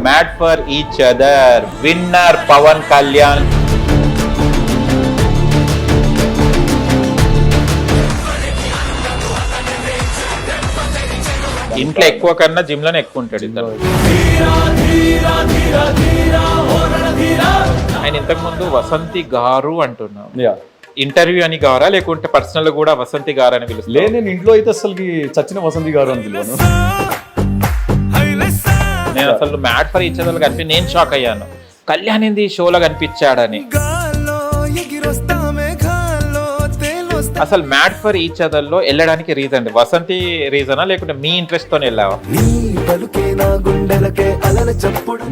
Mad for each other winner Pawan Kalyan. ఇంట్లో ఎక్కువ కన్నా జిమ్ లోనే ఎక్కువ ఉంటాడు ఇద్దరు. ఆయన ఇంతకు ముందు వసంతి గారు అంటున్నాం, ఇంటర్వ్యూ అని గారా లేకుంటే పర్సనల్ కూడా వసంతి గారు అని పిలుస్తా? లేదు, నేను ఇంట్లో అయితే అసలుకి చచ్చిన వసంతి గారు అని పిలువాను. నేను అసలు మ్యాడ్ ఫర్ ఈచ్ అదర్ కనిపి నేను షాక్ అయ్యాను, కళ్యాణ్ ఏంది షోలో కనిపించాడని. అసలు మ్యాడ్ ఫర్ ఈచ్ అదర్ లో వెళ్ళడానికి రీజన్ వసంతి రీజనా లేకుంటే మీ ఇంట్రెస్ట్ తోనే వెళ్ళావా?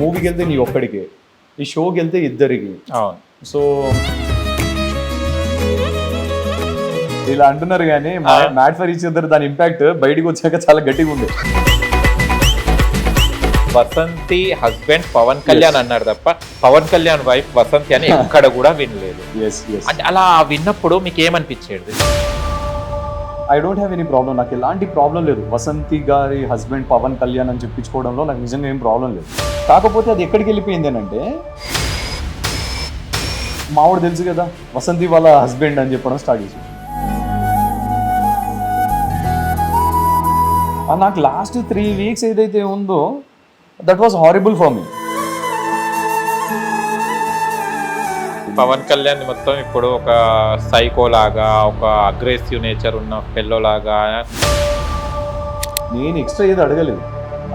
మూవీకి వెళ్తే నీ ఒక్కడికి, ఈ షోకి వెళ్తే ఇద్దరికి. అవును. సో ఇలా అంటున్నారు కానీ మ్యాడ్ ఫర్ ఈచ్ అదర్ దాని ఇంపాక్ట్ బయటకు వచ్చాక చాలా గట్టిగా ఉంది. వసంతి హస్బెండ్ పవన్ కళ్యాణ్ అన్నాడు తప్ప పవన్ కళ్యాణ్ వైఫ్ వసంతి అని ఎక్కడ కూడా వినలేదు. అంటే అలా విన్నప్పుడు మీకు ఏమనిపించేది? I don't have any problem, నాకు ఎలాంటి ప్రాబ్లం లేదు. వసంతి గారి హస్బెండ్ పవన్ కళ్యాణ్ అని చెప్పించుకోవడంలో నాకు నిజంగా ఏం ప్రాబ్లం లేదు. కాకపోతే అది ఎక్కడికి వెళ్ళిపోయింది అంటే, మావాడు తెలుసు కదా వసంతి వాళ్ళ హస్బెండ్ అని చెప్పడం స్టార్ట్ చేసి, నాకు లాస్ట్ 3 weeks ఏదైతే ఉందో that was horrible for me. Pawan Kalyan మొత్తం ఇప్పుడు ఒక సైకో లాగా, ఒక అగ్రెసివ్ నేచర్ ఉన్న ఫెల్లో లాగా. నేను ఎక్స్ట్రా ఏది అడగలేదు,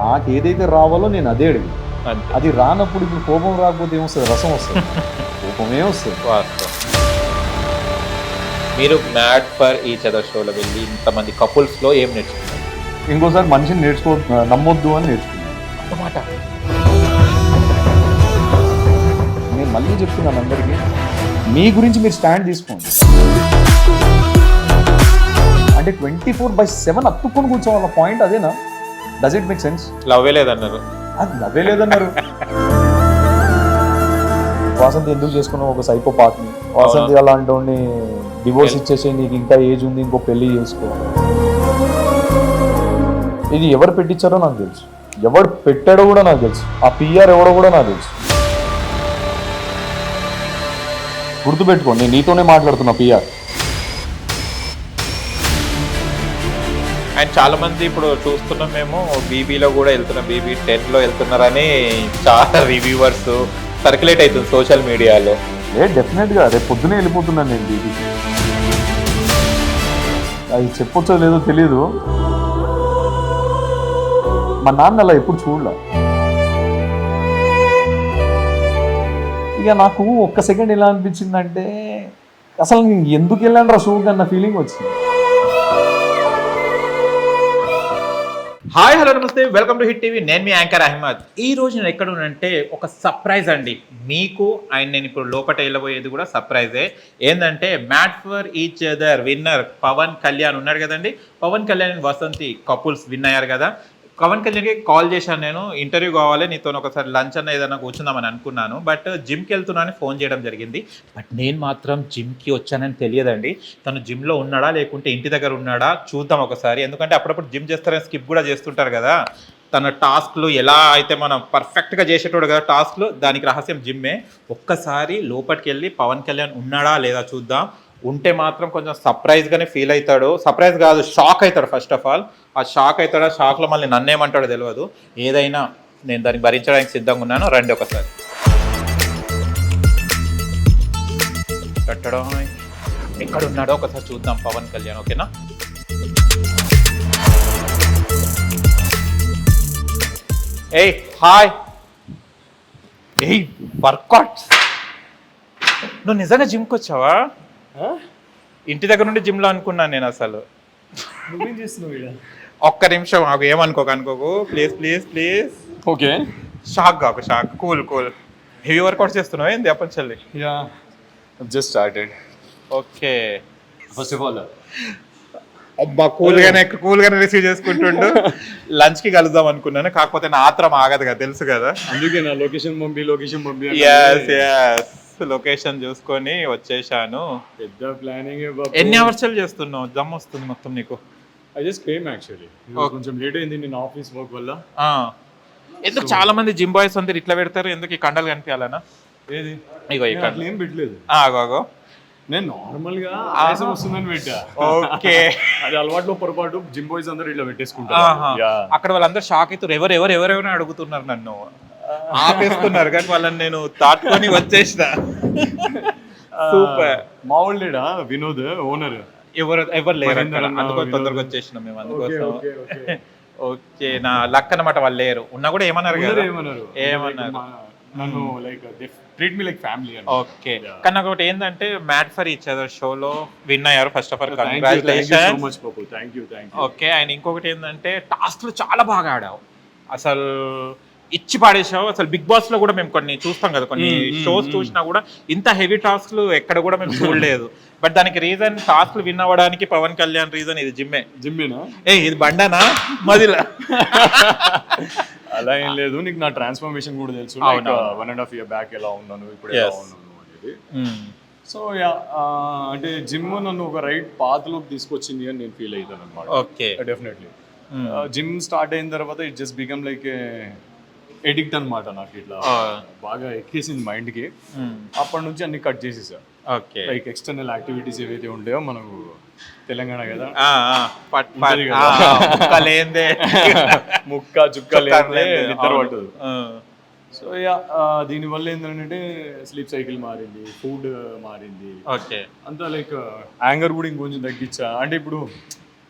నాకు ఏదైతే రావాలో నేను అదే అడిగి, అది రానప్పుడు ఇప్పుడు కోపం రాకపోతే ఏమొస్తుంది? రసం వస్తుంది, కోపమే వస్తుంది. మీరు మ్యాడ్ ఫర్ ఈచ్ అదర్ షోలో వెళ్ళి ఇంతమంది కపుల్స్ లో ఏం నేర్చుకున్నారు? ఇంకోసారి మనిషిని నమ్మొద్దు అని నేర్చుకున్నాను అన్నమాట. నేను మళ్ళీ చెప్తున్నాను అందరికీ, మీ గురించి మీరు స్టాండ్ తీసుకోండి. అంటే 24/7 అత్తుకొని కూర్చోవాల పాయింట్ అదేనా? Does it make sense? లవ్వే లేదన్నారు. అది లవ్వే లేదన్నారు. వాసంతి ఎందుకు చేసుకున్నావు ఒక సైకో పార్ట్ని? వాసంతి అలాంటి డివోర్స్ ఇచ్చేసి నీకు ఇంకా ఏజ్ ఉంది, ఇంకో పెళ్లి చేసుకో. ఇది ఎవరు పెట్టించారో నాకు తెలుసు, ఎవడు పెట్టాడో కూడా నాకు తెలుసు, ఆ పిఆర్ ఎవడో కూడా నాకు తెలుసు. గుర్తుపెట్టుకో, నేను నీతోనే మాట్లాడుతున్నా పిఆర్. అండ్ చాలా మంది ఇప్పుడు చూస్తున్నాం మేము, బీబీలో కూడా వెళ్తున్నాం, బీబీ 10లో వెళ్తున్నారని చాలా రివ్యూవర్స్ సర్క్యులేట్ అవుతుంది సోషల్ మీడియాలో. డెఫినెట్గా రేపు పొద్దునే వెళ్ళిపోతున్నాను నేను బీబీకి. అది చెప్పొచ్చో లేదో తెలీదు, మా నాన్న అలా ఎప్పుడు చూడలే. ఇక నాకు ఒక్క సెకండ్ ఎలా అనిపించిందంటే, అసలు నేను ఎందుకు వెళ్ళాను రా షోకి అన్న ఫీలింగ్ వచ్చింది. హాయ్, హలో, నమస్తే, వెల్కమ్ టు హిట్ టీవీ. నేను మీ యాంకర్ అహ్మద్. ఈ రోజు నేను ఎక్కడ ఉన్నానంటే ఒక సర్ప్రైజ్ అండి మీకు. అండ్ నేను ఇప్పుడు లోపల వెళ్ళబోయేది కూడా సర్ప్రైజే. ఏంటంటే mad for each other winner Pawan Kalyan ఉన్నాడు కదండి. పవన్ కళ్యాణ్ వసంతి కపుల్స్ విన్ అయ్యారు కదా. పవన్ కళ్యాణ్కి కాల్ చేశాను, నేను ఇంటర్వ్యూ కావాలి నీతో, ఒకసారి లంచ్ అన్న ఏదైనా కూర్చుందామని అనుకున్నాను. బట్ జిమ్కి వెళ్తున్నానని ఫోన్ చేయడం జరిగింది. బట్ నేను మాత్రం జిమ్కి వచ్చానని తెలియదండి. తను జిమ్లో ఉన్నాడా లేకుంటే ఇంటి దగ్గర ఉన్నాడా చూద్దాం ఒకసారి. ఎందుకంటే అప్పుడప్పుడు జిమ్ చేస్తారని స్కిప్ కూడా చేస్తుంటారు కదా. తన టాస్క్లు ఎలా అయితే మనం పర్ఫెక్ట్గా చేసేటోడు కదా టాస్క్లు, దానికి రహస్యం జిమ్మే. ఒక్కసారి లోపలికి వెళ్ళి పవన్ కళ్యాణ్ ఉన్నాడా లేదా చూద్దాం. ఉంటే మాత్రం కొంచెం సర్ప్రైజ్గానే ఫీల్ అవుతాడు. సర్ప్రైజ్ కాదు, షాక్ అవుతాడు. ఫస్ట్ ఆఫ్ ఆల్ ఆ షాక్ అవుతాడా, షాక్లో మళ్ళీ నన్నేమంటాడో తెలియదు. ఏదైనా నేను దాన్ని భరించడానికి సిద్ధంగా ఉన్నాను. రండి ఒకసారి. కట్టడం ఎక్కడ ఉన్నాడో ఒకసారి చూద్దాం పవన్ కళ్యాణ్. ఓకేనా? ఏయ్ హాయ్. ఏయ్ వర్కౌట్స్, నువ్వు నిజంగా జిమ్కి వచ్చావా? ఇంటి దగ్గర నుండి జిమ్లో అనుకున్నాను నేను అసలు. నువ్వేం చేస్తున్నావు? ఒక్క నిమిషం మాకు ఏమనుకోకు please please please. Okay, shock కాకు, shock. Cool cool. Heavy workouts చేస్తున్నావు ఏంది అప్పచెల్లి? Yeah, just started. Okay, first of all అబ్బా కూల్గానే రిసీవ్ చేసుకుంటుండు. లంచ్కి కలుద్దాం అనుకున్నాను, కాకపోతే నా ఆత్రం ఆగదు కదా, తెలుసు కదా. అందుకే నా లొకేషన్ పంపి ఎస్ ఎస్ లొకేషన్ చూసుకొని వచ్చేసాను. పెద్ద ప్లానింగ్. ఎన్ని అవర్స్ చేస్తున్నావు? దమ్ వస్తుంది మొత్తం నీకు. I just came actually. కొంచెం లేట్ అయింది నేను ఆఫీస్ వర్క్ వల్ల. ఎందుకు చాలా మంది జిమ్ బాయ్స్ అందరు ఇట్లా పెడతారు, ఎందుకు ఈ కండలు కనిపించాలనా? ఏది ఇగో నేను ఇక్కడ అట్లా ఏం పెట్టలేదు, ఆగో నేను నార్మల్ గా ఆయాసం వస్తుందని పెట్టా. ఓకే. అది అలవాట్లో పొరపాటు జిమ్ బాయ్స్ అందరూ ఇట్లా పెట్టేసుకుంటారు. Yeah. అక్కడ వాళ్ళందరూ షాక్ అవుతారు, ఎవరెవరైనా అడుగుతున్నారు నన్ను, ఆపేస్తున్నారు కానీ వాళ్ళని నేను తాటుకొని వచ్చేసిన. సూపర్. మా వాళ్ళు లేడా వినోద్ ఓనర్? ఎవరు లేరు అక్కడ, మహేందర్ అన్న, అందుకోసం తొందరగా వినోద్. వచ్చేసినాం మేము అందుకోసం. Okay, okay. ఓకే, నా లక్ అన్నమాట, వాళ్ళు లేరు, ఉన్నా కూడా ఏమన్నారు కదా. ఏమన్నారు నన్ను like they treat me like family అని. ఓకే, కానీ నాకు ఒకటి ఏంటంటే మ్యాట్ ఫర్ ఈచ్ అదర్ షోలో విన్ అయ్యారు. First of all Thank you so congratulation. much, Papu. Thank you. Okay, and ఇంకొకటి ఏంటంటే టాస్క్లు చాలా బాగా ఆడావు, అసలు ఇచ్చి పాడేసావు. అసలు బిగ్ బాస్ లో కూడా మేము కొన్ని చూస్తాం కదా, కొన్ని షోస్ చూసినా కూడా ఇంత హెవీ టాస్క్లు ఎక్కడ కూడా మేము చూడలేదు. బట్ దానికి రీజన్ టాస్క్లు విన్ అవ్వడానికి పవన్ కళ్యాణ్ రీజన్ ఇది జిమ్మేనా? ఇది బండానా మదిలా? అలా ఏం లేదు, నీకు నా ట్రాన్స్ఫర్మేషన్ కూడా తెలుసు. 1.5 year బ్యాక్ ఎలా ఉన్నాను, ఇప్పుడు ఎలా ఉన్నాను అనేది. సో యా, అంటే జిమ్ నన్ను ఒక రైట్ పాత్ లోకి తీసుకొచ్చింది అని నేను ఫీల్ అవుతాను అనమాట. ఓకే, డెఫినెట్లీ జిమ్ స్టార్ట్ అయిన తర్వాత it just become like addict అనమాట. నాకు ఇట్లా బాగా ఎక్కేసింది మైండ్ కి. అప్పటి నుంచి అన్ని కట్ చేసేసా. ఓకే, లైక్ ఎక్స్టర్నల్ యాక్టివిటీస్ ఏవైతే ఉంటాయో, మనకు తెలంగాణ కదా, ముక్క చుక్క లేదే నిద్ర పట్టదు. సో యా, దీనివల్ల ఏంటంటే స్లీప్ సైకిల్ మారింది, ఫుడ్ మారింది. ఓకే, అంతా లైక్ యాంగర్ కూడా ఇంకొంచెం తగ్గించా. అంటే ఇప్పుడు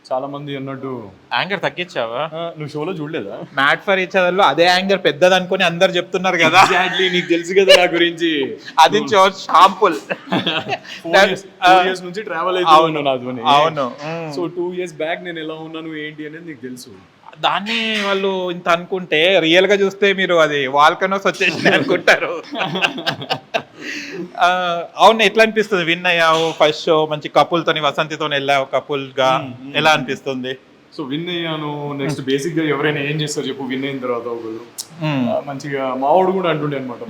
చాలా మంది అన్నట్టు యాంగర్ తగ్గించావా? నువ్వు షోలో చూడలేదా? మ్యాట్ ఫర్ ఈచ్ అదర్ లో అదే యాంగర్ పెద్దది అనుకుని అందరు చెప్తున్నారు కదా. ఎగ్జాక్ట్లీ, నీకు తెలుసు కదా నా గురించి. అది షాంపుల్ 4 years నుంచి ట్రావెల్ అవుతున్నాను నాతోని. అవును. సో 2 years బ్యాక్ నేను ఎలా ఉన్నాను ఏంటి అనేది నీకు తెలుసు. దాన్ని వాళ్ళు ఇంత అనుకుంటే రియల్ గా చూస్తే మీరు అది వాల్కనోస్ వచ్చేసి అనుకుంటారు. అవును, ఎట్లా అనిపిస్తుంది? విన్ అయ్యావు ఫస్ట్ షో, మంచి కపుల్ తోని, వసంతితో వెళ్ళావు కపుల్ గా, ఎలా అనిపిస్తుంది? సో విన్ అయ్యాను. నెక్స్ట్ బేసిక్ గా ఎవరైనా ఏం చేస్తారు చెప్పు విన్ అయిన తర్వాత? ఒకరు మంచిగా మావాడు కూడా అంటుండే అనమాట,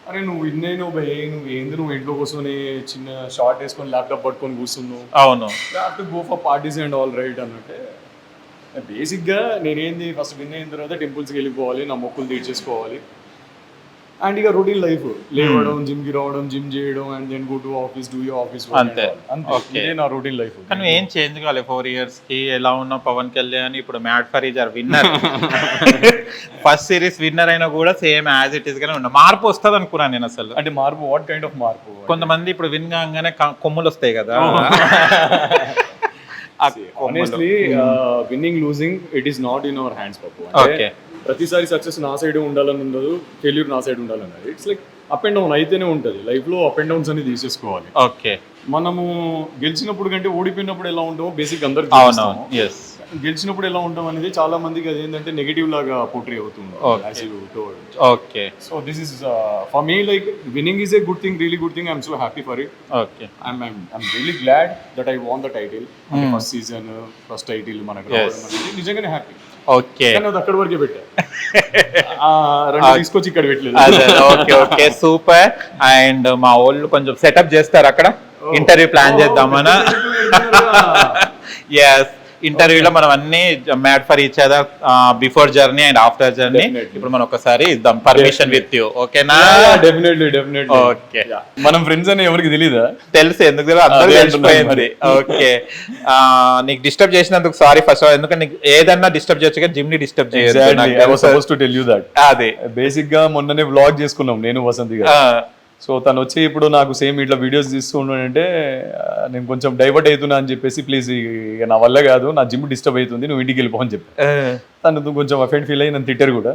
అరే నువ్వు విన్ అయినావు భయ్, నువ్వు ఏంది, నువ్వు ఇంట్లో కూర్చొని చిన్న షార్ట్ వేసుకొని ల్యాప్టాప్ పట్టుకొని కూర్చున్నావు. అవును, go for parties and all right అన్నట్టే. బేసిక్గా నేనేంది, ఫస్ట్ విన్ అయిన తర్వాత టెంపుల్స్కి వెళ్ళిపోవాలి, నా మొక్కులు తీర్చేసుకోవాలి. అండ్ ఇక రొటీన్ లైఫ్, లేవడం, జిమ్కి రావడం, జిమ్ చేయడం, and then go to office, do your office. అంతే, ఇదే నా రొటీన్ లైఫ్. కానీ ఏం చేంజ్ కాలేదు 4 years కి. ఎలా ఉన్న పవన్ కళ్యాణ్ ఇప్పుడు made for each other winner, first series winner అయినా కూడా సేమ్ యాజ్ ఇట్ ఈస్ గానే ఉన్నా. మార్పు వస్తుంది అనుకున్నాను నేను అసలు. అంటే మార్పు, వాట్ కైండ్ ఆఫ్ మార్పు? కొంతమంది ఇప్పుడు విన్ కాగానే కొమ్ములు వస్తాయి కదా. Honestly winning losing it is not in our hands పాపు. ఓకే, ప్రతిసారి సక్సెస్ నా సైడ్ ఉండాలని ఉండదు, ఫెయిల్యూర్ నా సైడ్ ఉండాలన్నది. It's like up and down అయితేనే ఉంటుంది లైఫ్లో. అప్ అండ్ డౌన్స్ అని తీసేసుకోవాలి. ఓకే, మనము గెలిచినప్పుడు కంటే ఓడిపోయినప్పుడు ఎలా ఉంటామో బేసిక్ అందరికి గెలిచినప్పుడు ఎలా ఉంటాం అనేది చాలా మందికి అది ఏంటంటే నెగటివ్ లాగా పోర్ట్రే అవుతుంది. Okay, so this is for me like winning is a good thing, really good thing. I'm so happy for it. Okay, I'm really glad that I won the title. First season first title మనకు రావడం అనేది నిజంగానే happy. Okay, అది అక్కడ వరకే పెట్టా, తీసుకొచ్చి ఇక్కడ పెట్టలేదు. Okay, okay, super. అండ్ మా వాళ్ళు కొంచెం సెటప్ చేస్తారు అక్కడ, ఇంటర్వ్యూ ప్లాన్ చేద్దామనా? ఎస్, ఇంటర్వ్యూలో మనం అన్ని made for each other before journey and after journey ఇప్పుడు మనం ఒకసారి ఇద్దాం, పర్మిషన్ విత్ యూ. ఓకేనా? డెఫినెట్లీ. ఓకే, మనం ఫ్రెండ్స్ అని ఎవరికి తెలీదా? తెలుసు, ఎందుకు అందరూ తెలిసిపోయింది. ఓకే, నీకు డిస్టర్బ్ చేసినందుకు సారీ ఫస్ట్. ఎందుకంటే నీకు ఏదన్నా డిస్టర్బ్ చేయొచ్చు కానీ జిమ్ ని డిస్టర్బ్ చేయొచ్చు. అదే బేసిక్ గా మొన్ననే వ్లాగ్ చేసుకున్నాం నేను వసంతి గారు. సో తను వచ్చి ఇప్పుడు నాకు సేమ్ ఇట్లా వీడియోస్ తీస్తూ ఉన్నాడంటే నేను కొంచెం డైవర్ట్ అవుతున్నా అని చెప్పేసి, ప్లీజ్ నా వల్ల కాదు, నా జిమ్ డిస్టర్బ్ అవుతుంది, నువ్వు ఇంటికి వెళ్ళిపో అని చెప్పి. తను కొంచెం అఫెండ్ ఫీల్ అయ్యి నన్ను తిట్టారు కూడా,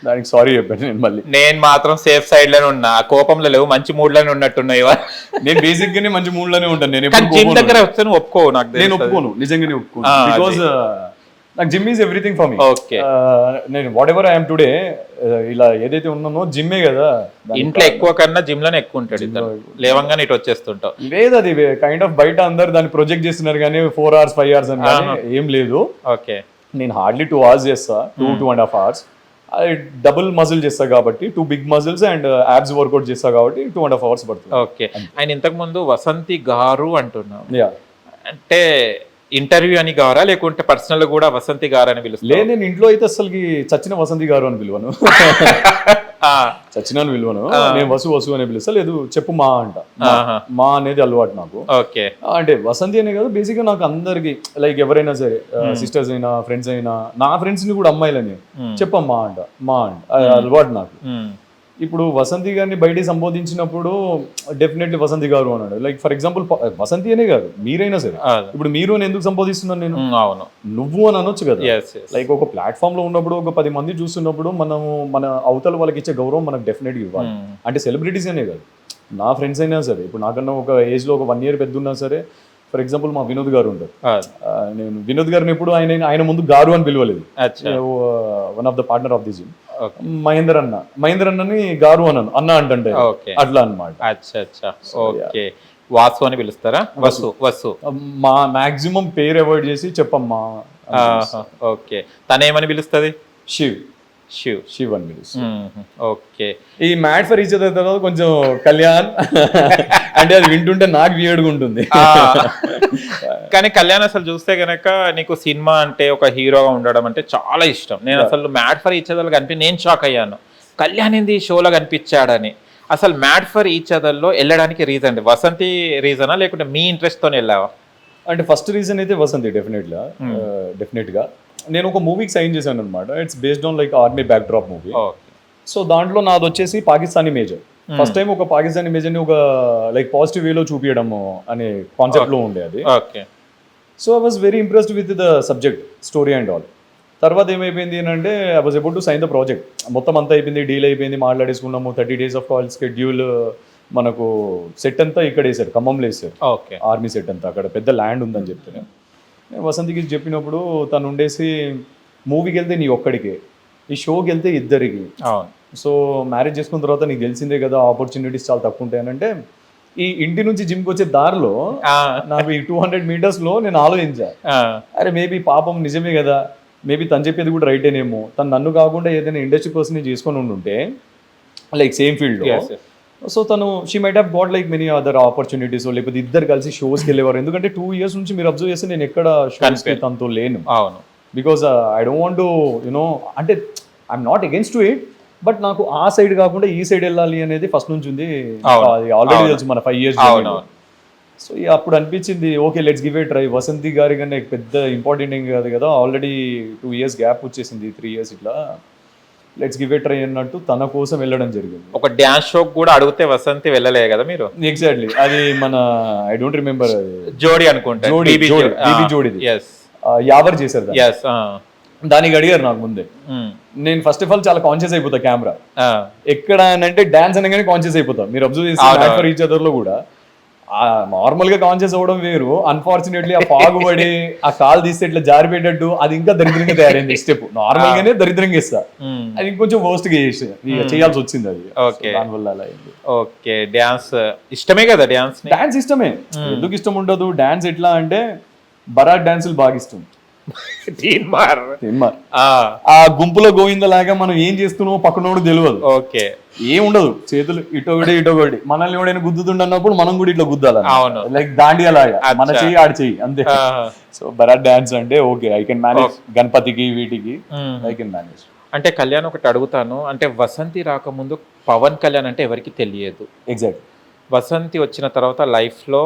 దానికి సారీ చెప్పాను నేను. మళ్ళీ నేను మాత్రం సేఫ్ సైడ్ లోనే ఉన్నా, కోపంలో లేవు, మంచి మూడ్ లోనే ఉన్నట్టున్నాయి. నేను బేసిక్ గానే మంచి మూడ్ లోనే ఉంటాను. నేను జిమ్ దగ్గర వస్తే నువ్వు ఒప్పుకో, నాకు నేను ఒప్పుకోను, నిజంగానే ఒప్పుకోను. బికాజ్ నాకు gym is everything for me. Okay, నేను వాట్ ఎవర్ ఐఎమ్ టుడే, ఇలా ఏదైతే ఉన్నానో జిమ్మే కదా. ఇంట్లో ఎక్కువ కన్నా జిమ్ లోనే ఎక్కువ ఉంటాడు, లేవంగానే ఇటు వచ్చేస్తుంటావు. లేదు, అది కైండ్ ఆఫ్ బయట అందరు దాన్ని ప్రొజెక్ట్ చేస్తున్నారు కానీ 4 hours 5 hours అని ఏం లేదు. ఓకే, నేను హార్డ్లీ 2 hours చేస్తా, 2.5 hours. అది డబుల్ మజిల్ చేస్తా కాబట్టి 2 big muscles and abs workout చేస్తా కాబట్టి 2.5 hours పడుతుంది. ఓకే, ఆయన ఇంతకు ముందు వసంతి గారు అంటున్నావు, యా అంటే ఇంటర్వ్యూ అని గారా లేకుంటే పర్సనల్ కూడా వసంతి గారు అని పిలుస్తా? లేదు, నేను ఇంట్లో అయితే అసలుకి చచ్చిన వసంతి గారు అని పిలువను. చచ్చిన పిలువను, నేను వసు అనే పిలుస్తా. లేదు చెప్పు మా అంట. మా అనేది అలవాటు నాకు. ఓకే. అంటే వసంతి అనే కాదు, బేసిక్ గా నాకు అందరికి లైక్ ఎవరైనా సరే, సిస్టర్స్ అయినా ఫ్రెండ్స్ అయినా, నా ఫ్రెండ్స్ ని కూడా అమ్మాయిలని చెప్పమ్మా అంట, మా అంట, అలవాటు నాకు. ఇప్పుడు వసంతి గారిని బయట సంబోధించినప్పుడు డెఫినెట్లీ వసంతి గారు అన్నాడు. లైక్ ఫర్ ఎగ్జాంపుల్ వసంతి అనే కాదు, మీరైనా సరే, ఇప్పుడు మీరు అని ఎందుకు సంబోధిస్తున్నాను నేను? అవును, నువ్వు అని అనొచ్చు కదా. లైక్ ఒక ప్లాట్ఫామ్ లో ఉన్నప్పుడు, ఒక 10 మంది చూస్తున్నప్పుడు, మనము మన అవతల వాళ్ళకి ఇచ్చే గౌరవం మనకు డెఫినెట్ గా ఇవ్వాలి. అంటే సెలబ్రిటీస్ అనే కాదు, నా ఫ్రెండ్స్ అయినా సరే, ఇప్పుడు నాకన్నా ఒక ఏజ్ లో ఒక 1 year పెద్ద ఉన్నా సరే, ఫర్ ఎగ్జాంపుల్ మా వినోద్ గారు ఉంటారు. నేను వినోద్ గారిని ఎప్పుడు ఆయన ముందు గారు అని పిలవలేదు. One of the partner of the gym, Mahender అన్నని గారు అన్న అంటే అట్లా అనమాట. ఓకే. వాసు అని పిలుస్తారా? వసు. మా మాక్సిమం పేరు అవాయిడ్ చేసి చెప్పమ్మా. ఓకే. తనేమని పిలుస్తుంది? శివ్ అని పిలుస్తుంది. ఓకే. ఈ మ్యాట్ ఫర్ ఈచ్ అదర్ తర్వాత కొంచెం కళ్యాణ్ అంటే అది వింటుంటే నాకు వియర్డ్గా ఉంటుంది. కానీ కళ్యాణ్ అసలు చూస్తే గనక నీకు సినిమా అంటే ఒక హీరోగా ఉండడం అంటే చాలా ఇష్టం. నేను అసలు మ్యాట్ ఫర్ ఈచ్ అదర్ కనిపి నేను షాక్ అయ్యాను, కళ్యాణ్ ఏంది షోలో కనిపించాడని. అసలు మ్యాట్ ఫర్ ఈచ్ అదర్ లో వెళ్ళడానికి రీజన్ వసంతి రీజనా లేకుంటే మీ ఇంట్రెస్ట్ తోనే వెళ్ళావా? అంటే ఫస్ట్ రీజన్ అయితే వసంతి డెఫినెట్ గా. నేను ఒక మూవీకి సైన్ చేశాను అనమాట. It's based on like army back drop movie. So దాంట్లో నాది వచ్చేసి పాకిస్తానీ మేజర్. ఫస్ట్ టైం ఒక పాకిస్తానీ మేజర్ని ఒక లైక్ పాజిటివ్ వేలో చూపించడము అనే కాన్సెప్ట్ లో ఉండే అది. So I was very impressed with the subject, story and all. తర్వాత ఏమైపోయింది అంటే I was about to sign the project. మొత్తం అంతా అయిపోయింది, డీల్ అయిపోయింది, మాట్లాడేసుకున్నాము. 30 days ఆఫ్ కాల్ స్కెడ్యూల్, మనకు సెట్ అంతా ఇక్కడ వేసారు, ఖమ్మంలో వేసారు. ఆర్మీ సెట్ అంతా అక్కడ పెద్ద ల్యాండ్ ఉందని చెప్తే వసంతికి చెప్పినప్పుడు తను ఉండేసి మూవీకి వెళ్తే నీ ఒక్కడికే, ఈ షోకి వెళ్తే ఇద్దరికి. సో మ్యారేజ్ చేసుకున్న తర్వాత నీకు తెలిసిందే కదా, ఆపర్చునిటీస్ చాలా తక్కువ ఉంటాయనంటే, ఈ ఇంటి నుంచి జిమ్కి వచ్చే దారిలో నాకు ఈ 200 meters లో నేను ఆలోచించా, అరే మేబీ పాపం నిజమే కదా, మేబీ తను చెప్పేది కూడా రైటేనేమో, తను నన్ను కాకుండా ఏదైనా ఇండస్ట్రీ పర్సన్ చేసుకొని ఉంటే లైక్ సేమ్ ఫీల్డ్ లో, సో తను she might have got like many other opportunities, లేకపోతే ఇద్దరు కలిసి షోస్కి వెళ్ళేవారు. ఎందుకంటే 2 years నుంచి మీరు అబ్జర్వ్ చేస్తే నేను ఎక్కడ షోస్కి తనతో లేను. Because I don't want to you know, అంటే I'm not against to it, but నాకు ఆ సైడ్ కాకుండా ఈ సైడ్ వెళ్ళాలి అనేది ఫస్ట్ నుంచి ఉంది. ఆల్రెడీ తెలుసు మన 5 years. సో అప్పుడు అనిపించింది okay let's give a try. Vasanthi గారి కన్నా పెద్ద ఇంపార్టెంట్ ఏం కాదు కదా, ఆల్రెడీ 2 years గ్యాప్ వచ్చేసింది, 3 years ఇట్లా, లెట్స్ గివ్ ఏ ట్రై అన్నట్టు తన కోసం వెళ్ళడం జరిగింది. ఒక డ్యాన్స్ షో కూడా అడిగితే వసంతి వెళ్ళలే కదా మీరు? ఎగ్జాక్ట్లీ. అది మన ఐ డోంట్ రిమెంబర్, జోడి అనుకుంటా, జోడి యావర్ చేశారు. దానికి అడిగారు నాకు ముందే. నేను ఫస్ట్ ఆఫ్ ఆల్ చాలా కాన్షియస్ అయిపోతా కెమెరా ఎక్కడ అంటే డాన్స్ అనగానే కాన్షియస్ అయిపోతా. మీరు అబ్జర్వ్ చేసి ఫర్ ఈచ్ అదర్ లో కూడా నార్మల్ గా కాన్షియస్ అవ్వడం వేరు, అన్ఫార్చునేట్లీ ఆ పాగుబడి ఆ కాలు తీస్తే ఇట్లా జారిపోయేటట్టు అది ఇంకా దరిద్రంగా తయారైంది. స్టెప్ నార్మల్ గానే దరిద్రంగా ఇస్తా, అది ఇంకొంచెం వర్స్ట్ గా చేయాల్సి వచ్చింది. అది దానివల్ల అలా అయింది. ఓకే. డాన్స్ ఇష్టమే కదా? డాన్స్ ఇష్టమే, ఎందుకు ఇష్టం ఉండదు. డాన్స్ ఎట్లా అంటే బరాట్ డాన్సులు బాగా ఇష్టం. ఆ గుంపులో గోవిందలాగా మనం ఏం చేస్తున్నామో పక్కనోడు తెలియదు. ఓకే. ఏముండదు, చేతులు ఇటొకటి మనల్ని ఎవడైనా గుద్దుతుండన్నప్పుడు మనం కూడా ఇట్లా గుద్దాలి, లైక్ దాండియాలాగా మన చెయ్యి ఆడి చెయ్యి అంతే. సో బరాట్ డాన్స్ అంటే ఓకే, ఐ కెన్ మేనేజ్. గణపతికి వీటికి ఐ కెన్ మేనేజ్. అంటే కళ్యాణ్ ఒకటి అడుగుతాను, అంటే వసంతి రాకముందు పవన్ కళ్యాణ్ అంటే ఎవరికి తెలియదు. ఎగ్జాక్ట్. వసంతి వచ్చిన తర్వాత లైఫ్ లో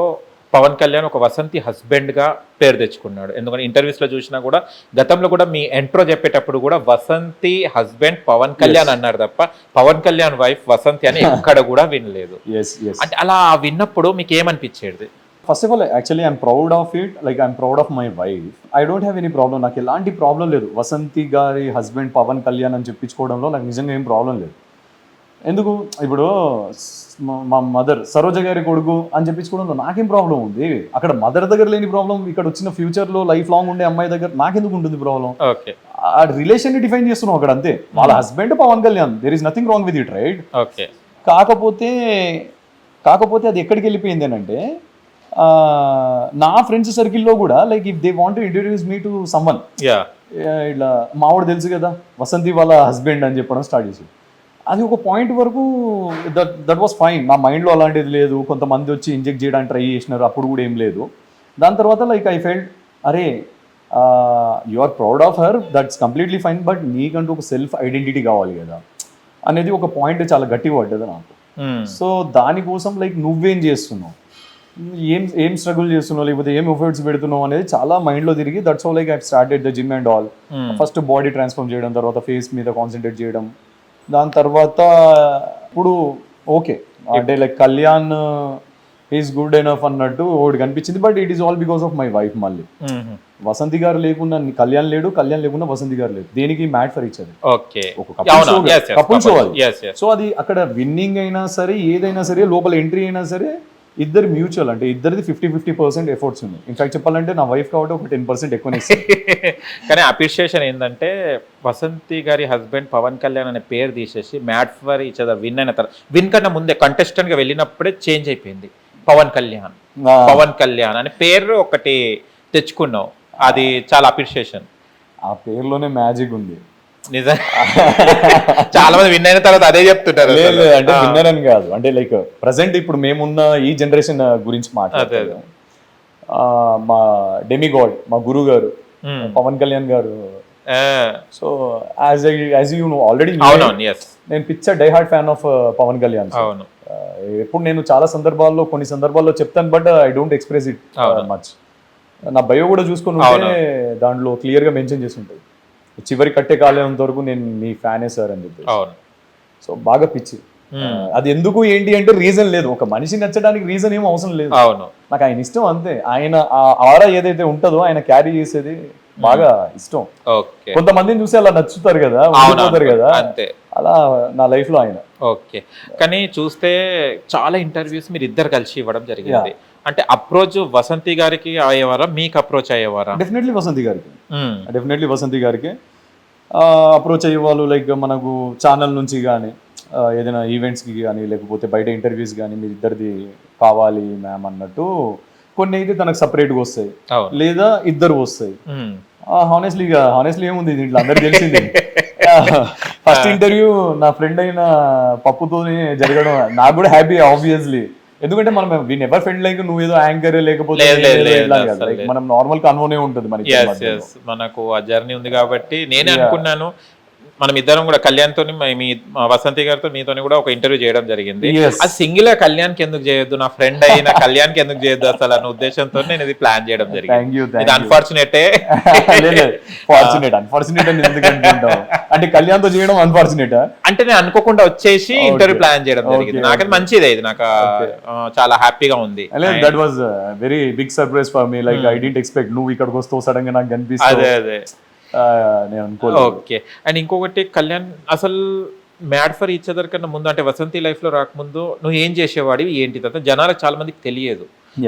పవన్ కళ్యాణ్ ఒక వసంతి హస్బెండ్ గా పేరు తెచ్చుకున్నాడు. ఎందుకంటే ఇంటర్వ్యూస్ లో చూసినా కూడా, గతంలో కూడా మీ ఎంట్రో చెప్పేటప్పుడు కూడా వసంతి హస్బెండ్ పవన్ కళ్యాణ్ అన్నారు తప్ప పవన్ కళ్యాణ్ వైఫ్ వసంతి అని ఎక్కడ కూడా వినలేదు. అంటే అలా విన్నప్పుడు మీకు ఏమనిపించేది? First of all actually I'm proud of it, like I'm proud of my wife. I don't have any problem, నాకు ఎలాంటి ప్రాబ్లం లేదు. వసంతి గారి హస్బెండ్ పవన్ కళ్యాణ్ అని చెప్పించుకోవడంలో నాకు నిజంగా ఏం ప్రాబ్లం లేదు. ఎందుకు, ఇప్పుడు మా మదర్ సరోజ గారి కొడుకు అని చెప్పించుకోవడంలో నాకేం ప్రాబ్లం ఉంది? అక్కడ మదర్ దగ్గర లేని ప్రాబ్లం ఇక్కడ వచ్చిన ఫ్యూచర్ లో లైఫ్ లాంగ్ ఉండే అమ్మాయి దగ్గర నాకెందుకు ఉంటుంది ప్రాబ్లం? ఆ రిలేషన్ ని డిఫైన్ చేస్తున్నాం అక్కడ అంతే. వాళ్ళ husband Pawan Kalyan, there is nothing wrong with it, right? కాకపోతే అది ఎక్కడికి వెళ్ళిపోయింది అని అంటే, నా ఫ్రెండ్స్ సర్కిల్లో కూడా like if they want to introduce me to someone, ఇట్లా మావాడు తెలుసు కదా వసంతి వాళ్ళ హస్బెండ్ అని చెప్పడం స్టార్ట్ చేసి, అది ఒక పాయింట్ వరకు దట్ వాస్ ఫైన్. నా మైండ్లో అలాంటిది లేదు. కొంతమంది వచ్చి ఇంజెక్ట్ చేయడానికి ట్రై చేసినారు, అప్పుడు కూడా ఏం లేదు. దాని తర్వాత లైక్ ఐ ఫెల్ట్ అరే you are proud of her, that's completely fine, but నీకంటూ ఒక సెల్ఫ్ ఐడెంటిటీ కావాలి కదా అనేది ఒక పాయింట్ చాలా గట్టిగా పడ్డది నాకు. సో దానికోసం లైక్ నువ్వేం చేస్తున్నావు, ఏం స్ట్రగుల్ చేస్తున్నావు, లేకపోతే ఏం ఎఫర్ట్స్ పెడుతున్నావు అనేది చాలా మైండ్లో తిరిగి, that's all like I started the gym and all. First body transform చేయడం, తర్వాత ఫేస్ మీద కాన్సన్ట్రేట్ చేయడం, దాని తర్వాత ఇప్పుడు ఓకే అంటే like Kalyan is good enough అన్నట్టు ఒకటి కనిపించింది. But it is all because of my wife. మళ్ళీ వసంతి గారు లేకుండా కళ్యాణ్ లేడు, కళ్యాణ్ లేకుండా వసంతి గారు లేదు. దేనికి మ్యాట్ ఫర్ ఇచ్చారు ఒక కపుల్ షో అది. సో అది అక్కడ విన్నింగ్ అయినా సరే, ఏదైనా సరే, లోపల ఎంట్రీ అయినా సరే, ఇద్దరు మ్యూచువల్, అంటే ఇద్దరిది 50-50% ఎఫర్ట్స్ ఉన్నాయి. ఇన్ఫాక్ట్ చెప్పాలంటే నా వైఫ్ కాబట్టి ఒక 10% ఎక్కువనే. కానీ అప్రిషియేషన్ ఏంటంటే వసంతి గారి హస్బెండ్ పవన్ కళ్యాణ్ అనే పేరు తీసేసి made for each other win అయిన తర్వాత, విన్ కన్నా ముందే కంటెస్టెంట్ గా వెళ్ళినప్పుడే చేంజ్ అయిపోయింది. పవన్ కళ్యాణ్ అనే పేరు ఒకటి తెచ్చుకున్నావు, అది చాలా అప్రిషియేషన్. ఆ పేరులోనే మ్యాజిక్ ఉంది. నిజం, చాలా మంది విన్ అయిన తర్వాత అదే చెప్తుంటారు. అంటే విన్నర్ అని కాదు, అంటే లైక్ ప్రజెంట్ ఇప్పుడు మేమున్న ఈ జనరేషన్ గురించి మాట్లాడతాం. మా డెమిగాడ్, మా గురువు గారు పవన్ కళ్యాణ్ గారు. So as you know already, నేను picture die heart fan of Pawan Kalyan. ఎప్పుడు నేను చాలా సందర్భాల్లో, కొన్ని సందర్భాల్లో చెప్తాను, but I don't express it much. నా బయో కూడా చూసుకుని ఉంటే దాంట్లో క్లియర్ గా మెన్షన్ చేసి ఉంటుంది, చివరి కట్టే కాలేంత వరకు నేను మీ ఫ్యానే సార్ అని చెప్పి. సో బాగా పిచ్చి. అది ఎందుకు ఏంటి అంటే రీజన్ లేదు, ఒక మనిషి నచ్చడానికి రీజన్ ఏం అవసరం లేదు. నాకు ఆయన ఇష్టం అంతే. ఆయన ఆ ఆరా ఏదైతే ఉంటుందో ఆయన క్యారీ చేసేది బాగా ఇష్టం. కొంతమందిని చూసి అలా నచ్చుతారు కదా, ఉండిపోతారు కదా, అలా నా లైఫ్ లో ఆయన. ఓకే, కానీ చూస్తే చాలా ఇంటర్వ్యూస్ మీరు ఇద్దరు కలిసి ఇవ్వడం జరిగింది. అంటే అప్రోచ్ వసంతి గారికి అయ్యేవారా, మీకు అప్రోచ్ అయ్యేవారా? డెఫినెట్లీ వసంతి గారికి అప్రోచ్ అయ్యేవాళ్ళు. లైక్ మనకు ఛానల్ నుంచి కానీ, ఏదైనా ఈవెంట్స్కి కానీ, లేకపోతే బయట ఇంటర్వ్యూస్ కానీ, మీరు ఇద్దరిది కావాలి మ్యామ్ అన్నట్టు కొన్ని అయితే తనకు సపరేట్గా వస్తాయి, లేదా ఇద్దరు వస్తాయి. హానెస్ట్లీ ఏముంది దీంట్లో, అందరికి తెలిసింది. ఫస్ట్ ఇంటర్వ్యూ నా ఫ్రెండ్ అయిన పప్పుతోనే జరగడం నాకు కూడా హ్యాపీ ఆబ్వియస్లీ. ఎందుకంటే మనం వి నెవర్ ఫ్రెండ్ లైక్ నువ్వు ఏదో యాంకర్ లేకపోతే మనం నార్మల్ కన్వోనే ఉంటుంది మనకు ఆ జర్నీ ఉంది. కాబట్టి నేనే అనుకున్నాను మనం ఇద్దరం కూడా కళ్యాణ్తో, మీ వసంతి గారితో, మీతో కూడా ఒక ఇంటర్వ్యూ చేయడం జరిగింది. అది సింగిల్ కళ్యాణ్కి ఎందుకు చేయొద్దు, నా ఫ్రెండ్ అయిన కళ్యాణ్కి ఎందుకు చేయొద్దు అసలు అన్న ఉద్దేశంతో నేను ఇది ప్లాన్ చేయడం జరిగింది. ఇది అన్ఫార్చునేట్ అంటే కళ్యాణ్తో చేయడం అన్ఫార్చునేట్ అంటే నేను అనుకోకుండా వచ్చేసి ఇంటర్వ్యూ ప్లాన్ చేయడం జరిగింది. నాకది మంచిదే, ఇది నాకు చాలా హ్యాపీగా ఉంది. That was very big surprise for me. Like I didn't expect నువ్వు ఇక్కడికి వస్తావు సడన్ గా నాకు కనిపిస్తుంది. అదే ఓకే. అండ్ ఇంకొకటి, కళ్యాణ్ అసలు మ్యాడ్ ఫర్ ఈచ్ అదర్ కన్నా ముందు, అంటే వసంతి లైఫ్ లో రాకముందు నువ్వు ఏం చేసేవాడివి ఏంటి తర్వాత జనాలకు చాలా మందికి తెలియదు.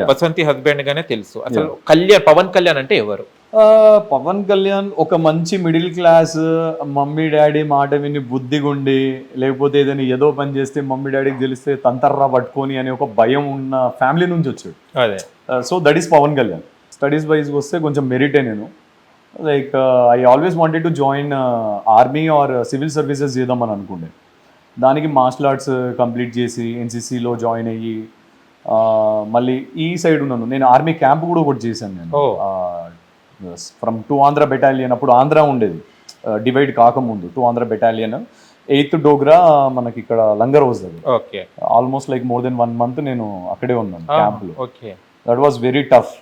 వసంతి హస్బెండ్ గానే తెలుసు. అసలు పవన్ కళ్యాణ్ అంటే ఎవరు? పవన్ కళ్యాణ్ ఒక మంచి మిడిల్ క్లాస్, మమ్మీ డాడీ మాట విని బుద్ధిగుండి, లేకపోతే ఏదైనా ఏదో పని చేస్తే మమ్మీ డాడీకి తెలిస్తే తంతర్రా పట్టుకొని అనే ఒక భయం ఉన్న ఫ్యామిలీ నుంచి వచ్చాడు. అదే. So that is Pawan Kalyan. Studies wise వస్తే కొంచెం మెరిటే. నేను like I always wanted to join army or civil services చేద్దామని అనుకుండే. దానికి మార్షల్ ఆర్ట్స్ కంప్లీట్ చేసి ఎన్సీసీలో జాయిన్ అయ్యి మళ్ళీ ఈ సైడ్ ఉన్నాను. నేను ఆర్మీ క్యాంప్ కూడా ఒకటి చేశాను నేను, ఫ్రమ్ 2 ఆంధ్ర బెటాలియన్. అప్పుడు ఆంధ్ర ఉండేది, డివైడ్ కాకముందు 2 ఆంధ్ర బెటాలియన్, 8th డోగ్రా మనకి ఇక్కడ లంగర్ హౌస్ దగ్గర. Almost like more than 1 month నేను అక్కడే ఉన్నాను క్యాంప్లో. That was very tough.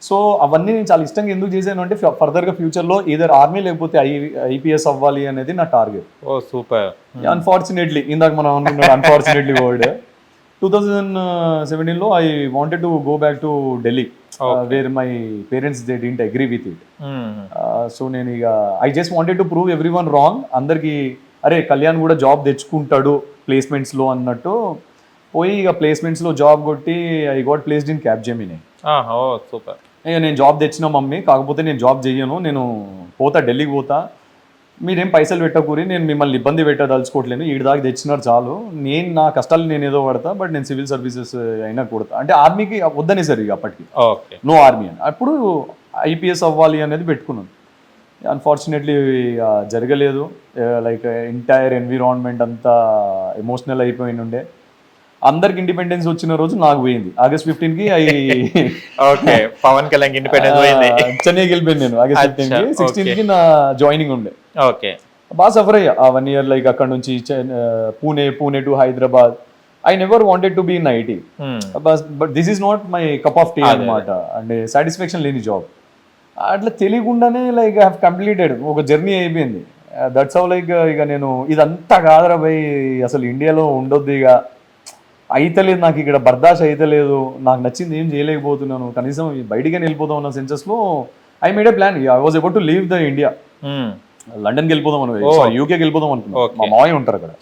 So అవన్నీ నేను చాలా ఇష్టంగా ఎందుకు చేశాను అంటే ఫర్దర్గా ఫ్యూచర్లో ఈదర్ ఆర్మీ లేకపోతే ఐపీఎస్ అవ్వాలి అనేది నా టార్గెట్. ఓ సూపర్. అన్ఫార్చునేట్లీ ఇందాక మనం అనుకున్నాం అన్ఫార్చునేట్లీ వర్డ్, 2017లో I wanted to go back to Delhi where my parents they didn't agree with it. So నేను ఇక I just wanted to prove every one wrong. అందరికి అరే కళ్యాణ్ కూడా జాబ్ తెచ్చుకుంటాడు ప్లేస్మెంట్స్లో అన్నట్టు పోయి ఇక ప్లేస్మెంట్స్లో జాబ్ కొట్టి I got placed in Capgemini. Super. ఇక నేను జాబ్ తెచ్చిన మమ్మీ, కాకపోతే నేను జాబ్ చెయ్యను, నేను పోతా ఢిల్లీకి పోతా, మీరేం పైసలు పెట్టకూరి, నేను మిమ్మల్ని ఇబ్బంది పెట్టదలుచుకోవట్లేను, ఈడి దాకా తెచ్చినారు చాలు, నేను నా కష్టాలు నేను ఏదో పడతా, బట్ నేను సివిల్ సర్వీసెస్ అయినా కొడతా. అంటే ఆర్మీకి వద్దని సార్ ఇక అప్పటికి నో ఆర్మీ అని. అప్పుడు ఐపీఎస్ అవ్వాలి అనేది పెట్టుకున్నాను. అన్ఫార్చునేట్లీ జరగలేదు. లైక్ ఎంటైర్ ఎన్విరాన్మెంట్ అంతా ఎమోషనల్ అయిపోయి ఉండే. అందరికి ఇండిపెండెన్స్ వచ్చిన రోజు నాకు పోయింది. August 15 కి ఓకే, పవన్ కళ్యాణ్ ఇండిపెండెన్స్ పోయింది. చెన్నైకి వెళ్ళిపోయింది నేను August 15 కి. 16 కి నా జాయినింగ్ ఉండే. ఓకే, బాగా సఫర్ అయ్యా ఆ 1 year. లైక్ అక్కడ నుంచి Pune to Hyderabad. I never wanted to be in IT, but this is not my cup of tea అనమాట. అంటే సాటిస్ఫాక్షన్ లేని జాబ్. అట్లా తెలియకుండానే లైక్ ఐ హావ్ కంప్లీటెడ్ ఒక జర్నీ అయిపోయింది. దట్స్ హౌ లైక్ ఇక నేను ఇదంతా కాదరా భయ్, అసలు ఇండియాలో ఉండొద్దు, ఇక అయితలేదు నాకు, ఇక్కడ బర్దాష్ అయితలేదు, నాకు నచ్చింది ఏం చేయలేకపోతున్నాను, కనీసం బయటికి వెళ్ళిపోదాం అన్న సెన్సెస్లో I made a plan. I was about to leave the India. లండన్కి వెళ్ళిపోదాం అనుకున్నాను, యూకేకి వెళ్ళిపోదాం అనుకున్నాను. మా మావయ్య ఉంటారు అక్కడ.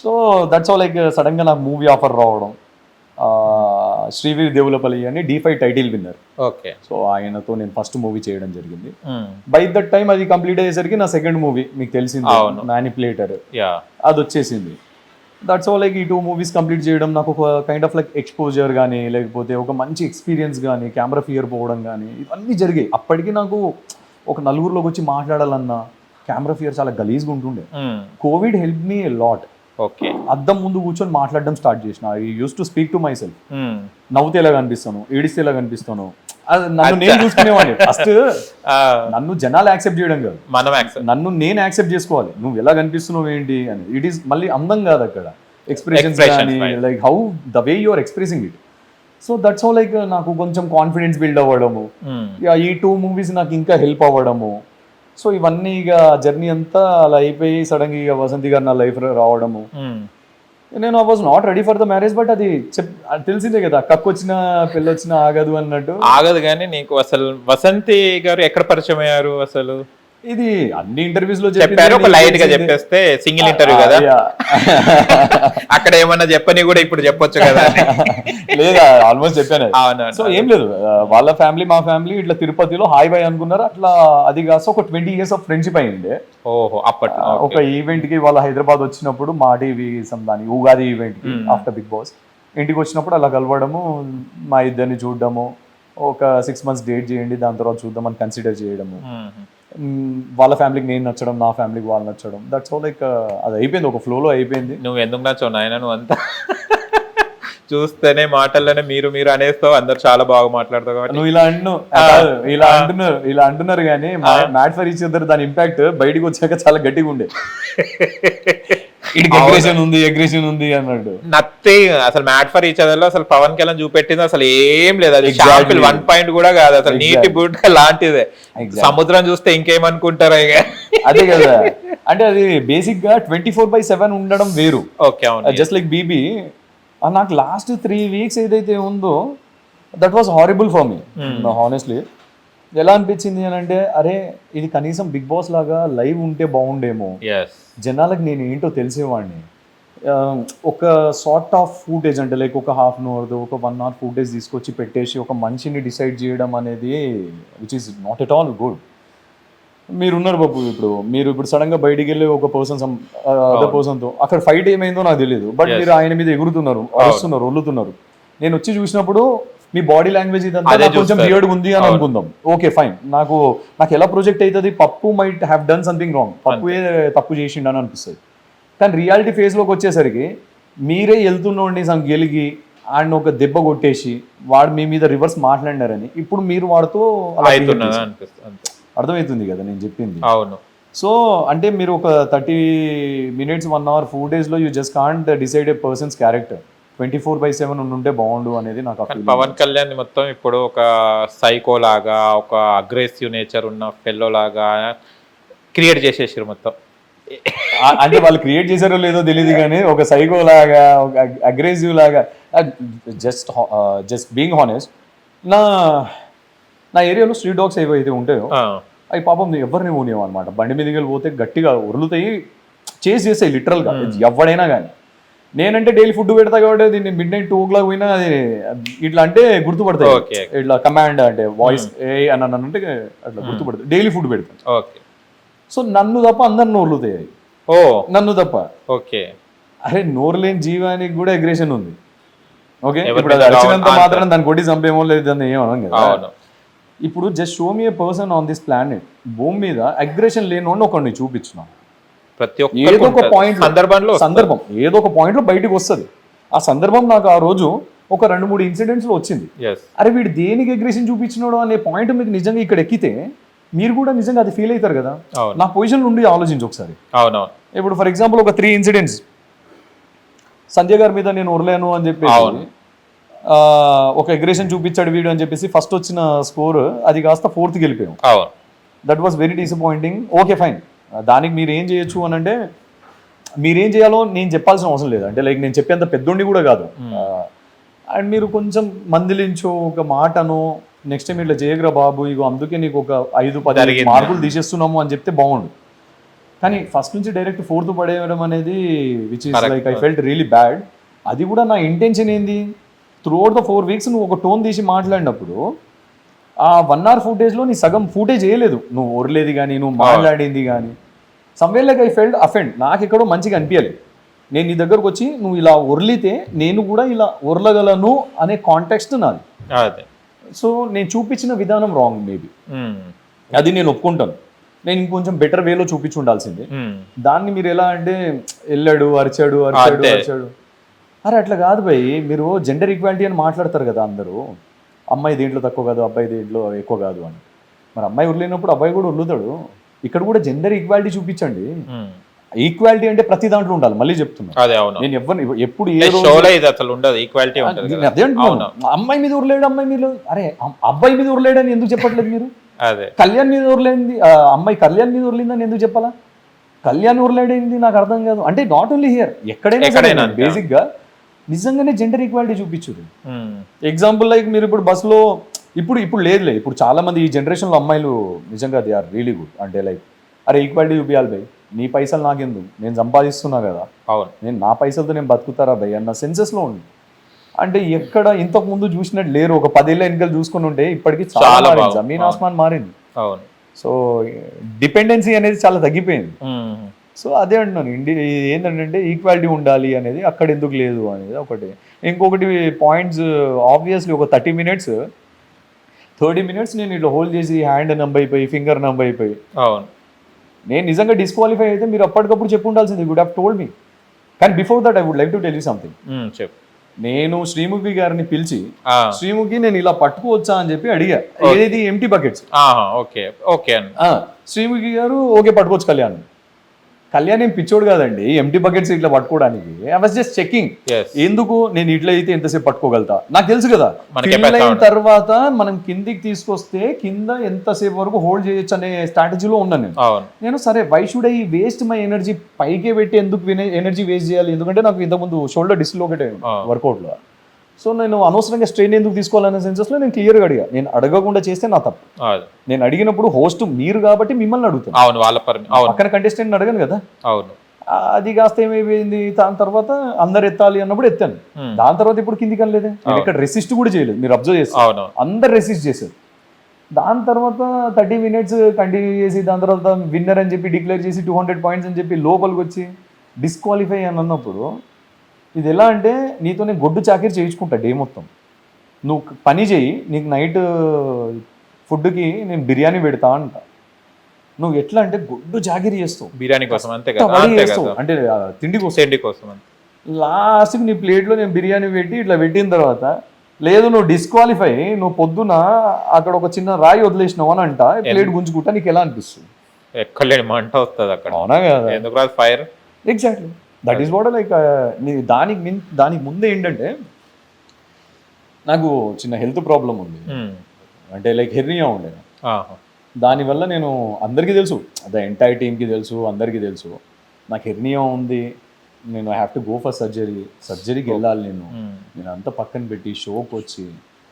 So that's how like sudden గా నాకు మూవీ ఆఫర్ రావడం. శ్రీవీర్ దేవులపల్లి అని D5 title winner. Okay, so ఆయనతో నేను ఫస్ట్ మూవీ చేయడం జరిగింది. బై దట్ టైం అది కంప్లీట్ అయ్యేసరికి నా సెకండ్ మూవీ మీకు తెలిసింది, మ్యానిపులేటర్, అది వచ్చేసింది. దట్స్ హౌ లైక్ ఈ 2 movies కంప్లీట్ చేయడం నాకు ఒక కైండ్ ఆఫ్ లైక్ ఎక్స్పోజర్ కానీ, లేకపోతే ఒక మంచి ఎక్స్పీరియన్స్ కానీ, కెమెరా ఫియర్ పోవడం కానీ, ఇవన్నీ జరిగాయి. అప్పటికి నాకు ఒక నలుగురిలోకి వచ్చి మాట్లాడాలన్నా కెమెరా ఫియర్ చాలా గలీజ్గా ఉంటుండే. Covid help me lot. Okay, అద్దం ముందు కూర్చొని మాట్లాడడం స్టార్ట్ చేసిన. I use to speak to myself. నవ్వుతే ఎలా కనిపిస్తాను, ఏడిస్తే ఎలా కనిపిస్తాను, నన్ను నేను చూసుకునేవాడిని. ఫస్ట్ నన్ను జనాలు యాక్సెప్ట్ చేయడం కాదు, నన్ను నేను యాక్సెప్ట్ చేసుకోవాలి. నువ్వు ఎలా కనిపిస్తున్నావు ఏంటి అని. ఇట్ ఈస్ మళ్ళీ అందం కాదు అక్కడ, ఎక్స్ప్రెషన్స్ కానీ, like how the way you are expressing it. So that's how like నాకు కొంచెం కాన్ఫిడెన్స్ బిల్డ్ అవ్వడము. ఈ 2 movies నాకు ఇంకా హెల్ప్ అవ్వడము. సో ఇవన్నీ ఇక జర్నీ అంతా అలా అయిపోయి సడన్గా ఇక వసంతి గారు నా లైఫ్ రావడము. నేను I was not ready for the marriage, but అది తెలిసిందే కదా, కక్కు వచ్చినా పెళ్ళి వచ్చినా ఆగదు అన్నట్టు. ఆగదు. కానీ నీకు అసలు వసంతి గారు ఎక్కడ పరిచయం అయ్యారు అసలు? ఇది అన్ని ఇంటర్వ్యూస్ లో చెప్పారు. ఒక లైట్ గా చెప్పేస్తే సింగిల్ ఇంటర్వ్యూ కదా, అక్కడ ఏమన్నా చెప్పని కూడా ఇప్పుడు చెప్పొచ్చు కదా. లేదా ఆల్మోస్ట్ చెప్పాను. సో ఏం లేదు, వాళ్ళ ఫ్యామిలీ మా ఫ్యామిలీ ఇట్లా తిరుపతిలో హాయ్ బాయ్ అనుకున్నారు. అట్లా అది కాస్త ఒక 20 years ఆఫ్ ఫ్రెండ్షిప్ అయింది. ఓహో, అప్పట్లో ఒక ఈవెంట్ కి వాళ్ళ హైదరాబాద్ వచ్చినప్పుడు, మా టీవీ దాని ఉగాది ఈవెంట్ కి ఆఫ్టర్ బిగ్ బాస్ ఇంటికి వచ్చినప్పుడు అలా కలవడము, మా ఇద్దరిని చూడడము, ఒక 6 months డేట్ చేయండి, దాని తర్వాత చూద్దామని కన్సిడర్ చేయడము. వాళ్ళ ఫ్యామిలీకి నేను నచ్చడం, నా ఫ్యామిలీకి వాళ్ళు నచ్చడం. దట్స్ ఆల్ లైక్ అది అయిపోయింది, ఒక ఫ్లోలో అయిపోయింది. నువ్వు ఎందుకు నచ్చావు నాయన, నువ్వు అంతా చూస్తేనే మాటల్లోనే మీరు అనేస్తావు, అందరు చాలా బాగా మాట్లాడతావు కాబట్టి. నువ్వు ఇలా అంటున్నారు కానీ మ్యాట్ ఫర్ ఈచ్ అదర్ దాని ఇంపాక్ట్ బయటకు వచ్చాక చాలా గట్టిగా ఉండే. అగ్రెషన్ ఉంది అన్నాడు. నథింగ్ అసలు మ్యాట్ ఫర్ ఈచ్ అదర్ లో అసలు పవన్ కళ్యాణ్ చూపెట్టింది అసలు ఏం లేదు. అది 1 point కూడా కాదు, అసలు నీటి బుడ్ లాంటిదే. సముద్రం చూస్తే ఇంకేమనుకుంటారా ఇక. అదే కదా, అంటే అది బేసిక్ గా 24/7 ఉండడం వేరు. Okay, just like BB. నాకు లాస్ట్ 3 weeks ఏదైతే ఉందో that was horrible for me honestly. ఎలా అనిపించింది అని అంటే, అరే ఇది కనీసం బిగ్ బాస్ లాగా లైవ్ ఉంటే బాగుండేమో, జనాలకు నేను ఏంటో తెలిసేవాడిని. ఒక సార్ట్ ఆఫ్ ఫుటేజ్ అంటే లైక్ ఒక 1/2 hour ఒక 1 hour ఫుటేజ్ తీసుకొచ్చి పెట్టేసి ఒక మనిషిని డిసైడ్ చేయడం అనేది which is not at all good. మీరున్నారు బాబు, మీరు ఇప్పుడు సడన్ గా బయటికి వెళ్ళి ఒక పర్సన్ అదర్ పర్సన్ తో అక్కడ ఫైట్ ఏమైందో నాకు తెలియదు, బట్ మీరు ఆయన మీద ఎగురుతున్నారు, అరుస్తున్నారు, ఒళ్ళుతున్నారు. నేను వచ్చి చూసినప్పుడు మీ బాడీ లాంగ్వేజ్ ఇదంతా కొంచెం వియర్డ్ ఉంది అని అనుకుందాం. ఓకే ఫైన్, నాకు ఎలా ప్రొజెక్ట్ అవుతుంది, Pappu might have done something wrong, పప్పుయే తప్పు చేసిండు అని అనిపిస్తుంది. కానీ రియాలిటీ ఫేజ్ లోకి వచ్చేసరికి మీరే వెళ్తుండండి గెలిగి ఆయన ఒక దెబ్బ కొట్టేసి వాడు మీ మీద రివర్స్ మాట్లాడినారని ఇప్పుడు మీరు వాడుతూ అర్థమవుతుంది కదా నేను చెప్పింది. అవును. సో అంటే మీరు ఒక 30 minutes 1 hour footage లో you just can't decide A persons character. 24/7 ఉంటే బాగుండు అనేది నాకు. పవన్ కళ్యాణ్ మొత్తం ఇప్పుడు ఒక సైకో లాగా, ఒక అగ్రెసివ్ నేచర్ ఉన్న ఫెల్లో లాగా క్రియేట్ చేసేసారు మొత్తం. అంటే వాళ్ళు క్రియేట్ చేశారో లేదో తెలియదు కానీ ఒక సైకో లాగా, ఒక అగ్రెసివ్ లాగా. జస్ట్ బీయింగ్ హానెస్ట్, నా ఏరియాలో స్ట్రీట్ డాగ్స్ ఏవైతే ఉంటాయో అవి పాపం ఎవరిని పోనేవు అనమాట. బండి మీదకి పోతే గట్టిగా ఉరులుతాయి, చేస్తాయి లిటరల్గా ఎవడైనా కానీ. నేనంటే డైలీ ఫుడ్ పెడతా కాబట్టి దీన్ని midnight 2 o'clock పోయినా అది ఇట్లా అంటే గుర్తుపడతాయి. ఇట్లా కమాండ్ అంటే వాయిస్ ఏ అని అంటే అట్లా గుర్తుపడతాయి. డైలీ ఫుడ్ పెడతాను. సో నన్ను తప్ప అందరు నోర్లుతాయి. నన్ను తప్ప. ఓకే, అరే నోరు లేని జీవానికి కూడా అగ్రెషన్ ఉంది. ఓకే, ఇప్పుడు అది అరిచినంత మాత్రం దాన్ని కొట్టి చంపేమో లేదు దాన్ని ఏమనం కదా. ఇప్పుడు just show me A person on this planet, భూమి మీద అగ్రెషన్ లేని ఒకరిని చూపించిన. ప్రతి ఒక్క ఏదో ఒక పాయింట్ సందర్భం ఏదో ఒక పాయింట్ లో బయటకు వస్తుంది. ఆ సందర్భం నాకు ఆ రోజు ఒక 2-3 ఇన్సిడెంట్స్లో వచ్చింది. ఎస్ అరే వీడు దేనికి అగ్రెషన్ చూపించినాడు అనే పాయింట్ మీకు నిజంగా ఇక్కడ ఎక్కితే మీరు కూడా నిజంగా అది ఫీల్ అవుతారు కదా. అవును నా పొజిషన్లో ఉండి ఆలోచించి ఒకసారి. అవునవును ఇప్పుడు ఫర్ ఎగ్జాంపుల్ ఒక 3 ఇన్సిడెంట్స్ సంధ్య గారి మీద నేను ఉరలేను అని చెప్పి అవును. ఒక అగ్రెషన్ చూపించాడు వీడు అని చెప్పేసి ఫస్ట్ వచ్చిన స్కోర్ అది కాస్త 4th వెళ్ళిపోయాం. అవును that was very disappointing. Okay fine, దానికి మీరు ఏం చేయొచ్చు అని అంటే మీరేం చేయాలో నేను చెప్పాల్సిన అవసరం లేదు. అంటే లైక్ నేను చెప్పేంత పెద్దోడిని కూడా కాదు. అండ్ మీరు కొంచెం మందిలించో ఒక మాటను నెక్స్ట్ టైం ఇట్లా చేయగరా బాబు, ఇగో అందుకే నీకు ఒక 5-10 జరిగింది. మార్కులు తీసేస్తున్నాము అని చెప్తే బాగుండు. కానీ ఫస్ట్ నుంచి డైరెక్ట్ 4th పడేయడం అనేది which is like I felt really bad. అది కూడా నా ఇంటెన్షన్ ఏంది, త్రూ అవుట్ ద 4 weeks నువ్వు ఒక టోన్ తీసి మాట్లాడినప్పుడు ఆ 1 hour ఫుటేజ్లో నీ సగం ఫుటేజ్ వేయలేదు, నువ్వు ఒరలేది కానీ నువ్వు మాట్లాడింది కానీ. Somewhere like I felt offend. నాకు ఎక్కడో మంచిగా అనిపించాలి. నేను నీ దగ్గరకు వచ్చి నువ్వు ఇలా ఒర్లితే నేను కూడా ఇలా ఒరలగలను అనే కాంటెక్స్ట్ నాది. అదే సో నేను చూపించిన విధానం రాంగ్ మేబీ, అది నేను ఒప్పుకుంటాను. నేను ఇంకొంచెం బెటర్ వేలో చూపించి ఉండాల్సింది. దాన్ని మీరు ఎలా అంటే వెళ్ళాడు అరిచాడు అరిచాడు అంతే. అరిచాడు. అరే అట్లా కాదు భయ్, మీరు జెండర్ ఈక్వాలిటీ అని మాట్లాడతారు కదా అందరూ, అమ్మాయి దేంట్లో తక్కువ కాదు అబ్బాయి దేంట్లో ఎక్కువ కాదు అని. మరి అమ్మాయి ఉర్లేనప్పుడు అబ్బాయి కూడా ఉర్లుతాడు. ఇక్కడ కూడా జెండర్ ఈక్వాలిటీ చూపించండి. ఈక్వాలిటీ అంటే ప్రతి దాంట్లో ఉండాలి. మళ్ళీ చెప్తున్నా, అదే అవును. నేను ఎప్పుడు ఏ రోజు షోలో ఇది అసలు ఉండదు, ఈక్వాలిటీ ఉంటుంది నేను కదా. అదే అంటున్నాను. అమ్మాయి మీద ఉరలేడు అమ్మాయి మీద, అరే అబ్బాయి మీద ఉరలేడని ఎందుకు చెప్పట్లేదు మీరు? అదే కళ్యాణ్ మీద ఉరలేంది, అమ్మాయి కళ్యాణ్ మీద ఉరలిందని ఎందుకు చెప్పాలా? కళ్యాణ్ ఉరలేడేంది నాకు అర్థం కాదు. అంటే నాట్ ఓన్లీ హియర్, ఎక్కడైనా అంతే. బేసిక్ గా నిజంగానే జెండర్ ఈక్వాలిటీ చూపించుడు. ఎగ్జాంపుల్ లైక్ మీరు ఇప్పుడు బస్సులో ఇప్పుడు లేదులే, ఇప్పుడు చాలా మంది ఈ జనరేషన్లో అమ్మాయిలు నిజంగా దే ఆర్ రియలీ గుడ్. అంటే లైక్ అరే ఈక్వాలిటీ చూపించాలి భయ్, నీ పైసలు నాకెందుకు, నేను సంపాదిస్తున్నా కదా, అవును నేను నా పైసలతో నేను బతుకుతారా భయ్ అన్న సెన్సెస్లో ఉంది. అంటే ఎక్కడ ఇంతకు ముందు చూసినట్టు లేరు. ఒక 10 ఏళ్ళ ఎన్నికలు చూసుకుని ఉంటే ఇప్పటికీ చాలా మారింది, బాగుంది. జమీన్ ఆస్మాన్ మారింది. అవును సో డిపెండెన్సీ అనేది చాలా తగ్గిపోయింది. సో అదే అంటున్నాను, ఏంటంటే ఈక్వాలిటీ ఉండాలి అనేది అక్కడ ఎందుకు లేదు అనేది ఒకటి. ఇంకొకటి పాయింట్స్ ఆబ్వియస్లీ ఒక 30 minutes నేను ఇట్లా హోల్డ్ చేసి హ్యాండ్ నంబ్ అయిపోయి ఫింగర్ నంబ్ అయిపోయి అవును. నేను నిజంగా డిస్క్వాలిఫై అయితే మీరు అప్పటికప్పుడు చెప్పు ఉండాల్సింది, వుడ్ హ్యావ్ టోల్డ్ మీ. కానీ before that I would like to tell you something. చెప్పు. నేను శ్రీముఖి గారిని పిలిచి శ్రీముఖి నేను ఇలా పట్టుకోవచ్చా అని చెప్పి అడిగా, ఏది ఎంటీ బకెట్స్. ఓకే ఓకే అండి. శ్రీముఖి గారు ఓకే పట్టుకోవచ్చు కళ్యాణ్. కళ్యాణ్ ఏం పిచ్చోడు కాదండి ఎంటీ బకెట్స్ ఇట్లా పట్టుకోవడానికి. ఐ వాస్ జస్ట్ చెకింగ్, ఎందుకు నేను ఇట్లా అయితే ఎంతసేపు పట్టుకోగలుగుతా, నాకు తెలుసు కదా. ఫిల్ అయిన తర్వాత మనం కిందికి తీసుకొస్తే కింద ఎంతసేపు వరకు హోల్డ్ చేయొచ్చు అనే స్ట్రాటజీలో ఉన్నాను నేను. సరే why should I waste my energy, పైకే పెట్టి ఎందుకు ఎనర్జీ వేస్ట్ చేయాలి, ఎందుకంటే నాకు ఇంతకుముందు షోల్డర్ డిస్లోకేట్ వర్కౌట్లో. సో నేను అనవసరంగా స్ట్రెయిన్ ఎందుకు తీసుకోవాలనే సెన్సెస్లో నేను క్లియర్గా అడిగా. నేను అడగకుండా చేస్తే నా తప్పు. నేను అడిగినప్పుడు హోస్ట్ మీరు కాబట్టి మిమ్మల్ని అడుగుతాను, అవును వాళ్ళ పక్కన కంటెస్టెంట్ అడగను కదా. అవును. అది కాస్త ఏమైపోయింది, దాని తర్వాత అందరు ఎత్తాలి అన్నప్పుడు ఎత్తాను. దాని తర్వాత ఇప్పుడు కిందికి అనలేదు, నేను ఇక్కడ రెసిస్ట్ కూడా చేయలేదు. మీరు అబ్జర్వ్ చేస్తారు అందరు రెసిస్ట్ చేశారు. దాని తర్వాత 30 minutes కంటిన్యూ చేసి దాని తర్వాత విన్నర్ అని చెప్పి డిక్లేర్ చేసి 200 points అని చెప్పి లోపలికి వచ్చి డిస్క్వాలిఫై అని అన్నప్పుడు ఇది ఎలా అంటే నీతో నేను గొడ్డు చాకరీ చేయించుకుంటా డే మొత్తం. నువ్వు పని చేయి, నీకు నైట్ ఫుడ్కి నేను బిర్యానీ పెడతా అంట. నువ్వు ఎట్లా అంటే గొడ్డు చాకరీ చేస్తావు బిర్యానీ కోసం, అంతే చేస్తావు అంటే తిండి కోసం. లాస్ట్కి నీ ప్లేట్లో నేను బిర్యానీ పెట్టి ఇట్లా పెట్టిన తర్వాత లేదు నువ్వు డిస్క్వాలిఫై, నువ్వు పొద్దున అక్కడ ఒక చిన్న రాయి వదిలేసినావు అని అంట, ప్లేట్ గుంజుకుంటా, నీకు ఎలా అనిపిస్తుంది? ఎక్కలేని మంట వస్తుంది అక్కడ. అవునా కదా, ఎందుకు రాదు fire. Exactly that is what like. దానికి ముందే ఏంటంటే నాకు చిన్న హెల్త్ ప్రాబ్లం ఉంది, అంటే లైక్ హెర్నియా ఉండే. దానివల్ల నేను అందరికీ తెలుసు, ద ఎంటైర్ టీమ్కి తెలుసు, అందరికీ తెలుసు నాకు హెర్నియా ఉంది. నేను I have to go for సర్జరీకి వెళ్ళాలి. నేను అంతా పక్కన పెట్టి షోకి వచ్చి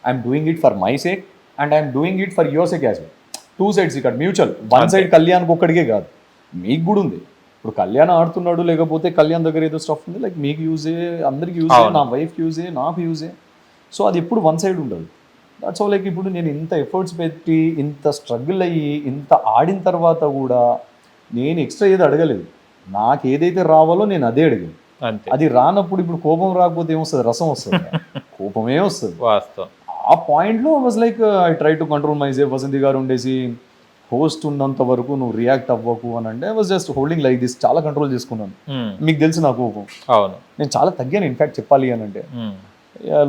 I'm doing it for my sake and I'm doing it for your sake as well. 2 sides ఇక్కడ మ్యూచువల్. 1 side కళ్యాణ్కి ఒక్కడికే కాదు, మీకు కూడా ఉంది. ఇప్పుడు కళ్యాణ్ ఆడుతున్నాడు, లేకపోతే కళ్యాణ్ దగ్గర ఏదో స్టఫ్ ఉంది, లైక్ మీకు యూజే, అందరికి యూజే, నా వైఫ్కి యూజే, నాకు యూజే. సో అది ఎప్పుడు 1 side ఉండదు. That's all. లైక్ ఇప్పుడు నేను ఇంత ఎఫర్ట్స్ పెట్టి ఇంత స్ట్రగుల్ అయ్యి ఇంత ఆడిన తర్వాత కూడా నేను ఎక్స్ట్రా ఏది అడగలేదు. నాకు ఏదైతే రావాలో నేను అదే అడిగాను. అది రానప్పుడు ఇప్పుడు కోపం రాకపోతే ఏమొస్తుంది, రసం వస్తుంది, కోపమే వస్తుంది. ఆ పాయింట్లో was like I try to control my self. Vasanthi గారు ఉండేసి హోస్ట్ ఉన్నంత వరకు నువ్వు రియాక్ట్ అవ్వకు అని అంటే was just holding like this, చాలా కంట్రోల్ చేసుకున్నాను. మీకు తెలుసు నా కోపం, అవును, నేను చాలా తగ్గాను ఇన్ఫాక్ట్ చెప్పాలి అని అంటే.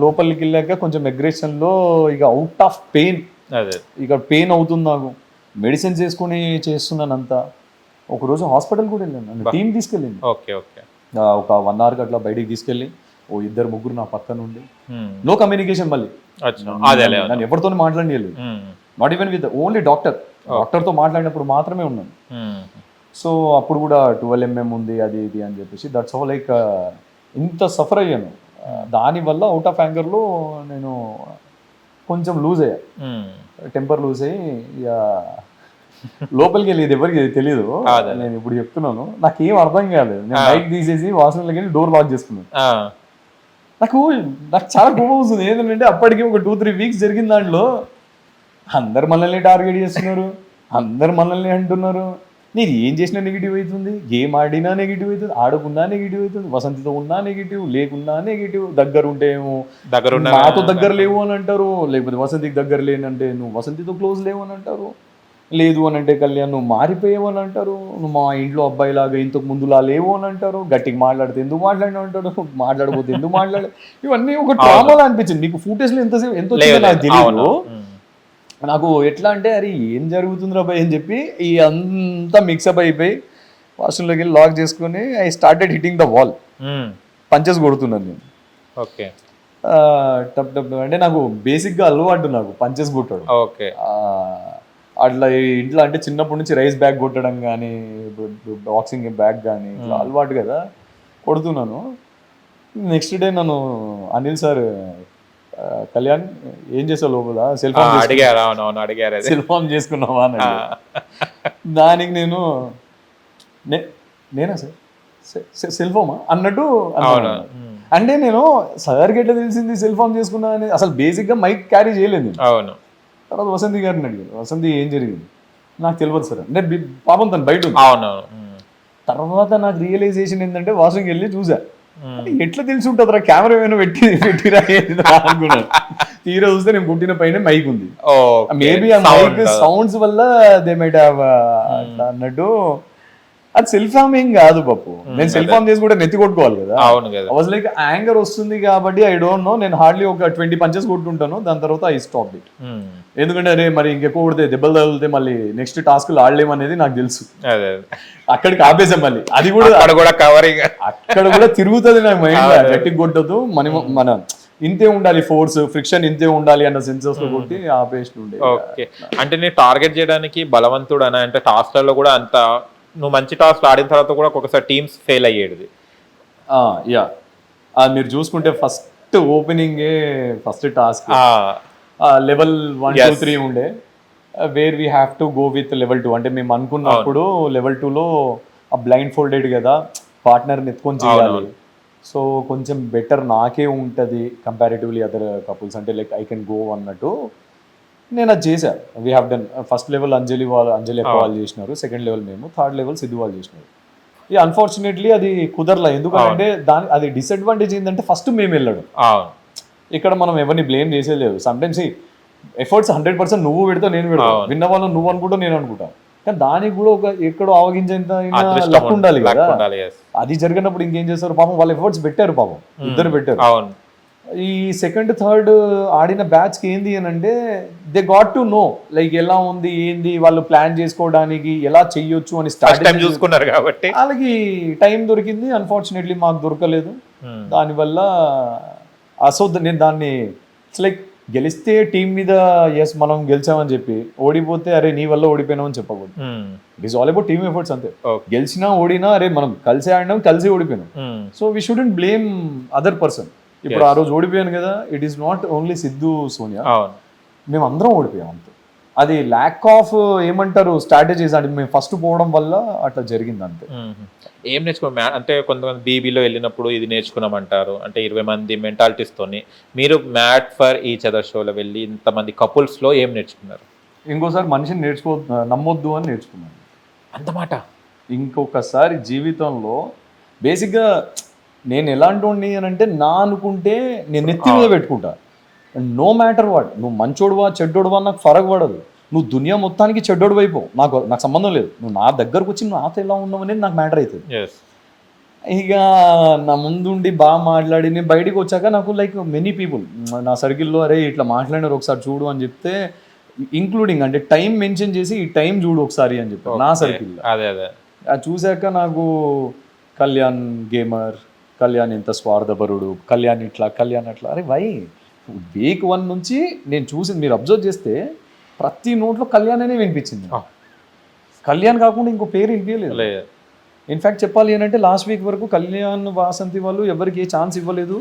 లోపలికి వెళ్ళాక కొంచెం అగ్రెషన్లో ఇక అవుట్ ఆఫ్ పెయిన్, అదే ఇక పెయిన్ అవుతుంది నాకు, మెడిసిన్స్ వేసుకుని చేస్తున్నాను అంతా. ఒకరోజు హాస్పిటల్ కూడా వెళ్ళాను, నన్ను టీం తీసుకెళ్ళింది. ఓకే ఓకే, ఒక 1 hour అట్లా బయటికి తీసుకెళ్ళి ఓ 2-3 నా పక్కన ఉండి, నో కమ్యూనికేషన్ మళ్ళీ, నన్ను ఎవరితోనే మాట్లాడలేదు, నాట్ ఈవెన్ విత్ ఓన్లీ డాక్టర్తో మాట్లాడినప్పుడు మాత్రమే ఉన్నాను. సో అప్పుడు కూడా 12 mm ఉంది అది ఇది అని చెప్పేసి, దట్స్ ఆల్ లైక్ ఇంత సఫర్ అయ్యాను. దానివల్ల అవుట్ ఆఫ్ యాంగర్లో నేను కొంచెం లూజ్ అయ్యా, టెంపర్ లూజ్ అయ్యి ఇక లోపలికి వెళ్ళేది ఎవరికి తెలియదు. నేను ఇప్పుడు చెప్తున్నాను, నాకేం అర్థం కాలేదు. నేను బైక్ తీసేసి వాష్రూమ్లోకి వెళ్ళి డోర్ లాక్ చేసుకున్నాను. నాకు చాలా కోపం వస్తుంది. ఏంటంటే అప్పటికి ఒక 2-3 weeks జరిగిన దాంట్లో అందరు మనల్ని టార్గెట్ చేస్తున్నారు, అందరు మనల్ని అంటున్నారు. నేను ఏం చేసినా నెగిటివ్ అవుతుంది, గేమ్ ఆడినా నెగిటివ్ అవుతుంది, ఆడకున్నా నెగిటివ్ అవుతుంది, వసంతితో ఉన్నా నెగిటివ్, లేకున్నా నెగిటివ్, దగ్గర ఉంటే ఏమో నాతో దగ్గర లేవు అని అంటారు, లేకపోతే వసంతికి దగ్గర లేనంటే నువ్వు వసంతితో క్లోజ్ లేవు అని అంటారు, లేదు అని అంటే కళ్యాణ్ నువ్వు మారిపోయావు అని అంటారు, నువ్వు మా ఇంట్లో అబ్బాయిలాగా ఇంతకు ముందులా లేవు అని అంటారు, గట్టిగా మాట్లాడితే ఎందుకు మాట్లాడినా అంటారు, మాట్లాడకపోతే ఎందుకు మాట్లాడే, ఇవన్నీ ఒక ట్రామాలా అనిపించింది. నీకు ఫుటేజ్లో ఎంతో నాకు తెలియదు. నాకు ఎట్లా అంటే అరే ఏం జరుగుతుంది రాబాయ్ అని చెప్పి ఈ అంతా మిక్సప్ అయిపోయి వాష్రూమ్లోకి వెళ్ళి లాక్ చేసుకుని I started hitting the wall, punches కొడుతున్నాను నేను. ఓకే, టప్ టప్ అంటే నాకు బేసిక్గా అలవాటు, నాకు పంచెస్ కొట్టాడు. ఓకే, అట్లా ఇంట్లో అంటే చిన్నప్పటి నుంచి రైస్ బ్యాగ్ కొట్టడం కానీ బాక్సింగ్ బ్యాగ్ కానీ ఇట్లా అలవాటు కదా, కొడుతున్నాను. నెక్స్ట్ డే నన్ను అనిల్ సార్ కళ్యాణ్ ఏం చేసావు లోపల, సెల్ ఫోన్ చేసుకున్నావా అని. దానికి నేనా సార్ సెల్ ఫోమా అన్నట్టు అంటే నేను సార్కి ఎట్లా తెలిసింది సెల్ ఫోన్ చేసుకున్నా అని. అసలు బేసిక్గా మైక్ క్యారీ చేయలేదు. తర్వాత వసంతి గారిని అడిగాను, వసంతి ఏం జరిగింది, నాకు తెలియదు సార్ అంటే పాపం తను బయట ఉంది. తర్వాత నాకు రియలైజేషన్ ఏంటంటే వాష్రూమ్కి వెళ్ళి చూసా, ఎట్లా తెలిసి ఉంటుందిరా కెమెరా ఏమైనా పెట్టిరా అనుకున్నాను. తీరా చూస్తే నేను కుట్టిన పైన మైక్ ఉంది. మేబీ ఆ మైక్ సౌండ్స్ వల్ల దే మైట్ హ్యావ్ అన్నట్టు. అది సెల్ఫ్ హార్మ్ ఏం కాదు పప్పు, నేను సెల్ఫ్ హార్మ్ చేసి కూడా నెత్తి కొట్టుకోవాలి కదా. వాజ్ లైక్ యాంగర్ వస్తుంది కాబట్టి ఐ డోంట్ నో, నేను హార్డ్లీ ఒక 20 punches కొట్టుంటాను. దాని తర్వాత ఐ స్టాప్ ఇట్. ఎందుకంటే అరే మరి ఇంకెక్కువ కొడితే దెబ్బలు తగిలితే మళ్ళీ నెక్స్ట్ టాస్క్ ఆడలేమనేది నాకు తెలుసు. అక్కడికి ఆపేసాం. మళ్ళీ అది కూడా కవరింగ్ అక్కడ కూడా తిరుగుతుంది నాకు మైండ్. గట్టికి కొట్టదు, మన ఇంతే ఉండాలి, ఫోర్స్ ఫ్రిక్షన్ ఇంతే ఉండాలి అన్న సెన్సెస్ లో కొట్టి ఆపేసి ఉండే. అంటే నేను టార్గెట్ చేయడానికి బలవంతుడు అని అంటే టాస్క్లలో కూడా అంత నువ్వు మంచి టాస్క్ ఆడిన తర్వాత కూడా ఒక్కొక్కసారి టీమ్స్ ఫెయిల్ అయ్యేది. యా మీరు చూసుకుంటే first opening first task level 1, 2, 3 ఉండే, where we have to go with level 2. అంటే మేము అనుకున్నప్పుడు లెవెల్ 2లో ఆ బ్లైండ్ ఫోల్డెడ్ కదా, పార్ట్నర్ని ఎత్తుకొని చేయాలి. సో కొంచెం బెటర్ నాకే ఉంటుంది కంపారిటివ్లీ అదర్ కపుల్స్, అంటే లైక్ ఐ కెన్ గో అన్నట్టు నేను అది చేశా. We have done first level Anjali అక్క వాళ్ళు చేసినారు, సెకండ్ లెవెల్ మేము, థర్డ్ లెవెల్ సిద్ధు వాళ్ళు చేసినారు. ఈ అన్ఫార్చునేట్లీ అది కుదరలా. ఎందుకంటే అది డిసడ్వాంటేజ్ ఏంటంటే ఫస్ట్ మేము వెళ్ళాడు. ఇక్కడ మనం ఎవరిని బ్లేమ్ చేసేలేదు. సమ్టైమ్స్ ఎఫర్ట్స్ 100% నువ్వు పెడతావు, నేను పెడతావు, విన్న వాళ్ళు నువ్వు అనుకుంటావు, నేను అనుకుంటా. కానీ దానికి కూడా ఒక ఎక్కడో ఆవగించేంత లక్ ఉండాలి కదా. అది జరిగినప్పుడు ఇంకేం చేస్తారు పాపం, వాళ్ళు ఎఫర్ట్స్ పెట్టారు, పాపం ఇద్దరు పెట్టారు. ఈ సెకండ్ థర్డ్ ఆడిన బ్యాచ్కి ఏంది అని అంటే they got to know like ఎలా ఉంది ఏంది, వాళ్ళు ప్లాన్ చేసుకోవడానికి ఎలా చెయ్యొచ్చు అని స్టార్ట్ చూసుకున్నారు కాబట్టి వాళ్ళకి టైం దొరికింది. అన్ఫార్చునేట్లీ మాకు దొరకలేదు. దానివల్ల నేను దాన్ని ఇట్స్ లైక్ గెలిస్తే టీం మీద ఎస్ మనం గెలిచామని చెప్పి, ఓడిపోతే అరే నీ వల్ల ఓడిపోయినామని చెప్పకూడదు. It is all about team efforts అంతే. గెలిచినా ఓడినా అరే మనం కలిసి ఆడినాం, కలిసి ఓడిపోయినాం. So we shouldn't blame other person. ఇప్పుడు ఆ రోజు ఓడిపోయాను కదా, it is not only Siddhu Sonia, మేము అందరం ఓడిపోయాం అంతే. అది ల్యాక్ ఆఫ్ ఏమంటారు స్ట్రాటజీస్, అంటే మేము ఫస్ట్ పోవడం వల్ల అట్లా జరిగింది అంతే. ఏం నేర్చుకున్నాం అంటే కొంతమంది బీబీలో వెళ్ళినప్పుడు ఇది నేర్చుకున్నామంటారు, అంటే 20 మంది మెంటాలిటీస్తోని. మీరు మ్యాట్ ఫర్ ఈచ్ అదర్ షోలో వెళ్ళి ఇంతమంది కపుల్స్లో ఏం నేర్చుకున్నారు? ఇంకోసారి మనిషిని నమ్మొద్దు అని నేర్చుకున్నాను. అంతమాట ఇంకొకసారి జీవితంలో బేసిక్గా నేను ఎలాంటి వాడిని అని అంటే, నా అనుకుంటే నేను నెత్తి మీద పెట్టుకుంటా. నో మ్యాటర్ వాట్, నువ్వు మంచోడువా చెడ్డోడువా నాకు ఫరక్ పడదు. నువ్వు దునియా మొత్తానికి చెడ్డోడు వైపు నాకు సంబంధం లేదు. నువ్వు నా దగ్గరకు వచ్చి నువ్వు నాతో ఎలా ఉన్నావు అనేది నాకు మ్యాటర్ అవుతుంది. ఇక నా ముందుండి బాగా మాట్లాడి నేను బయటికి వచ్చాక నాకు లైక్ మెనీ పీపుల్ నా సర్కిల్లో అరే ఇట్లా మాట్లాడినారు ఒకసారి చూడు అని చెప్తే, ఇంక్లూడింగ్ అంటే టైం మెన్షన్ చేసి ఈ టైం చూడు ఒకసారి అని చెప్పారు నా సర్కిల్లో. అది చూశాక నాకు కళ్యాణ్ గేమర్, కళ్యాణ్ ఎంత స్వార్థపరుడు, కళ్యాణ్ ఇట్లా కళ్యాణ్ అట్లా, అరే వై వీక్ 1 నుంచి నేను చూసి మీరు అబ్జర్వ్ చేస్తే ప్రతి నోట్లో కళ్యాణ్ అనే వినిపించింది. కళ్యాణ్ కాకుండా ఇంకో పేరు వినిపించలేదు. ఇన్ఫ్యాక్ట్ చెప్పాలి ఏంటంటే లాస్ట్ వీక్ వరకు కళ్యాణ్ వాసంతి వాళ్ళు ఎవరికి ఏ ఛాన్స్ ఇవ్వలేదు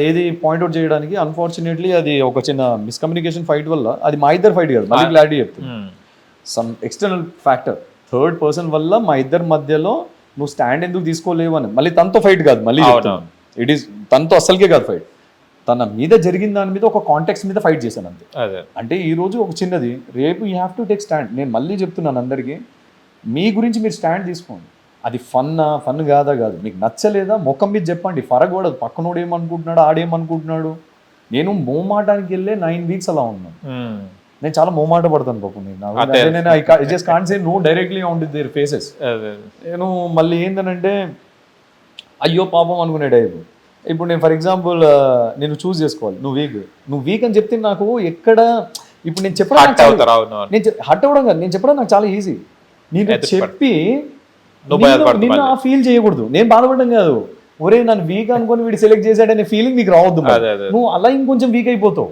ఏది పాయింట్అవుట్ చేయడానికి. అన్ఫార్చునేట్లీ అది ఒక చిన్న మిస్కమ్యూనికేషన్ ఫైట్ వల్ల, అది మా ఇద్దరు ఫైట్ కాదు మళ్ళీ క్లారిటీ చెప్తాను, some external factor, third person వల్ల మా ఇద్దరి మధ్యలో నువ్వు స్టాండ్ ఎందుకు తీసుకోలేవు అని. మళ్ళీ తనతో ఫైట్ కాదు, మళ్ళీ ఇట్ ఈస్ తనతో అస్సలకే కాదు ఫైట్, తన మీద జరిగిన దాని మీద ఒక కాంటెక్స్ట్ మీద ఫైట్ చేశాను అంతే. అంటే ఈ రోజు ఒక చిన్నది, రేపు you have to take stand. నేను మళ్ళీ చెప్తున్నాను అందరికీ, మీ గురించి మీరు స్టాండ్ తీసుకోండి. అది ఫన్ కాదా కాదు, మీకు నచ్చలేదా ముఖం మీద చెప్పండి, ఫరక్ పడదు. పక్కనోడు ఏమనుకుంటున్నాడు, ఆడేమనుకుంటున్నాడు. నేను మోమాటానికి వెళ్ళే 9 వీక్స్ అలా ఉన్నాను. నేను చాలా మోమాట పడతాను పాపం. నేను I just can't say no directly on their faces. నేను మళ్ళీ ఏంటనంటే అయ్యో పాపం అనుకునే టైప్. ఇప్పుడు నేను ఫర్ ఎగ్జాంపుల్ నేను చూస్ చేసుకోవాలి, నువ్వు వీక్ అని చెప్తే నాకు ఎక్కడ ఇప్పుడు నేను చెప్పడం హట్ అవ్వడం కాదు, నేను చెప్పడం నాకు చాలా ఈజీ. నేను చెప్పి నిన్ను ఆ ఫీల్ చేయకూడదు, నేను బాధపడడం కాదు. ఒరే నన్ను వీక్ అనుకుని వీడు సెలెక్ట్ చేశాడనే ఫీలింగ్ నీకు రావద్దు. నువ్వు అలా ఇంకొంచెం వీక్ అయిపోతావు.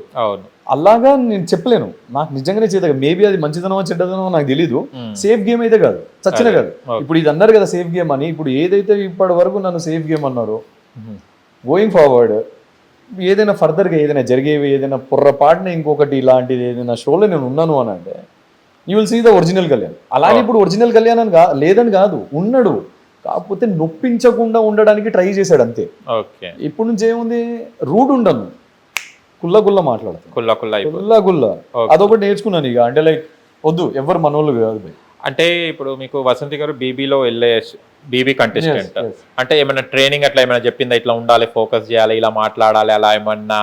అలాగా నేను చెప్పలేను, నాకు నిజంగానే చేత. మేబీ అది మంచిదనమో చెడ్డదనమో నాకు తెలీదు. సేఫ్ గేమ్ అయితే కాదు, చచ్చిన కాదు. ఇప్పుడు ఇది అన్నారు కదా సేఫ్ గేమ్ అని. ఇప్పుడు ఏదైతే ఇప్పటి వరకు నన్ను సేఫ్ గేమ్ అన్నారో, గోయింగ్ ఫార్వర్డ్ ఏదైనా ఫర్దర్గా ఏదైనా జరిగేవి, ఏదైనా పొర్రపాటున ఇంకొకటి ఇలాంటిది ఏదైనా షోలో నేను ఉన్నాను అని అంటే you will see the original Kalyan. అలానే ఇప్పుడు ఒరిజినల్ కళ్యాణ్ అని లేదని కాదు, ఉన్నాడు. కాకపోతే నొప్పించకుండా ఉండడానికి ట్రై చేశాడు అంతే. ఇప్పుడు నుంచి ఏముంది, రూడ్ ఉండను, కుల్ల మాట్లాడతాను, కుల్ల అదొకటి నేర్చుకున్నాను ఇక. అంటే లైక్ వద్దు, ఎవరు మనోళ్ళు కాదు. అంటే ఇప్పుడు మీకు వసంతి గారు బీబీలో వెళ్ళే బీబీ కంటెస్టెంట్, అంటే ఏమైనా ట్రైనింగ్ అట్లా ఏమైనా చెప్పిందా, ఇట్లా ఉండాలి, ఫోకస్ చేయాలి, ఇలా మాట్లాడాలి, అలా ఏమన్నా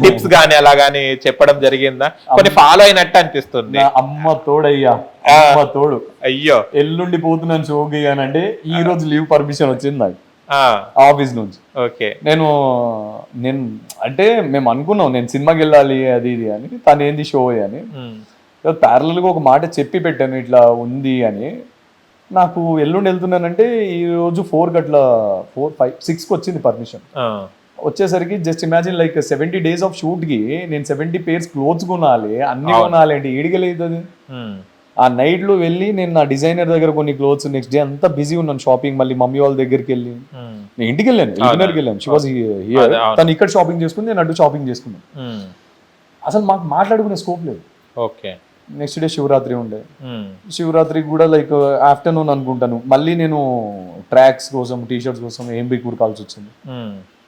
టిప్స్ గానీ అలా గానీ చెప్పడం జరిగిందా? కొన్ని ఫాలో అయినట్టు అనిపిస్తుంది. అమ్మ తోడయ్యా, అమ్మ తోడు. అయ్యో ఎల్లుండి పోతున్నాను షోకి అని అంటే ఈ రోజు లీవ్ పర్మిషన్ వచ్చింది నాకు ఆఫీస్ నుంచి. ఓకే, నేను అంటే మేము అనుకున్నాం నేను సినిమాకి వెళ్ళాలి అది ఇది అని, తను ఏంది షో అని. ప్యారలల్గా ఒక మాట చెప్పి పెట్టాను ఇట్లా ఉంది అని. నాకు ఎల్లుండి వెళ్తున్నానంటే ఈ రోజు 4 గట్ల 4, 5, 6కి వచ్చింది పర్మిషన్. వచ్చేసరికి just imagine like 70 days of shoot కి నేను 70 pairs క్లోత్స్ కొనాలి, అన్ని కొనాలి అంటే ఏడిగలేదు అది. ఆ నైట్ లో వెళ్ళి నేను నా డిజైనర్ దగ్గర కొన్ని క్లోత్స్, నెక్స్ట్ డే అంతా బిజీ ఉన్నాను షాపింగ్. మళ్ళీ మమ్మీ వాళ్ళ దగ్గరికి వెళ్ళి నేను ఇంటికి వెళ్ళాను, డిన్నర్కి వెళ్ళాను. షీ వాజ్ హియర్, తను ఇక్కడ షాపింగ్ చేసుకుంది, నేను అడ్డు షాపింగ్ చేసుకున్నాను. అసలు మాకు మాట్లాడుకునే స్కోప్ లేదు. ఓకే, నెక్స్ట్ డే శివరాత్రి ఉండే, శివరాత్రికి కూడా లైక్ ఆఫ్టర్నూన్ అనుకుంటాను. మళ్ళీ నేను ట్రాక్స్ కోసం, టీషర్ట్స్ కోసం ఏంబీ కూరకాల్సి వచ్చింది.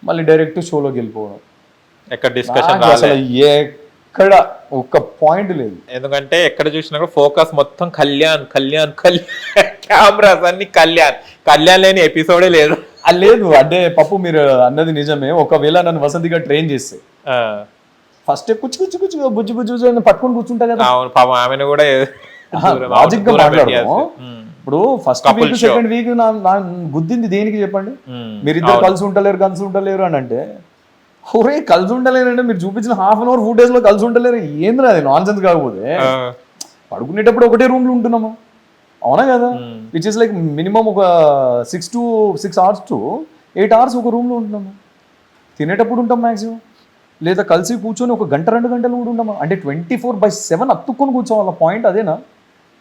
మళ్ళీ డైరెక్ట్ షోలోకి వెళ్ళిపోవడం. అసలు ఎక్కడ ఒక్క పాయింట్ లేదు. ఎందుకంటే ఎక్కడ చూసినా కూడా ఫోకస్ మొత్తం కళ్యాణ్ కళ్యాణ్ కళ్యాణ్, కెమెరాస్ అన్ని కళ్యాణ్ లేని ఎపిసోడే లేదు. లేదు అంటే పప్పు మీరు అన్నది నిజమే. ఒకవేళ నన్ను వసంతిగా ట్రైన్ చేస్తే ఫస్ట్ కుచ్చు బుజ్జు పట్టుకొని కూర్చుంటా కదా. ఆమెను కూడా లాజిక్ గా మాట్లాడము. ఇప్పుడు ఫస్ట్ వీక్ సెకండ్ వీక్ గుద్దింది దేనికి చెప్పండి? మీరిద్దరు కలిసి ఉంటలేరు అని అంటే, ఒరే కలిసి ఉండలేరు అంటే మీరు చూపించిన హాఫ్ అన్ అవర్ ఫుటేజ్ లో కలిసి ఉండలేరు ఏంద్రా అది నాన్ సెన్స్. కాకపోతే పడుకునేటప్పుడు ఒకటే రూమ్ లో ఉంటున్నాము, అవునా కదా? విచ్ ఇస్ లైక్ మినిమం ఒక 6 hours to 8 hours ఒక రూమ్ లో ఉంటున్నాము. తినేటప్పుడు ఉంటాం మాక్సిమం, లేదా కలిసి కూర్చొని ఒక 1-2 గంటలు కూడా ఉండమా అంటే 24/7 అత్తుక్కొని కూర్చోవాల. పాయింట్ అదేనా?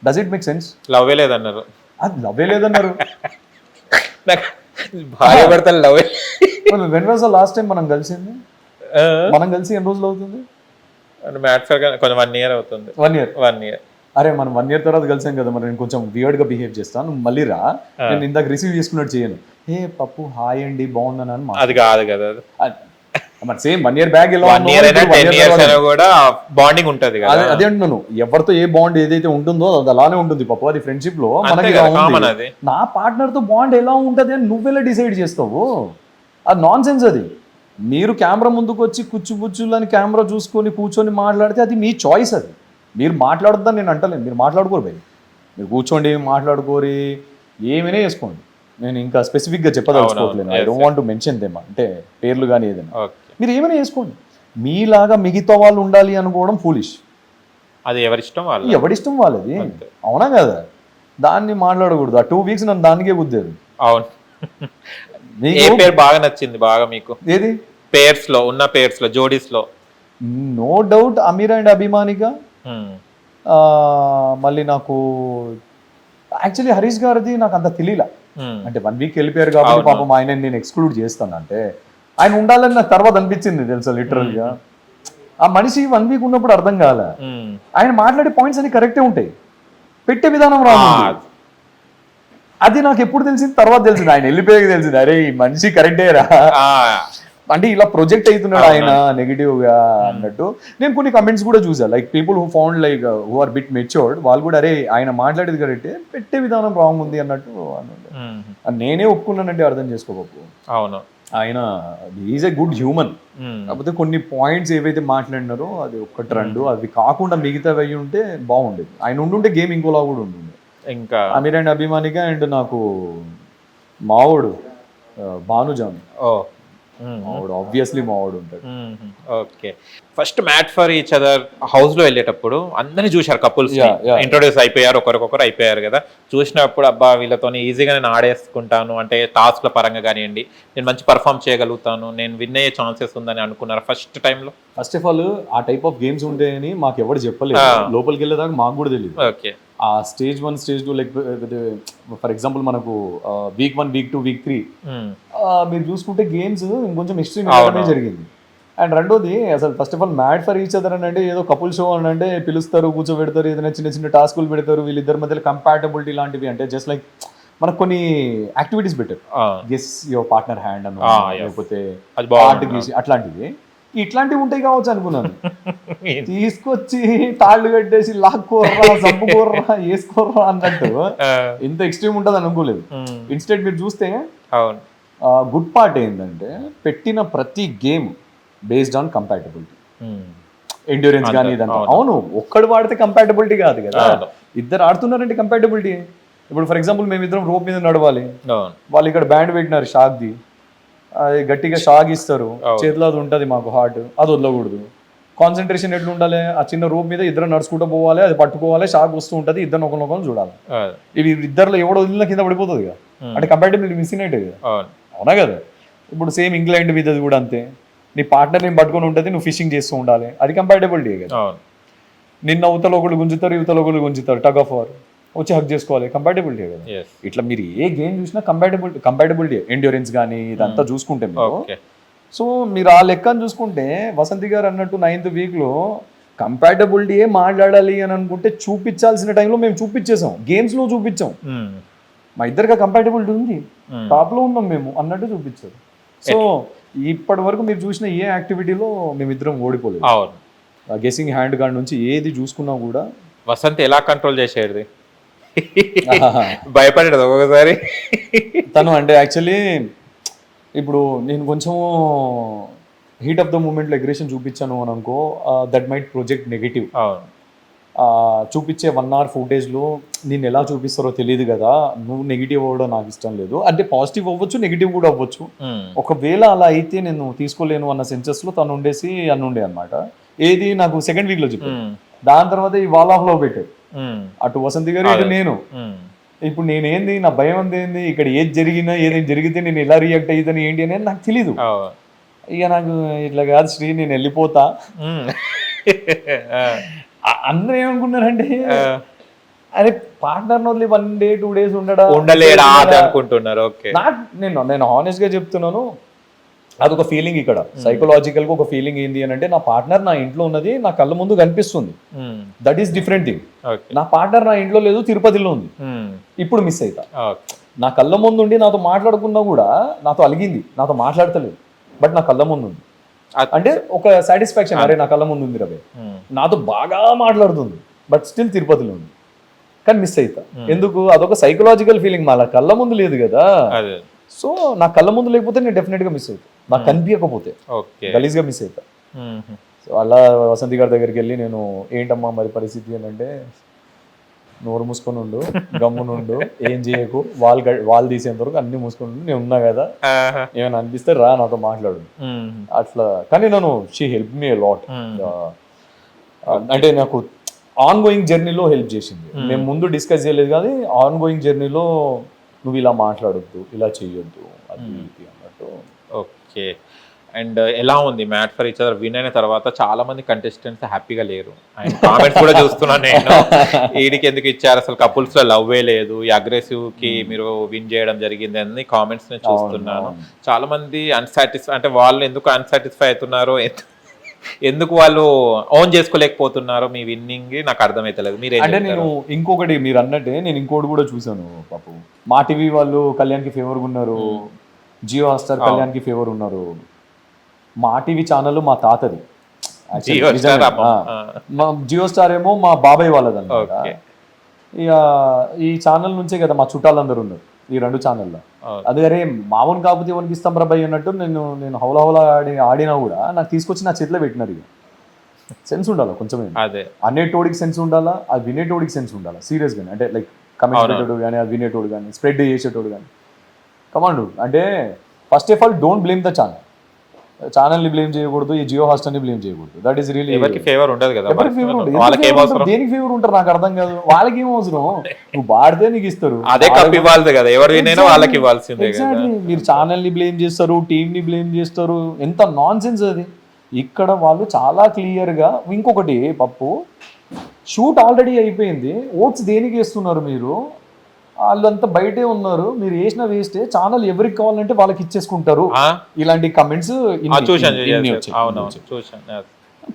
Does it make sense? లవ్వే లేదన్నారు. అది లవ్వే లేదన్నారు. భార్య భర్తలు love. When was the last time మనం కలిసింది? మనం కలిసి ఎన్ని రోజులు అవుతుంది? కొంచెం 1 year అవుతుంది. 1 year. అరే మనం 1 year తర్వాత కలిసాం కదా, మరి నేను కొంచెం వియర్డ్ గా బిహేవ్ చేస్తాను, మళ్ళీ రా. నేను ఇందాక రిసీవ్ చేసుకున్నట్టు చేయను. ఏ పప్పు హాయ్ అండి బాగున్నాను. అది కాదు కదా, సేమ్ 1 year బ్యాక్ కూడా బాండింగ్ ఉంటది కదా. అదే అంటున్నాను, ఎవరితో ఏ బాండ్ ఏదైతే ఉంటుందో అది అలానే ఉంటుంది పప్పు. అది ఫ్రెండ్షిప్ లో మనకి నా పార్ట్నర్ తో బాండ్ ఎలా ఉంటది అని నువ్వెలా డిసైడ్ చేస్తావు? అది నాన్ సెన్స్. అది మీరు కెమెరా ముందుకు వచ్చి కుచ్చుబుచ్చులని కెమెరా చూసుకొని కూర్చొని మాట్లాడితే అది మీ చాయిస్. అది మీరు మాట్లాడొద్దని నేను అంటలేను, మీరు మాట్లాడుకోరు భయ్, మీరు కూర్చోండి మాట్లాడుకోరి ఏమైనా చేసుకోండి. నేను ఇంకా స్పెసిఫిక్గా చెప్పదలుచుకోవట్లేదు, I don't want to mention them, అంటే పేర్లు కానీ ఏదైనా. మీరు ఏమైనా చేసుకోండి, మీలాగా మిగతా వాళ్ళు ఉండాలి అనుకోవడం ఫూలిష్. అది ఎవరిష్టం వాళ్ళు, ఎవరిష్టం వాళ్ళది, అవునా కదా? దాన్ని మాట్లాడకూడదు. ఆ 2 weeks నన్ను దానికే గుద్దారు. అవును. ఏ పేరు బాగా నచ్చింది బాగా మీకు? ఏది పేర్స్ లో ఉన్న పేర్స్ లో, జోడీస్ లో? No doubt Amir and Abhimanika. మళ్ళీ నాకు యాక్చువల్లీ హరీష్ గారిది నాకు అంత తెలియలా, అంటే 1 week వెళ్ళిపోయారు కాబట్టి పాపం ఆయన నేను ఎక్స్క్లూడ్ చేస్తాను. అంటే ఆయన ఉండాలని నాకు తర్వాత అనిపించింది తెలుసా, లిటరల్ గా. ఆ మనిషి 1 week ఉన్నప్పుడు అర్థం కాలే, ఆయన మాట్లాడే పాయింట్స్ అన్ని కరెక్టే ఉంటాయి, పెట్టే విధానం రాదు. అది నాకు ఎప్పుడు తెలిసింది, తర్వాత తెలిసింది, ఆయన వెళ్ళిపోయాక తెలిసింది, అరే ఈ మనిషి కరెక్టే రా, అంటే ఇలా ప్రొజెక్ట్ అవుతున్నాడు ఆయన నెగిటివ్ గా అన్నట్టు. నేను కొన్ని కమెంట్స్ కూడా చూసా, like people who found like who are bit matured, వాళ్ళు కూడా అరే ఆయన మాట్లాడేది కరెక్టే, పెట్టే విధానం రాంగ్ ఉంది అన్నట్టు అన్నాడు. నేనే ఒప్పుకున్నానంటే అర్థం చేసుకోకపో. అవును, ఆయన ఈజ్ ఎ గుడ్ హ్యూమన్, కాకపోతే కొన్ని పాయింట్స్ ఏవైతే మాట్లాడినారో అది ఒక్కటి రెండు, అవి కాకుండా మిగతావి అయ్యి ఉంటే బాగుండేది. ఆయన ఉండుంటే గేమ్ ఇంకోలా కూడా ఉంటుండే. ఇంకా అమీర్ అండ్ అభిమానిక అండ్ నాకు మావోడు భానుజామి. మావాడు ఆబ్వియస్లీ మావాడు ఉంటాడు. Okay, first made for each other house లో వెళ్ళేటప్పుడు అందరినీ చూశారు, కపుల్స్ ఇంట్రొడ్యూస్ అయిపోయారు, ఒకరికొకరు అయిపోయారు కదా. చూసినప్పుడు అబ్బా వీళ్ళతో ఈజీగా నేను ఆడేసుకుంటాను, అంటే టాస్క్ల పరంగా కానివ్వండి, నేను మంచి పర్ఫామ్ చేయగలుగుతాను, నేను విన్ అయ్యే ఛాన్సెస్ ఉందని అనుకున్నారు ఫస్ట్ టైంలో? ఫస్ట్ ఆఫ్ ఆల్ ఆ టైప్ ఆఫ్ గేమ్స్ ఉంటాయని మాకు ఎవరు చెప్పలేదు, లోపలికి వెళ్ళేదాకా మాకు కూడా తెలియదు. ఓకే, ఆ stage 1 stage 2 like for example మనకు week 1 week 2 week 3 మీరు చూసుకుంటే గేమ్స్ ఇంకొంచెం ఎక్స్ట్రీమ్ జరిగింది. అండ్ రెండోది అసలు first of all mad for each other అని అంటే ఏదో కపుల్ షో అని అంటే పిలుస్తారు, కూర్చోబెడతారు, ఏదైనా చిన్న చిన్న టాస్కులు పెడతారు, వీళ్ళిద్దరి మధ్యలో కంపాటబిలిటీ లాంటివి, అంటే జస్ట్ లైక్ మనకు కొన్ని యాక్టివిటీస్ పెట్టారు, గెస్ యువర్ పార్ట్నర్ హ్యాండ్ అని, లేకపోతే అట్లాంటివి. ఇట్లాంటివి ఉంటాయి కావచ్చు అనుకున్నాను, తీసుకొచ్చి తాళ్ళు కట్టేసి లాక్కోర్రా, చంపుకోర్రా, వేసుకోర్రా అన్నట్టు ఇంత ఎక్స్ట్రీమ్ ఉంటుంది అనుకోలేదు. ఇన్స్టెడ్ మీరు చూస్తే గుడ్ పార్ట్ ఏంటంటే పెట్టిన ప్రతి game based on compatibility, endurance కానీ ఇదంతా. అవును, ఒక్కడు వాడితే కంపాటబిలిటీ కాదు కదా, ఇద్దరు ఆడుతున్నారంటే కంపాటబిలిటీ. ఇప్పుడు ఫర్ ఎగ్జాంపుల్ మేమిద్దరం రోప్ మీద నడవాలి, వాళ్ళు ఇక్కడ బ్యాండ్ పెట్టినారు షాక్ది, అది గట్టిగా షాక్ ఇస్తారు, చేతిలో అది ఉంటుంది మాకు హార్ట్, అది వదలకూడదు. కాన్సన్ట్రేషన్ ఎట్లా ఉండాలి, ఆ చిన్న రూప్ మీద ఇద్దరు నడుచుకుంటూ పోవాలి, అది పట్టుకోవాలి, షాక్ వస్తూ ఉంటుంది, ఇద్దరు ఒకరినొకరు చూడాలి. ఇవి ఇద్దరులో ఎవడో వదిలిన కింద పడిపోతుంది కదా, అంటే కంపాటబిలిటీ మిస్సింగ్ అయితే కదా, అవునా కదా? ఇప్పుడు సేమ్ ఇంగ్లాండ్ మీద కూడా అంతే, నీ పార్ట్నర్ నేను పట్టుకొని ఉంటుంది, నువ్వు ఫిషింగ్ చేస్తూ ఉండాలి, అది కంపాటబిలిటీ కదా. నిన్న అవతల ఒకళ్ళు గుంజుతారు, యువతల ఒకళ్ళు గుంజుతారు, టగ్ ఆఫ్ వార్, వచ్చి హక్ చేసుకోవాలి, కంపాటబిలిటీ కదా. ఇట్లా మీరు ఏ గేమ్ చూసినా కంపాటబిలిటీ ఎండ్యూరెన్స్ కానీ ఇదంతా చూసుకుంటే మీరు. సో మీరు ఆ లెక్కను చూసుకుంటే వసంతి గారు అన్నట్టు 9th week కంపాటబిలిటీయే మాట్లాడాలి అని అనుకుంటే చూపించాల్సిన టైంలో మేము చూపించేసాం, గేమ్స్ లో చూపించాం, మా ఇద్దరికి కంపాటబిలిటీ ఉంది, టాప్ లో ఉన్నాం మేము అన్నట్టు చూపించారు. సో ఇప్పటి వరకు మీరు చూసిన ఏ యాక్టివిటీలో మేమిద్దరం ఓడిపోలేదు. గెసింగ్ హ్యాండ్ గార్డ్ నుంచి ఏది చూసుకున్నా కూడా వసంతి ఎలా కంట్రోల్ చేసేది, భయపడేది ఒక్కొక్కసారి తను. అంటే యాక్చువల్లీ ఇప్పుడు నేను కొంచెము హీట్ ఆఫ్ ద మూమెంట్లో అగ్రెషన్ చూపించాను అని అనుకో, దట్ మైట్ ప్రొజెక్ట్ నెగిటివ్. చూపించే 1 hour ఫుటేజ్లో నేను ఎలా చూపిస్తారో తెలియదు కదా, నువ్వు నెగిటివ్ అవ్వడం నాకు ఇష్టం లేదు, అంటే పాజిటివ్ అవ్వచ్చు నెగిటివ్ కూడా అవ్వచ్చు. ఒకవేళ అలా అయితే నేను తీసుకోలేను అన్న సెన్సెస్లో తను ఉండేసి అన్నుండే అనమాట. ఏది నాకు 2nd week చెప్పాను, దాని తర్వాత ఈ వాల్ ఆఫ్ లో పెట్టారు, అటు వసంతి గారు ఇటు నేను. ఇప్పుడు నేనేంది, నా భయం అందేంది, ఇక్కడ ఏది జరిగినా ఏదైనా జరిగితే నేను ఎలా రియాక్ట్ అయ్యిందని ఏంటి అనేది నాకు తెలీదు. ఇక నాకు ఇట్లా కాదు శ్రీ, నేను వెళ్ళిపోతా. అందరూ ఏమనుకున్నారంటే అరే పార్ట్నర్ వదిలి 1 day 2 days ఉండలేడా అనుకుంటున్నారు. నేను హానెస్ట్ గా చెప్తున్నాను, అదొక ఫీలింగ్. ఇక్కడ సైకలాజికల్ గా ఒక ఫీలింగ్ ఏంది అని అంటే, నా పార్ట్నర్ నా ఇంట్లో ఉన్నది నా కళ్ళ ముందు కనిపిస్తుంది, దట్ ఈస్ డిఫరెంట్ థింగ్. నా పార్ట్నర్ నా ఇంట్లో లేదు, తిరుపతిలో ఉంది, ఇప్పుడు మిస్ అవుతా. నా కళ్ళ ముందు ఉండి నాతో మాట్లాడుకున్నా కూడా నాతో అలిగింది, నాతో మాట్లాడతలేదు, బట్ నా కళ్ళ ముందు ఉంది, అంటే ఒక సాటిస్ఫాక్షన్, అరే నా కళ్ళ ముందు ఉంది రవే, నాతో బాగా మాట్లాడుతుంది, బట్ స్టిల్ తిరుపతిలో ఉంది, కానీ మిస్ అవుతా. ఎందుకు? అదొక సైకలాజికల్ ఫీలింగ్, మా కళ్ళ ముందు లేదు కదా. సో నా కళ్ళ ముందు లేకపోతే నేను డెఫినెట్ గా మిస్ అవుతాను. నాకు కనిపించకపోతే ఓకే. గలీజ్గా మిస్ అవుతా. సో అలా వసంతి గారి దగ్గరికి వెళ్ళి నేను ఏంటమ్మా మరి పరిస్థితి అని అంటే, నోరు మూసుకొని ఉండు, గమ్మునుండు, ఏం చేయకు, వాళ్ళు తీసేంత వరకు అన్ని మూసుకొని ఉండు, నేను ఉన్నా కదా, ఏమైనా అనిపిస్తే రా నాతో మాట్లాడు అట్లా. కానీ నన్ను షీ హెల్ప్ మీ లాట్. అంటే నాకు ఆన్ గోయింగ్ జర్నీలో హెల్ప్ చేసింది. మేము ముందు డిస్కస్ చేయలేదు కానీ ఆన్ గోయింగ్ జర్నీలో నువ్వు ఇలా మాట్లాడొద్దు, ఇలా చెయ్యొద్దు, అది ఇది అన్నట్టు. ఓకే. అండ్ ఎలా ఉంది made for each other win అయిన తర్వాత? చాలా మంది కంటెస్టెంట్స్ హ్యాపీగా లేరు. అండ్ కామెంట్స్ కూడా చూస్తున్నాను నేను, వీడికి ఎందుకు ఇచ్చారు, అసలు కపుల్స్ లో లవ్వే లేదు, ఈ అగ్రెసివ్ కి మీరు విన్ చేయడం జరిగింది అని కామెంట్స్ నేను చూస్తున్నాను. చాలా మంది అన్సాటిస్ఫై, అంటే వాళ్ళు ఎందుకు అన్సాటిస్ఫై అవుతున్నారో, ఎందుకు వాళ్ళు ఓన్ చేసుకోలేకపోతున్నారో మీ విన్నింగ్ నాకు అర్థమైతలేదు. మీరు అంటే నేను ఇంకొకటి మీరు అన్నట్టే నేను ఇంకోటి కూడా చూసాను పాపం. మా టీవీ వాళ్ళు కళ్యాణ్ కి ఫేవర్ ఉన్నారు, జియో హాట్స్టార్ కళ్యాణ్ కి ఫేవర్ ఉన్నారు. మా టీవీ ఛానల్ మా తాతది, జియో స్టార్ ఏమో మా బాబాయ్ వాళ్ళది అన్నమాట. ఇక ఈ ఛానల్ నుంచే కదా మా చుట్టాలందరూ ఉన్నారు ఈ రెండు ఛానల్లో. అది అరే మామూలు కాకపోతే ఎవరికి ఇస్తాం ప్రభాయ్ అన్నట్టు నేను హౌలా హౌలా ఆడినా కూడా నాకు తీసుకొచ్చి నా చేతిలో పెట్టినారు. ఇక సెన్స్ ఉండాలా కొంచెం, అదే అనేటోడికి సెన్స్ ఉండాలా, అది వినేటోడికి సెన్స్ ఉండాలా సీరియస్గా. అంటే లైక్ కమెంట్ పెట్టేటోడు కానీ, అది వినేటోడు కానీ, స్ప్రెడ్ చేసేటోడు కానీ. కమాండు అంటే first of all don't blame the channel ని బ్లేమ్ చేయకూడదు, ఈ జియో హాట్స్టార్ ని బ్లేమ్ చేయకూడదు. దట్ ఈస్ రియల్లీ ఎవరికి ఫేవర్ ఉండదు కదా, ఎవరికి ఫేవర్ ఉండదు. దేనికి ఫేవర్ ఉంటారు నాకు అర్థం కాదు. వాళ్ళకి ఏం అవసరం, నువ్వు బాడితే నీకు ఇస్తారు, అదే కప్ ఇవ్వాలి కదా, ఎవరు వినైనా వాళ్ళకి ఇవ్వాల్సిందే. ఎగ్జాక్ట్లీ. మీరు ఛానల్ ని బ్లేమ్ చేస్తారు, టీమ్ ని బ్లేమ్ చేస్తారు, ఎంత నాన్ సెన్స్ అది. ఇక్కడ వాళ్ళు చాలా క్లియర్ గా. ఇంకొకటి పప్పు, షూట్ ఆల్రెడీ అయిపోయింది, ఓట్స్ దేనికి వేస్తున్నారు మీరు? వాళ్ళంతా బయటే ఉన్నారు, మీరు వేసిన వేస్టే, ఛానల్ ఎవరికి కావాలంటే వాళ్ళకి ఇచ్చేసుకుంటారు. ఇలాంటి కమెంట్స్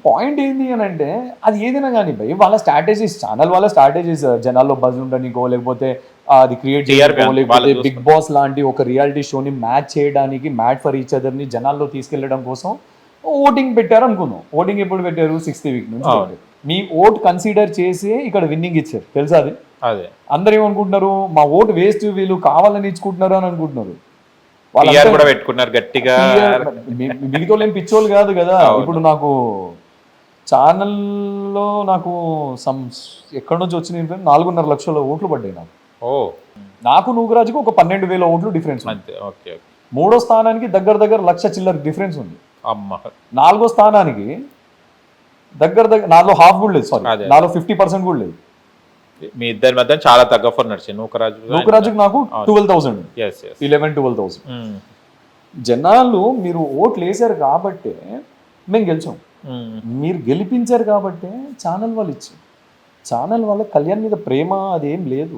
పాయింట్ ఏంటి అని అంటే, అది ఏదైనా కానీ భయ్ వాళ్ళ స్ట్రాటజీస్, ఛానల్ వాళ్ళ స్ట్రాటజీస్, జనాల్లో బజ్ ఉండనికో, లేకపోతే అది క్రియేట్ చేయడానికో, లేకపోతే బిగ్ బాస్ లాంటి ఒక రియాలిటీ షోని మ్యాచ్ చేయడానికి, మ్యాట్ ఫర్ ఈచ్ అదర్ ని జనాల్లో తీసుకెళ్లడం కోసం ఓటింగ్ పెట్టారు అనుకున్నాం. ఓటింగ్ ఎప్పుడు పెట్టారు? 6th వీక్ నుంచి. మీ ఓట్ కన్సిడర్ చేసి ఇక్కడ విన్నింగ్ ఇచ్చారు, తెలుసా అది? అదే అందరూ ఏమనుకుంటున్నారు, మా ఓటు వేస్ట్, వీళ్ళు కావాలని ఇచ్చుకుంటున్నారు అని అనుకుంటున్నారు. కూడా పెట్టుకున్నారు గట్టిగా. మిగతా ఏం పిచ్చోళ్ళు కాదు కదా. ఇప్పుడు నాకు ఛానల్లో నాకు ఎక్కడి నుంచి వచ్చిన 4.5 లక్షల ఓట్లు పడ్డాయి నాకు. నాకు నూకరాజుకి ఒక 12,000 ఓట్లు డిఫరెన్స్. మూడో స్థానానికి దగ్గర 1,00,000 చిల్లర డిఫరెన్స్ ఉంది. 4వ స్థానానికి దగ్గర నాలో హాఫ్ కూడా లేదు, సారీ నాలో 50% కూడా లేదు. మీ ఇద్దరి మధ్య చాలా తగ్గఫర్ నడిచింది. నూకరాజుకి నాకు 12,000, 11-12,000. జనాలు మీరు ఓట్లు వేసారు కాబట్టే మేము గెలిచాం, మీరు గెలిపించారు కాబట్టే ఛానల్ వాళ్ళు ఇచ్చారు. ఛానల్ వాళ్ళ కళ్యాణ్ మీద ప్రేమ అదేం లేదు.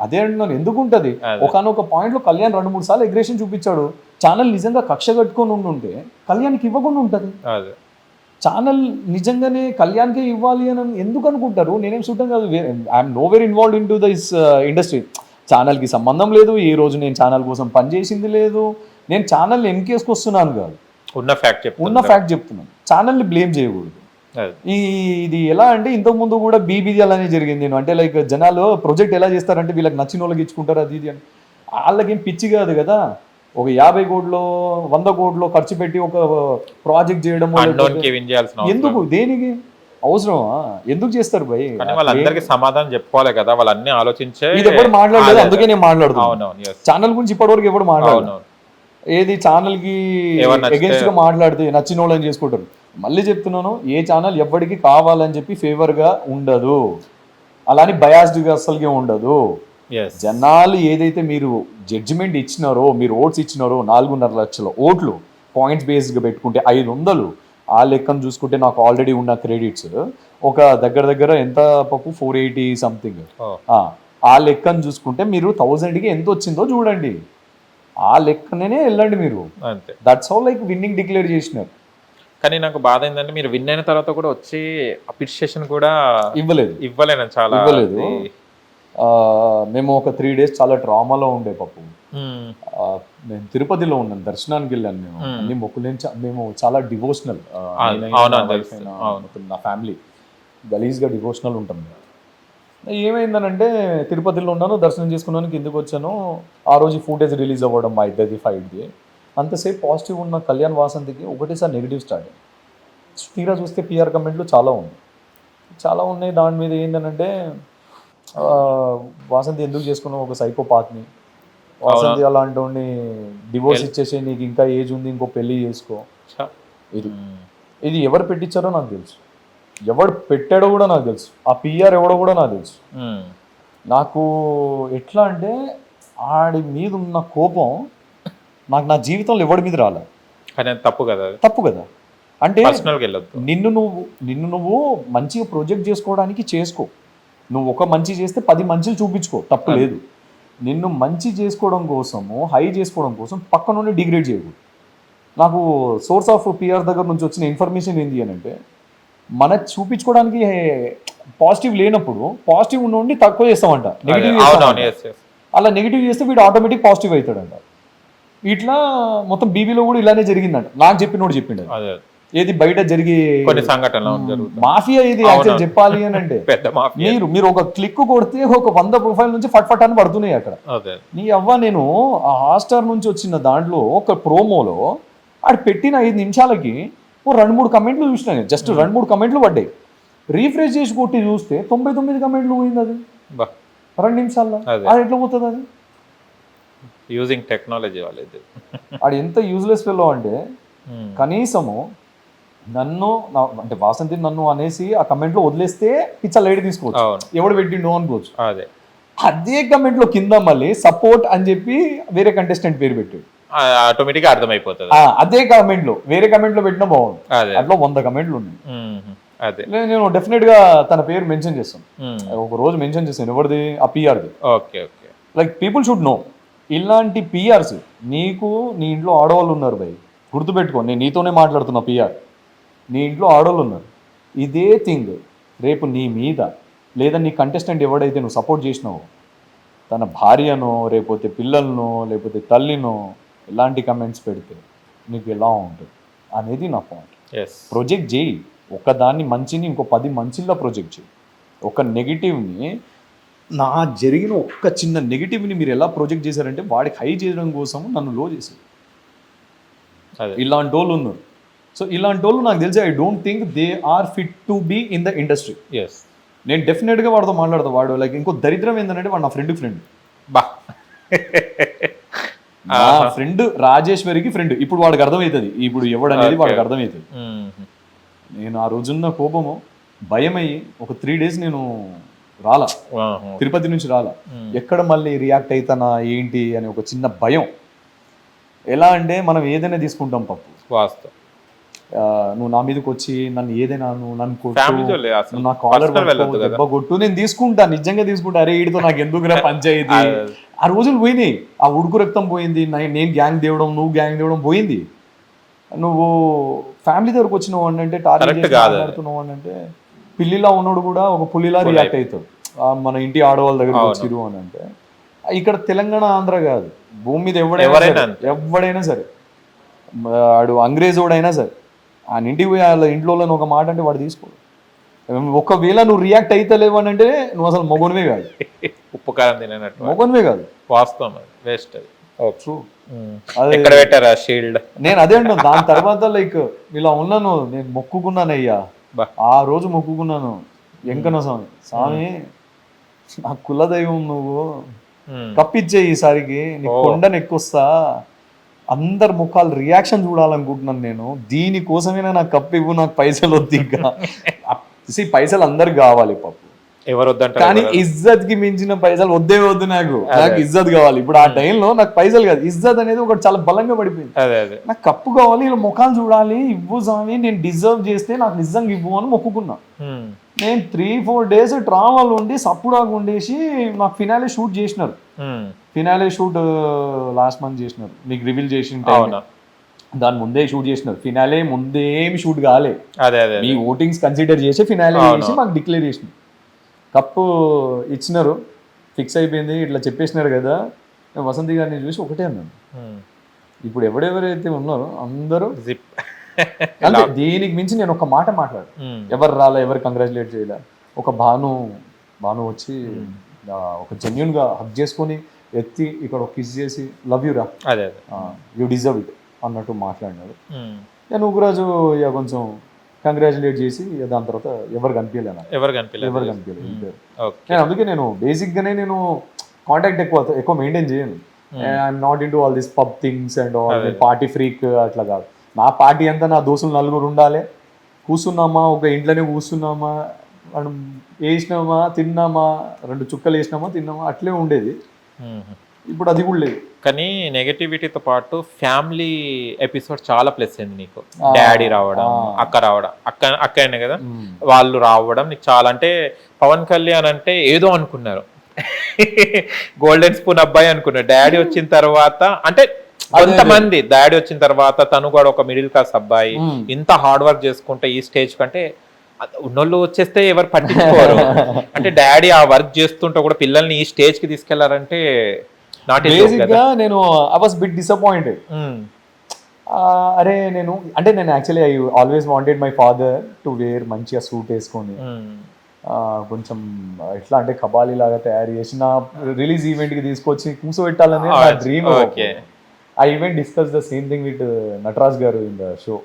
అదే అంటున్నాను, ఎందుకుంటది? ఒకనొక పాయింట్ లో కళ్యాణ్ 2-3 సార్లు అగ్రెషన్ చూపించాడు. ఛానల్ నిజంగా కక్ష కట్టుకొని ఉంటే కళ్యాణ్కి ఇవ్వకుండా ఉంటది. ఛానల్ నిజంగానే కళ్యాణ్కే ఇవ్వాలి అని ఎందుకు అనుకుంటారు? నేనేం చూడటం కాదు, I'm no very involved in to this industry. ఛానల్కి సంబంధం లేదు, ఈ రోజు నేను ఛానల్ కోసం పనిచేసింది లేదు. నేను ఛానల్ ఎన్కేసుకొస్తున్నాను కాదు, ఉన్న ఫ్యాక్ట్ చెప్తున్నాను. ఛానల్ని బ్లేమ్ చేయకూడదు. ఇది ఎలా అంటే ఇంతకుముందు కూడా బీబీది అలానే జరిగింది. నేను అంటే లైక్ జనాలు ప్రాజెక్ట్ ఎలా చేస్తారంటే వీళ్ళకి నచ్చిన వాళ్ళకి ఇచ్చుకుంటారు, అది ఇది అని. వాళ్ళకేం పిచ్చి కాదు కదా, ఒక 50 కోట్లు 100 కోట్లు ఖర్చు పెట్టి ఒక ప్రాజెక్ట్ చేయడం ఎందుకు, దేనికి అవసరమా? ఎందుకు చేస్తారు భయ్? వాళ్ళందరికీ సమాధానం చెప్పుకోవాలి కదా, వాళ్ళు అన్ని ఆలోచించే. ఇది ఎప్పుడు మాట్లాడలేదు, అందుకే నేను మాట్లాడుతున్నాను. ఛానల్ గురించి ఇప్పటివరకు ఎప్పుడు మాట్లాడలేదు. ఏది ఛానల్ కి అగేన్స్ట్ గా మాట్లాడితే నచ్చిన వాళ్ళని చేసుకుంటారు. మళ్ళీ చెప్తున్నాను, ఏ ఛానల్ ఎవరికి కావాలని చెప్పి ఫేవర్ గా ఉండదు, అలానే బయాస్డ్ గా అస్సలుగా ఉండదు. జనాలు ఏదైతే మీరు జడ్జిమెంట్ ఇచ్చినారో, మీరు ఓట్స్ ఇచ్చినారో, 4.5 లక్షల ఓట్లు పాయింట్స్ బేస్డ్ గా పెట్టుకుంటే 500, ఆ లెక్కను చూసుకుంటే నాకు ఆల్రెడీ ఉన్న క్రెడిట్స్ ఒక దగ్గర ఎంత పప్పు 480 సంథింగ్. ఆ లెక్కను చూసుకుంటే మీరు 1000కి ఎంత వచ్చిందో చూడండి, ఆ లెక్కనే వెళ్ళండి మీరు. That's how like winnowing declare చేసినారు. కానీ నాకు బాధ ఏంటంటే మీరు విన్ అయిన తర్వాత కూడా వచ్చి అప్రిషియేషన్ కూడా ఇవ్వలేను. చాలా ఇవ్వలేదు. మేము ఒక 3 days చాలా ట్రామాలో ఉండే పప్పు. నేను తిరుపతిలో ఉన్నాను, దర్శనానికి వెళ్ళాను. మేము అన్ని మొక్కులు, మేము చాలా డివోషనల్, నా ఫ్యామిలీ గలీజ్గా డివోషనల్ ఉంటాం. ఏమైందనంటే తిరుపతిలో ఉన్నాను, దర్శనం చేసుకున్నాను, కిందకి వచ్చాను. ఆ రోజు ఫుటేజ్ రిలీజ్ అవ్వడం మా ఇద్దరిది 5th. అంతసేపు పాజిటివ్ ఉన్న కళ్యాణ్ వాసంతికి ఒకటేసారి నెగిటివ్ స్టార్ట్ అయింది. తీరా చూస్తే పిఆర్ కమెంట్లు చాలా ఉన్నాయి. దాని మీద ఏంటంటే వాసంతి ఎందుకు చేసుకున్నావు, ఒక సైకోపాత్ని, వాసంతి అలాంటి వాడిని డివోర్స్ ఇచ్చేసి నీకు ఇంకా ఏజ్ ఉంది, ఇంకో పెళ్లి చేసుకో. ఇది ఎవరు పెట్టించారో నాకు తెలుసు, ఎవడు పెట్టాడో కూడా నాకు తెలుసు, ఆ పిఆర్ ఎవడో కూడా నాకు తెలుసు. నాకు ఎట్లా అంటే ఆడి మీద ఉన్న కోపం నాకు నా జీవితంలో ఎవడి మీద రాలే. తప్పు కదా. అంటే నిన్ను నువ్వు మంచిగా ప్రొజెక్ట్ చేసుకోవడానికి చేసుకో, నువ్వు ఒక మంచి చేస్తే 10 మంచిలు చూపించుకో, తప్పు లేదు. నిన్ను మంచి చేసుకోవడం కోసము, హై చేసుకోవడం కోసం పక్క నుండి డిగ్రేడ్ చేయకూడదు. నాకు సోర్స్ ఆఫ్ పిఆర్ దగ్గర నుంచి వచ్చిన ఇన్ఫర్మేషన్ ఏంటి అని అంటే, మనకు చూపించుకోవడానికి పాజిటివ్ లేనప్పుడు పాజిటివ్ ఉండి తక్కువ చేస్తామంట, నెగిటివ్ అలా నెగిటివ్ చేస్తే వీడు ఆటోమేటిక్ పాజిటివ్ అవుతాడంట. ఇట్లా మొత్తం బీబీలో కూడా ఇలానే జరిగిందంట. నాకు చెప్పినోడు చెప్పిండు ఏది బయట జరిగి కొన్ని సంఘటనలు మాఫియా ఇది యాక్చువల్ చెప్పాలి అని అంటే మీరు ఒక క్లిక్ కొడితే ఒక 100 ప్రొఫైల్ నుంచి ఫట్ అని పడుతున్నాయి అక్కడ. నీ అవ్వ నేను ఆ హాట్‌స్టార్ నుంచి వచ్చిన దాంట్లో ఒక ప్రోమోలో ఆడు పెట్టిన 5 నిమిషాలకి 2-3 కమెంట్లు చూసినా, జస్ట్ 2-3 కమెంట్లు పడ్డాయి. రీఫ్రెష్ చేసి కొట్టి చూస్తే 99 కమెంట్లు పోయింది. అది 2 నిమిషాల్లో అది ఎట్లా పోతుంది? అది యూజింగ్ టెక్నాలజీ వాళ్ళది. ఆడు ఎంత యూజ్లెస్ ఫెలో అంటే కనీసము నన్ను అంటే వాసంతి నన్ను అనేసి ఆ కమెంట్ లో వదిలేస్తే పిచ్చ లైట్ తీసుకోవచ్చు, ఎవడు పెట్టిండో అనుకోవచ్చు. అదే కమెంట్ లో కింద మళ్ళీ సపోర్ట్ అని చెప్పి వేరే కంటెస్టెంట్ పేరు పెట్టాడు, ఆటోమేటిక్ గా అర్థమైపోతుంది. అదే కమెంట్ లో వేరే కమెంట్ లో పెట్టినా బాగుంది. అట్లా 100 కమెంట్లు ఉన్నాయి. నేను డెఫినెట్ గా తన పేరు మెన్షన్ చేస్తాను, ఒక రోజు మెన్షన్ చేస్తాను. ఎవరిది? ఆ పిఆర్ది. లైక్ పీపుల్ షుడ్ నో ఇలాంటి పిఆర్స్. నీకు నీ ఇంట్లో ఆడవాళ్ళు ఉన్నారు భయ్, గుర్తుపెట్టుకో. నేను నీతోనే మాట్లాడుతున్నా. పిఆర్, నీ ఇంట్లో ఆడవాళ్ళు ఉన్నారు. ఇదే థింగ్ రేపు నీ మీద లేదా నీ కంటెస్టెంట్ ఎవడైతే నువ్వు సపోర్ట్ చేసినావో తన భార్యనో లేకపోతే పిల్లలనో లేకపోతే తల్లినో ఇలాంటి కమెంట్స్ పెడితే నీకు ఎలా ఉంటుంది అనేది నా పాయింట్. ప్రొజెక్ట్ చేయి, ఒకదాన్ని మంచిని ఇంకో 10 మంచిల్లో ప్రొజెక్ట్ చేయి. ఒక నెగిటివ్ని, నా జరిగిన ఒక్క చిన్న నెగిటివ్ని మీరు ఎలా ప్రొజెక్ట్ చేశారంటే వాడికి హై చేయడం కోసం నన్ను లో చేశారు. ఇలాంటి వాళ్ళు ఉన్నారు. సో ఇలాంటి వాళ్ళు నాకు తెలిసి I don't think they are fit to be in the industry. నేను డెఫినెట్గా వాడితో మాట్లాడతా. వాడు లైక్ ఇంకో దరిద్రం ఏంటంటే వాడు నా ఫ్రెండ్ నా ఫ్రెండ్ రాజేశ్వరికి ఫ్రెండ్. ఇప్పుడు వాడికి అర్థమవుతుంది, ఇప్పుడు ఎవడనేది వాడికి అర్థమవుతుంది. నేను ఆ రోజున్న కోపము భయమయ్యి ఒక 3 days నేను రాలా, తిరుపతి నుంచి రాలా. ఎక్కడ మళ్ళీ రియాక్ట్ అవుతానా ఏంటి అని ఒక చిన్న భయం. ఎలా అంటే మనం ఏదైనా తీసుకుంటాం పప్పు, వాస్తవం. నువ్వు నా మీదకి వచ్చి నన్ను ఏదైనా నన్ను కొట్టు, నా కాలర్ దెబ్బ కొట్టు, నేను తీసుకుంటా, నిజంగా తీసుకుంటా. అరే వీడితో నాకు ఎందుకురా పంచాయతీ. ఆ రోజులు పోయినాయి, ఆ ఉడుకు రక్తం పోయింది. నేను గ్యాంగ్ తేవడం, నువ్వు గ్యాంగ్ తేవడం పోయింది. నువ్వు ఫ్యామిలీ దగ్గరకు వచ్చినావు అని అంటే టార్గెట్ మాట్లాడుతున్నావు అని అంటే పిల్లిలా ఉన్నాడు కూడా ఒక పులిలా రియాక్ట్ అవుతాడు. మన ఇంటి ఆడవాళ్ళ దగ్గరకు వచ్చిరు అని అంటే ఇక్కడ తెలంగాణ ఆంధ్ర కాదు, భూమి మీద ఎవడైనా సరే, వాడు అంగ్రేజోడైనా సరే ఆయన ఇంటికి పోయి వాళ్ళ ఇంట్లో ఒక మాట అంటే వాడు తీసుకోడు. ఒకవేళ నువ్వు రియాక్ట్ అవుతలేవు అని అంటే నువ్వు అసలు మొగనివే కాదు, ఉప్పు కారం తినట్టు మొగనివే కాదు. వాస్తవం, వేస్ట్. నేను అదే అంటాను. దాని తర్వాత లైక్ ఇలా ఉన్నాను, నేను మొక్కుకున్నానయ్యా, ఆ రోజు మొక్కుకున్నాను వెంకన్న స్వామి నా కులదైవం నువ్వు కప్పిచ్చే ఈసారికి నీ కొండను ఎక్కువస్తా, అందరు ముఖాలు రియాక్షన్ చూడాలనుకుంటున్నాను నేను, దీనికోసమైనా నాకు కప్పు ఇవ్వు, నాకు పైసలు వద్దు. ఇంకా పైసలు అందరికి కావాలి పప్పు, ఎవరు వద్దంట, కానీ ఇజ్జత్ కి మించిన పైసలు వద్దే వద్దు. నాకు ఇజ్జత్ కావాలి. ఇప్పుడు ఆ టైంలో నాకు పైసలు కాదు, ఇజ్జత్ అనేది ఒకటి చాలా బలంగా పడిపోయింది. నాకు కప్పు కావాలి, ఇలా ముఖాలు చూడాలి, ఇవ్వు స్వామి, నేను డిజర్వ్ చేస్తే నాకు నిజంగా ఇవ్వు అని మొక్కుకున్నా. నేను 3-4 days ట్రావెల్ ఉండి సప్పుడాగా ఉండేసి నాకు ఫినాలే షూట్ చేసినారు. ఫినాలే షూట్ లాస్ట్ మంత్ చేసినారు, మీకు రివీల్ చేసిన దాని ముందే షూట్ చేసినారు. ఫినాలే ముందేమి షూట్ కాలే, మీ ఓటింగ్స్ కన్సిడర్ చేసి ఫినాలే చేసి మాకు డిక్లేర్ చేసినారు. కప్పు ఇచ్చినారు, ఫిక్స్ అయిపోయింది, ఇట్లా చెప్పేసినారు కదా. నేను వసంతి గారిని చూసి ఒకటే అన్నాను, ఇప్పుడు ఎవరెవరైతే ఉన్నారో అందరూ అంటే దీనికి మించి నేను ఒక మాట మాట్లాడు, ఎవరు రాలా, ఎవరు కంగ్రాచులేట్ చేయలే. ఒక భాను వచ్చి ఒక జెన్యున్ గా హక్ చేసుకొని ఎత్తి ఇక్కడ ఒక కిస్ చేసి లవ్ యూ రా, యూ డిజర్వ్ ఇట్, అన్నట్టు మాట్లాడినాడు. నేను ఉగ్రాజు ఇక కొంచెం కంగ్రాచులేట్ చేసి ఇక దాని తర్వాత ఎవరు కనిపించలే నాకు, ఎవరు కనిపించలేదు. నేను అందుకే నేను బేసిక్గానే నేను కాంటాక్ట్ ఎక్కువ మెయింటైన్ చేయను. I'm not in to all this pub things and all, party freak అట్లా కాదు. నా పార్టీ అంతా నా దోస్తులు 4 ఉండాలి, కూర్చున్నామా ఒక ఇంట్లోనే కూర్చున్నామా, మనం వేసినామా తిన్నామా, 2 చుక్కలు వేసినామా తిన్నామా అట్లే ఉండేది. ఇప్పుడు అది కూడా లేదు. కానీ నెగటివిటీతో పాటు ఫ్యామిలీ ఎపిసోడ్ చాలా ప్లస్ అయింది నీకు. డాడీ రావడం, అక్క రావడం, అక్కనే కదా వాళ్ళు రావడం నీకు చాలా, అంటే పవన్ కళ్యాణ్ అంటే ఏదో అనుకున్నారు, గోల్డెన్ స్పూన్ అబ్బాయి అనుకున్నారు. డాడీ వచ్చిన తర్వాత అంటే కొంతమంది డాడీ వచ్చిన తర్వాత తను కూడా ఒక మిడిల్ క్లాస్ అబ్బాయి, ఇంత హార్డ్ వర్క్ చేసుకుంటే ఈ స్టేజ్ కంటే ఉన్నోళ్ళు వచ్చేస్తే ఎవరు పట్టించుకోరు. అంటే డాడీ ఆ వర్క్ చేస్తుంటే కూడా పిల్లల్ని ఈ స్టేజ్ కి తీసుకెళ్లారంటే బేసిక్గా నేను ఐ వాస్ బిట్ డిసప్పాయింటెడ్. అరే నేను actually I always wanted my father to wear మంచిగా సూట్ వేసుకొని కొంచెం ఎట్లా అంటే కబాలీ లాగా తయారు చేసి నా రిలీజ్ ఈవెంట్ కి తీసుకొచ్చి కూర్చోబెట్టాలని నా dream. I event discuss the same thing with Nataraj గారు ఇన్ ద షో.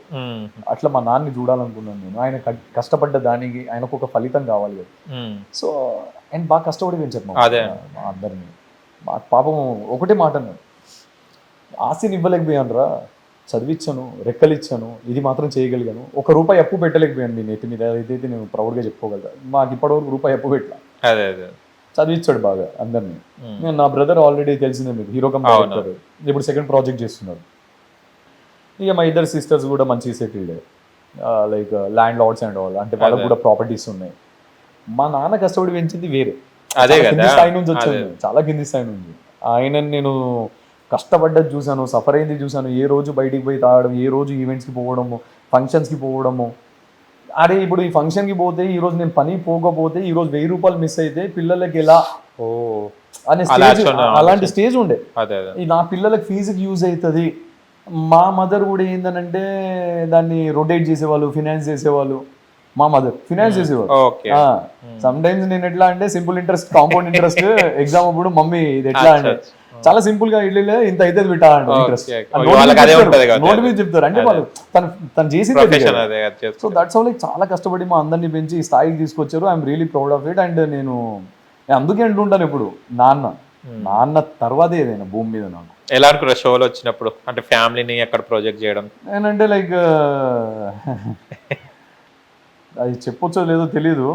అట్లా మా నాన్నని చూడాలనుకున్నాను నేను. ఆయన కష్టపడ్డ దానికి ఆయనకు ఒక ఫలితం కావాలి కదా. సో ఆయన బాగా కష్టపడి పెంచారు మా అందరినీ. పాపం ఒకటే మాట అన్నాడు, ఆస్తిని ఇవ్వలేకపోయాను రా, చదివించాను, రెక్కలిచ్చాను, ఇది మాత్రం చేయగలిగాను, ₹1 అప్పు పెట్టలేకపోయాను మీ నెత్తి మీద, ఏదైతే నేను ప్రౌడ్గా చెప్పుకోగలుగుతా. మాకు ఇప్పటివరకు ₹1 అప్పు పెట్టా. చదివించాడు బాగా అందరినీ. నేను నా బ్రదర్ ఆల్రెడీ తెలిసిందే మీకు, హీరో కంపెనీ ఇప్పుడు 2nd ప్రాజెక్ట్ చేస్తున్నారు. ఇక మా ఇద్దరు సిస్టర్స్ కూడా మంచి settled, like landlords and all, అంటే వాళ్ళకు కూడా ప్రాపర్టీస్ ఉన్నాయి. మా నాన్న కష్టపడి పెంచింది వేరే, కింది స్థాయి నుంచి వచ్చాను, చాలా కింది స్థాయి నుంచి. ఆయన నేను కష్టపడ్డది చూసాను, సఫర్ అయింది చూసాను. ఏ రోజు బయటికి పోయి తాగడం, ఏ రోజు ఈవెంట్స్కి పోవడము, ఫంక్షన్స్కి పోవడము. అరే ఇప్పుడు ఈ ఫంక్షన్కి పోతే ఈ రోజు నేను పని పోకపోతే ఈ రోజు ₹1000 మిస్ అయితే పిల్లలకి ఎలా అనే స్టేజ్, అలాంటి స్టేజ్ ఉండే. నా పిల్లలకి ఫీజుకి యూజ్ అవుతుంది. మా మదర్ కూడా ఏందనంటే దాన్ని రొటేట్ చేసేవాళ్ళు, ఫినాన్స్ చేసేవాళ్ళు. మా మదర్ ఫినాన్స్ చేసేవారు. సమ్ టైమ్స్ నేను ఎట్లా అంటే simple interest, compound interest exam అప్పుడు మమ్మీ ఇది ఎట్లా అంటే చాలా సింపుల్ గా ఇల్లు ఇంత అయితే పెట్టా అంటే ఇంట్రెస్ట్ నోటి మీద చెప్తారు. అంటే వాళ్ళు తను చేసింది. సో దట్స్ ఆల్, చాలా కష్టపడి మా అందరినీ పెంచి ఈ స్థాయికి తీసుకొచ్చారు. I'm really proud of it. And నేను అందుకే అంటుంటాను ఇప్పుడు, నాన్న తర్వాతే ఏదైనా భూమి మీద నాకు. ఎలా అనుకున్నా షోలో వచ్చినప్పుడు, అంటే ఫ్యామిలీని అక్కడ ప్రొజెక్ట్ చేయడం? నేనంటే లైక్ అది చెప్పొచ్చో లేదో తెలీదు,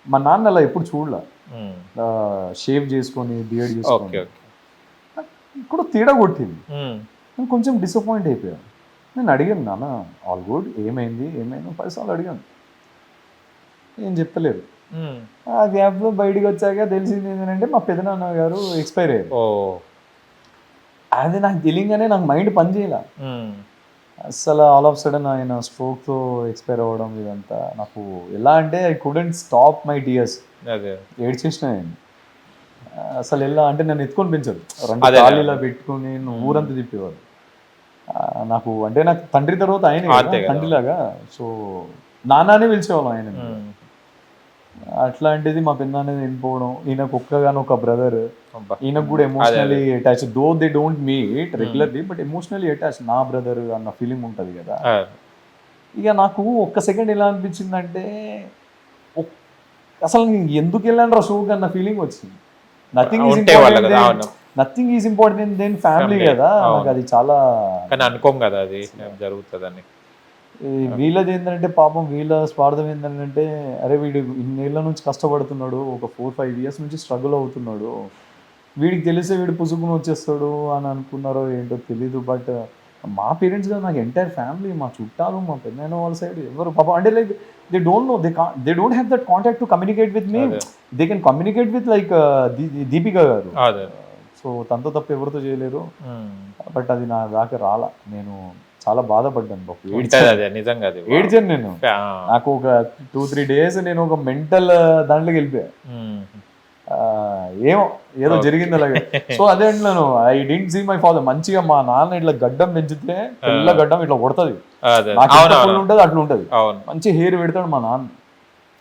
మా నాన్న అలా ఎప్పుడు చూడలే. షేవ్ చేసుకొని బియర్డ్ చేసుకొని ఇప్పుడు తేడా కొట్టింది. నేను కొంచెం డిసప్పాయింట్ అయిపోయాను. నేను అడిగాను, నాన్న ఆల్ గుడ్, ఏమైంది 10 సార్లు అడిగాను, ఏం చెప్పలేరు. ఆ గ్యాప్లో బయటికి వచ్చాక తెలిసింది ఏంటంటే మా పెదనాన్న గారు ఎక్స్పైర్ అయ్యారు. అది నాకు తెలియగానే నాకు మైండ్ పని చేయాల అసలు. ఆల్ ఆఫ్ సడన్ ఆయన స్ట్రోక్తో ఎక్స్పైర్ అవ్వడం, ఇదంతా నాకు ఎలా అంటే I couldn't stop my tears. ఏడ్చేసిన నేను అసలు. ఎలా అంటే నన్ను ఎత్తుకొని పెంచారు, 2 కాళ్ళు ఇలా పెట్టుకుని ఊరంతా తిప్పేవారు నాకు. అంటే నాకు తండ్రి తర్వాత ఆయన తండ్రిలాగా. సో నాన్ననే పిలిచేవాళ్ళం ఆయన. అట్లాంటిది మా పెద్దనాన్న వెళ్ళిపోవడం. ఈయనకు ఒక బ్రదర్, ఈయనకు కూడా emotionally attach. Though they don't meet regularly but emotionally attach. నా బ్రదర్ అన్న ఫీలింగ్ ఉంటుంది కదా. ఇక నాకు ఒక్క సెకండ్ ఎలా అనిపించింది అంటే, అసలు ఎందుకు వెళ్ళాను రా షోకి అన్న ఫీలింగ్ వచ్చింది. Nothing is important then family కదా. నాకు అది చాలా అనుకోం కదా అది జరుగుతుందని. వీళ్ళది ఏంటంటే పాపం, వీళ్ళ స్వార్థం ఏంటంటే, అరే వీడు ఇన్నేళ్ల నుంచి కష్టపడుతున్నాడు, ఒక 4-5 years నుంచి స్ట్రగుల్ అవుతున్నాడు, వీడికి తెలిసే వీడు పుసుకుని వచ్చేస్తాడు అని అనుకున్నారో ఏంటో తెలీదు. బట్ మా పేరెంట్స్ కదా, నాకు ఎంటైర్ ఫ్యామిలీ, మా చుట్టాలు, మా పెద్దనాన్న వాళ్ళ సైడ్ ఎవరు పాపం అంటే like they don't know, they don't have that contact to communicate with me. They can communicate with like Deepika గారు. సో తనతో తప్ప ఎవరితో చేయలేరు. బట్ అది నా దాకా రాలా. నేను చాలా బాధపడ్డాను, ఏడ్చాను నేను. నాకు ఒక 2-3 days నేను ఒక మెంటల్ దాంట్లోకి వెళ్ళిపోయా. ఏదో జరిగింది అలాగే. సో అదే అంటున్నాను, I didn't see my father. మంచిగా మా నాన్న ఇట్లా గడ్డం పెంచితే, తెల్ల గడ్డం ఇట్లా కొడుతుంది, ఉంటుంది, అట్లా ఉంటది. మంచి హెయిర్ పెడతాడు మా నాన్న.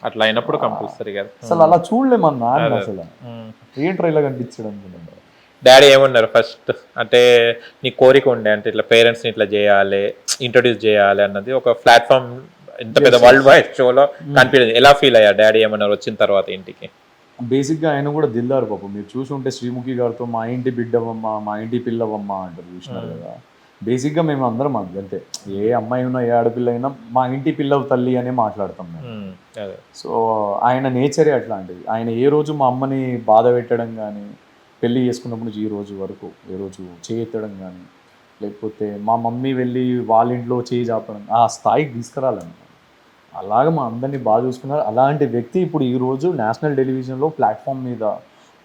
అట్లా అయినప్పుడు కంపల్సరీ కదా. అసలు అలా చూడలే మా నాన్న. అసలు ఏంట్రా ఇలా కనిపించాడు అనుకున్నాను. డాడీ ఏమన్నారు ఫస్ట్? అంటే నీ కోరిక ఉండే అంటే ఇట్లా పేరెంట్స్ని ఇట్లా చేయాలి, ఇంట్రొడ్యూస్ చేయాలి అన్నది ఒక ప్లాట్ఫామ్ ఇంత పెద్ద వరల్డ్ వైడ్ షోలో కనిపించింది. ఎలా ఫీల్ అయ్యా డాడీ ఏమన్నారు వచ్చిన తర్వాత ఇంటికి? బేసిక్గా ఆయన కూడా దిల్దారు పాపం. మీరు చూసి ఉంటే శ్రీముఖి గారితో మా ఇంటి బిడ్డవమ్మ, మా ఇంటి పిల్లవమ్మ అంటారు, చూసినారు కదా. బేసిక్గా మేము అందరం అంతే, ఏ అమ్మాయి ఉన్నా ఏ ఆడపిల్ల అయినా మా ఇంటి పిల్లవ తల్లి అనే మాట్లాడతాం మేము. సో ఆయన నేచరే అట్లాంటిది. ఆయన ఏ రోజు మా అమ్మని బాధ పెట్టడం కానీ, పెళ్ళి చేసుకున్నప్పటి నుంచి ఈ రోజు వరకు ఏ రోజు చేయెత్తడం కానీ, లేకపోతే మా మమ్మీ వెళ్ళి వాళ్ళ ఇంట్లో చేయి చాపడం, ఆ స్థాయికి తీసుకురాలని అలాగ మా అందరినీ బాగా చూసుకున్నారు. అలాంటి వ్యక్తి ఇప్పుడు ఈరోజు నేషనల్ టెలివిజన్లో ప్లాట్ఫామ్ మీద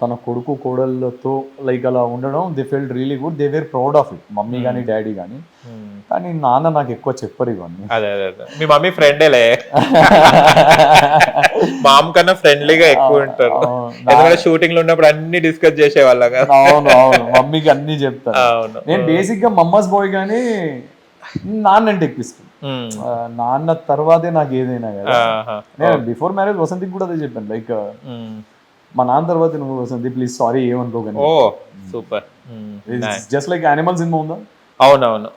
తన కొడుకు కోడళ్ళతో లైక్ అలా ఉండడం, they felt really good, they were proud of it, mummy కానీ డాడీ కానీ. కానీ నాన్న నాకు ఎక్కువ చెప్పరు ఇవన్నీ. అదే మీ మమ్మీ ఫ్రెండేలే, మామ్ కన్నా ఫ్రెండ్లీగా ఎక్కువ ఉంటారు. ఎందుకంటే షూటింగ్ లో ఉన్నప్పుడు అన్ని డిస్కస్ చేసేవాళ్ళం కదా. అవును అవును, మమ్మీకి అన్ని చెప్తాను. నేను బేసిక్ గా మమ్మస్ బాయ్ కానీ నాన్న అంటే ఎక్కువ ఇష్టం. నాన్న తర్వాతే నాకు ఏదైనా కదా. నేను బిఫోర్ మ్యారేజ్ వసంతికి కూడా అదే చెప్పాను, లైక్ మా నాన్న తర్వాత నువ్వు వసంతి ప్లీజ్ సారీ ఏమనుకోకండి. Oh super. Just like animal cinema ఉందా? అవునవును.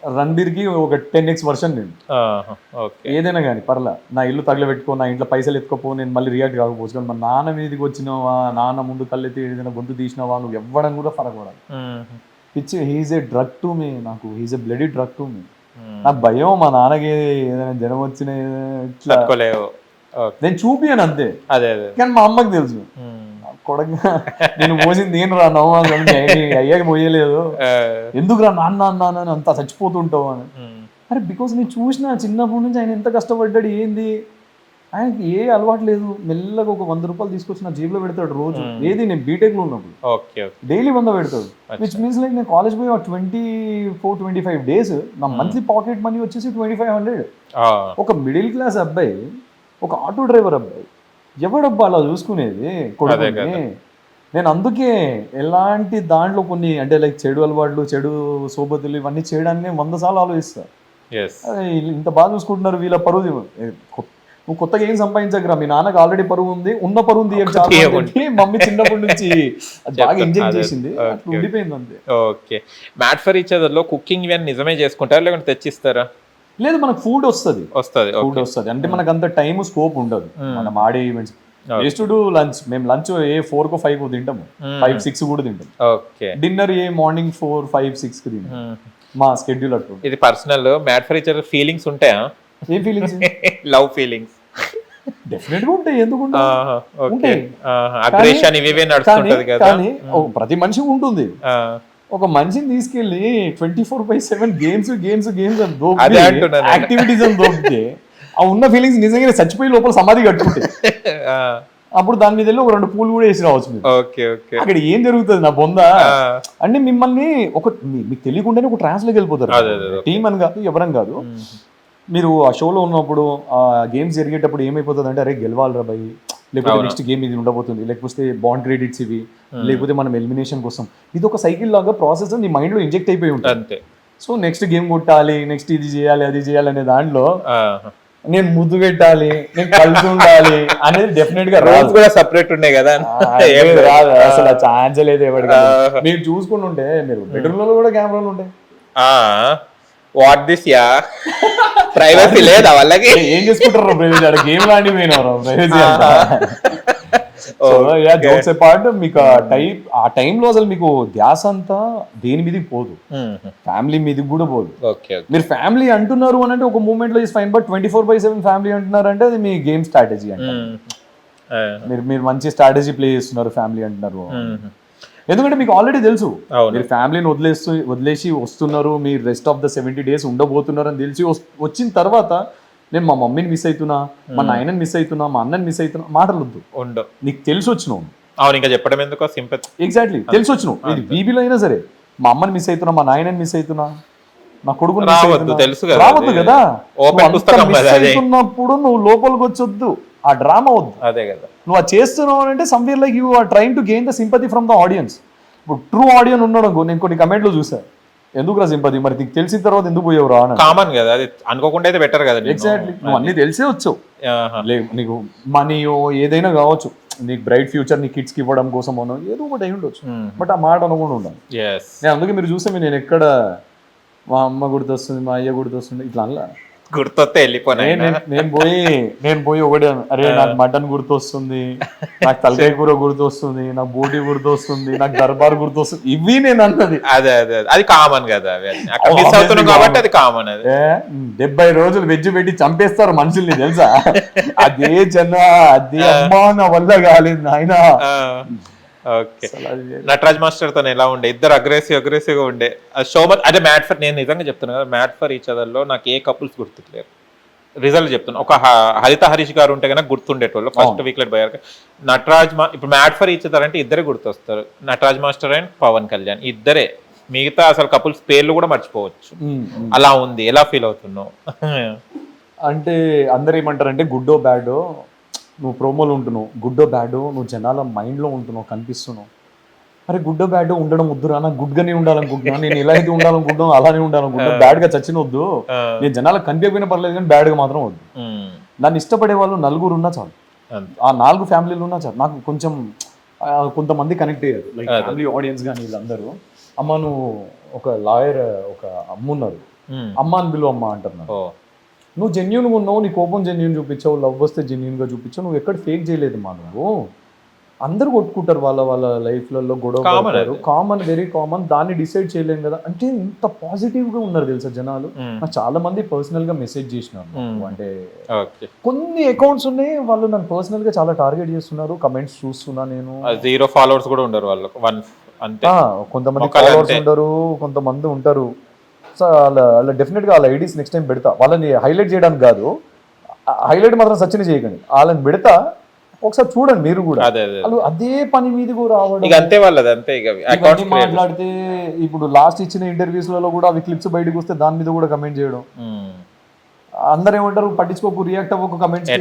రణబీర్కి ఒక 10x వర్షన్ నేను. ఏదైనా కానీ పర్లా, నా ఇల్లు తగలబెట్టుకో, నా ఇంట్లో పైసలు ఎత్తుకోపో, నేను మళ్ళీ రియాక్ట్ కాకపోవచ్చు. కానీ మా నాన్న మీదకి వచ్చినావా, నాన్న ముందు కళ్ళెత్తి ఏదైనా గొంతు తీసినావా, నువ్వు ఎవ్వడం కూడా ఫరకపడాలి. పిచ్చి, he's a drug to me, నాకు he's a bloody drug to me. నాకు భయం మా నాన్నకి ఏదైనా జనం వచ్చిన ఇట్లా నేను చూపియాను అంతే. అదే అదే, కానీ మా అమ్మకి తెలుసు కొడగా నేను మోసింది నేను రా నవ్వు అయ్యాక మోయలేదు, ఎందుకు రా నాన్న నాన్న అంత చచ్చిపోతుంటావు అని. అరే బికాస్ నేను చూసిన చిన్నప్పటి నుంచి ఆయన ఎంత కష్టపడ్డాడు, ఏంది ఆయనకి ఏ అలవాటు లేదు. మెల్లగా ఒక 100 రూపాయలు తీసుకొచ్చి నా జేబులో పెడతాడు రోజు. ఏది నేను బీటెక్ లో ఉన్నప్పుడు డైలీ 100 పెడతాడు. విచ్ మీన్స్ లైక్ నేను కాలేజ్ పోయి 24-25 డేస్ నా మంత్లీ పాకెట్ మనీ వచ్చేసి 2500. ఒక మిడిల్ క్లాస్ అబ్బాయి, ఒక ఆటో డ్రైవర్ అబ్బాయి, ఎవడబ్బా అలా చూసుకునేది కొడుకుని. నేను అందుకే ఎలాంటి దాంట్లో కొన్ని అంటే లైక్ చెడు అలవాట్లు, చెడు సోబతులు ఇవన్నీ చేయడానికి 100 సార్లు ఆలోచిస్తా. ఇంత బాగా చూసుకుంటున్నారు వీళ్ళ పరువు, నువ్వు కొత్తగా ఏం సంపాదించగరా, మీ నాన్నకు ఆల్రెడీ పరువు ఉంది, ఉన్న పరువు తీయక మమ్మీ చిన్నప్పటి నుంచి బాగా ఎంజాయ్ చేసింది, ఉండిపోయింది అంతే. Okay. Made for each other లో కుకింగ్ ఇవన్నీ నిజమే చేసుకుంటారా లేకుంటే తెచ్చిస్తారా? లేదు, మనకు ఫుడ్ వస్తుంది అంటే మనకు అంత టైం స్కోప్ ఉండదు. మనం ఆడే ఈవెంట్స్ టు డూ లంచ్, మేము లంచ్ ఏ 4 5 తింటాము, 5-6 కూడా తింటాం. డిన్నర్ ఏ మార్నింగ్ 4 5 6 తింటాం. మా స్కెడ్యూల్ అట్లా. ఇది personal. Made for each other feelings ఉంటాయా? ఏ ఫీలింగ్స్? లవ్ ఫీలింగ్స్ డెఫినెట్ గా ఉంటాయి, ఎందుకు ఉంటాయి. కానీ ప్రతి మనిషి ఉంటుంది. ఒక మనిషిని తీసుకెళ్లి 24/7 గేమ్స్ అని యాక్టివిటీస్ అని దొరికితే ఆ ఉన్న ఫీలింగ్స్ నిజంగా చచ్చిపోయి లోపల సమాధి కట్టుకుంటే అప్పుడు దాని మీద వెళ్ళి ఒక 2 పూలు కూడా వేసి రావచ్చు. అక్కడ ఏం జరుగుతుంది నా బొంద అంటే మిమ్మల్ని ఒక మీకు తెలియకుండానే ఒక ట్రాన్స్ లోకి వెళ్ళిపోతారు. టీమ్ అని కాదు, ఎవరని కాదు. మీరు ఆ షోలో ఉన్నప్పుడు ఆ గేమ్స్ జరిగేటప్పుడు ఏమైపోతుంది అంటే, అరే గెలవాలరా భయ్, లేకపోతే నెక్స్ట్ గేమ్ ఇది ఉండబోతుంది, లేకపోతే బాండ్ క్రెడిట్స్ ఇవి, లేకపోతే మనం ఎలిమినేషన్ కోసం, ఇది ఒక సైకిల్ లాగా ప్రాసెస్ నీ మైండ్ లో ఇంజెక్ట్ అయిపోయి ఉంటుంది. సో నెక్స్ట్ గేమ్ కొట్టాలి, నెక్స్ట్ ఇది చేయాలి, అది చేయాలి అనే దాంట్లో నేను ముద్దు పెట్టాలి, నేను కలిసి ఉండాలి అనేది డెఫినెట్ గా రోజు కూడా సపరేట్ ఉన్నాయి కదా. అసలు ఆ ఛాన్స్ లేదు ఎవరికి. మీరు చూసుకుని ఉంటే మీరు బెడ్రూమ్ లో కూడా కెమెరాలు ఉంటాయి. వాట్ దిస్ యా ప్రైవసీ లేదా వాళ్ళకి? ఏం చేసుకుంటారు ప్రైవసీ? అక్కడ గేమ్ లాంటి పోయినారు ప్రైవసీ అంతా. జోక్స్ అపార్ట్, మీకు ఆ టైంలో అసలు మీకు ధ్యాస అంతా దేని మీదకి పోదు, ఫ్యామిలీ మీదకి కూడా పోదు. మీరు ఫ్యామిలీ అంటున్నారు అని అంటే ఒక మూమెంట్ లో ఇస్ ఫైన్, బట్ 24/7 ఫ్యామిలీ అంటున్నారు అంటే అది మీ గేమ్ స్ట్రాటజీ అంటారు. మీరు మంచి స్ట్రాటజీ ప్లే చేస్తున్నారు ఫ్యామిలీ అంటున్నారు. ఎందుకంటే మీకు ఆల్రెడీ తెలుసు మీరు ఫ్యామిలీని వదిలేసి వస్తున్నారు, మీరు రెస్ట్ ఆఫ్ ద 70 days ఉండబోతున్నారు అని తెలిసి వచ్చిన తర్వాత నేను మా మమ్మీని మిస్ అవుతున్నా, మా నాయనని మిస్ అవుతున్నా, మా అన్నని మిస్ అవుతున్నా మాటలు వద్దు. నీకు తెలిసి వచ్చినావు. అవును, ఇంకా చెప్పడం ఎందుకో, సింపతి. ఎగ్జాక్ట్లీ, తెలిసి వచ్చినావు. ఇది బీబీలో అయినా సరే, మా అమ్మని మిస్ అవుతున్నా, మా నాయనని మిస్ అవుతున్నా, నా కొడుకుని రావద్దు కదా. మిస్ అవుతున్నప్పుడు నువ్వు లోపలికి వచ్చొద్దు, ఆ డ్రామా వద్దు. అదే కదా, నువ్వు అది చేస్తున్నావు అంటే somewhere like you are trying to gain the sympathy from the audience. ఇప్పుడు ట్రూ ఆడియన్స్ ఉన్నాడు, నేను కొన్ని కమెంట్లు చూసాను, ఎందుకు రా సింపతి, మరి నీకు తెలిసిన తర్వాత ఎందుకు పోయేవరా అని. కామన్ కదా అది, అనుకోకుండా అయితే బెటర్ కదా. ఎగ్జాక్ట్లీ, నువ్వు అన్ని తెలిసే వచ్చావు, నీకు మనీయో ఏదైనా కావచ్చు, నీకు బ్రైట్ ఫ్యూచర్ నీ కిడ్స్కి ఇవ్వడం కోసమోనో ఏదో ఒకటి అయి ఉండొచ్చు. బట్ ఆ మాట అనకుండా ఉండాలి. నేను అందుకే మీరు చూస్తే నేను ఎక్కడ మా అమ్మ గుర్తొస్తుంది, మా అయ్య గుర్తొస్తుంది ఇట్లా అనలా. గుర్తొస్తే వెళ్ళిపోయినాయి. నేను పోయి ఒకటే అరే నాకు మటన్ గుర్తొస్తుంది, నాకు తలకాయ కూర గుర్తొస్తుంది, నాకు బోటి గుర్తొస్తుంది, నాకు దర్బార్ గుర్తొస్తుంది, ఇవి నేను అన్నది. అదే అది కామన్ కదా, మిస్ అవుతున్నాం కాబట్టి అది కామన్. అది 70 రోజులు వెజ్ పెట్టి చంపేస్తారు మనుషుల్ని తెలుసా. అదే అదే అమ్మా నా వల్ల కాలేదు ఆయన. ఓకే, నటరాజ్ మాస్టర్ తో ఎలా ఉండే? ఇద్దరు అగ్రెసివ్ గా ఉండే. అదే మ్యాట్ ఫర్, నేను నిజంగా చెప్తున్నా కదా, మ్యాట్ ఫర్ ఈచ్ అదర్ లో నాకు ఏ కపుల్స్ గుర్తులేరు. రిజల్ట్ చెప్తున్నా. ఒక హరిత హరీష్ గారు ఉంటే కనుక గుర్తుండేటోళ్ళు ఫస్ట్ వీక్లెట్ బయర్. నటరాజ్ ఇప్పుడు మ్యాట్ ఫర్ ఈచ్ అదర్ అంటే ఇద్దరే గుర్తొస్తారు, నటరాజ్ మాస్టర్ అండ్ పవన్ కళ్యాణ్ ఇద్దరే. మిగతా అసలు కపుల్స్ పేర్లు కూడా మర్చిపోవచ్చు. అలా ఉంది. ఎలా ఫీల్ అవుతున్నావు? అంటే అందరు ఏమంటారంటే గుడ్డో బ్యాడో నువ్వు ప్రోమోలో ఉంటున్నావు, గుడ్డో బ్యాడో నువ్వు జనాల మైండ్లో ఉంటున్నావు, కనిపిస్తున్నావు. అరే గుడ్డో బ్యాడో ఉండడం వద్దురా, నాకు గుడ్గానే ఉండాలనుకుంటున్నా, నేను ఎలా అయితే ఉండాలనుకుంటున్నాను అలానే ఉండాలనుకుంటున్నా. బ్యాడ్గా చచ్చిన వద్దు, నేను జనాలకు కనిపించకపోయినా పర్లేదు కానీ బ్యాడ్గా మాత్రం వద్దు. నన్ను ఇష్టపడే వాళ్ళు 4 ఉన్నా చాలు, ఆ 4 ఫ్యామిలీలు ఉన్నా చాలు. నాకు కొంచెం కొంతమంది కనెక్ట్ అయ్యారు, లైక్ ఫ్యామిలీ ఆడియన్స్ కానీ వీళ్ళందరూ. అమ్మ నువ్వు ఒక లాయర్, ఒక అమ్మ ఉన్నారు, అమ్మ అని పిలువ అమ్మ అంటున్నారు. నువ్వు జెన్యున్గా ఉన్నావు, నీ కోపం జెన్యున్ చూపించావు, లవ్ వస్తే జెన్యున్గా చూపించావు, నువ్వు ఎక్కడ ఫేక్ చేయలేదు మా. నువ్వు అందరూ కొట్టుకుంటారు వాళ్ళ లైఫ్లలో, గొడవ పడతారు, కామన్, వెరీ కామన్. దాన్ని డిసైడ్ చేయలేము కదా. అంటే ఇంత పాజిటివ్గా ఉన్నారు తెలుసా జనాలు. నాకు చాలా మంది పర్సనల్గా మెసేజ్ చేసినారు. అంటే కొన్ని అకౌంట్స్ ఉన్నాయి, వాళ్ళు నన్ను పర్సనల్గా చాలా టార్గెట్ చేస్తున్నారు, కమెంట్స్ చూస్తున్నా నేను. 0 followers కూడా ఉండరు వాళ్ళకు, కొంతమంది ఫాలోవర్స్ ఉండరు, కొంతమంది ఉంటారు. సో వాళ్ళ డెఫినెట్గా వాళ్ళ ఐడీస్ నెక్స్ట్ టైం పెడతా. వాళ్ళని హైలైట్ చేయడానికి కాదు, హైలైట్ మాత్రం సచిన్ చేయకండి, వాళ్ళని పెడతా, ఒకసారి చూడండి మీరు కూడా. వాళ్ళు అదే పని మీద కూడా రావడం, మాట్లాడితే ఇప్పుడు లాస్ట్ ఇచ్చిన ఇంటర్వ్యూస్లలో కూడా అవి క్లిప్స్ బయటకు వస్తే దాని మీద కూడా కమెంట్ చేయడం. అందరు ఏమంటారు, పట్టించుకోకు, రియాక్ట్ అవ్వకు, కమెంట్స్.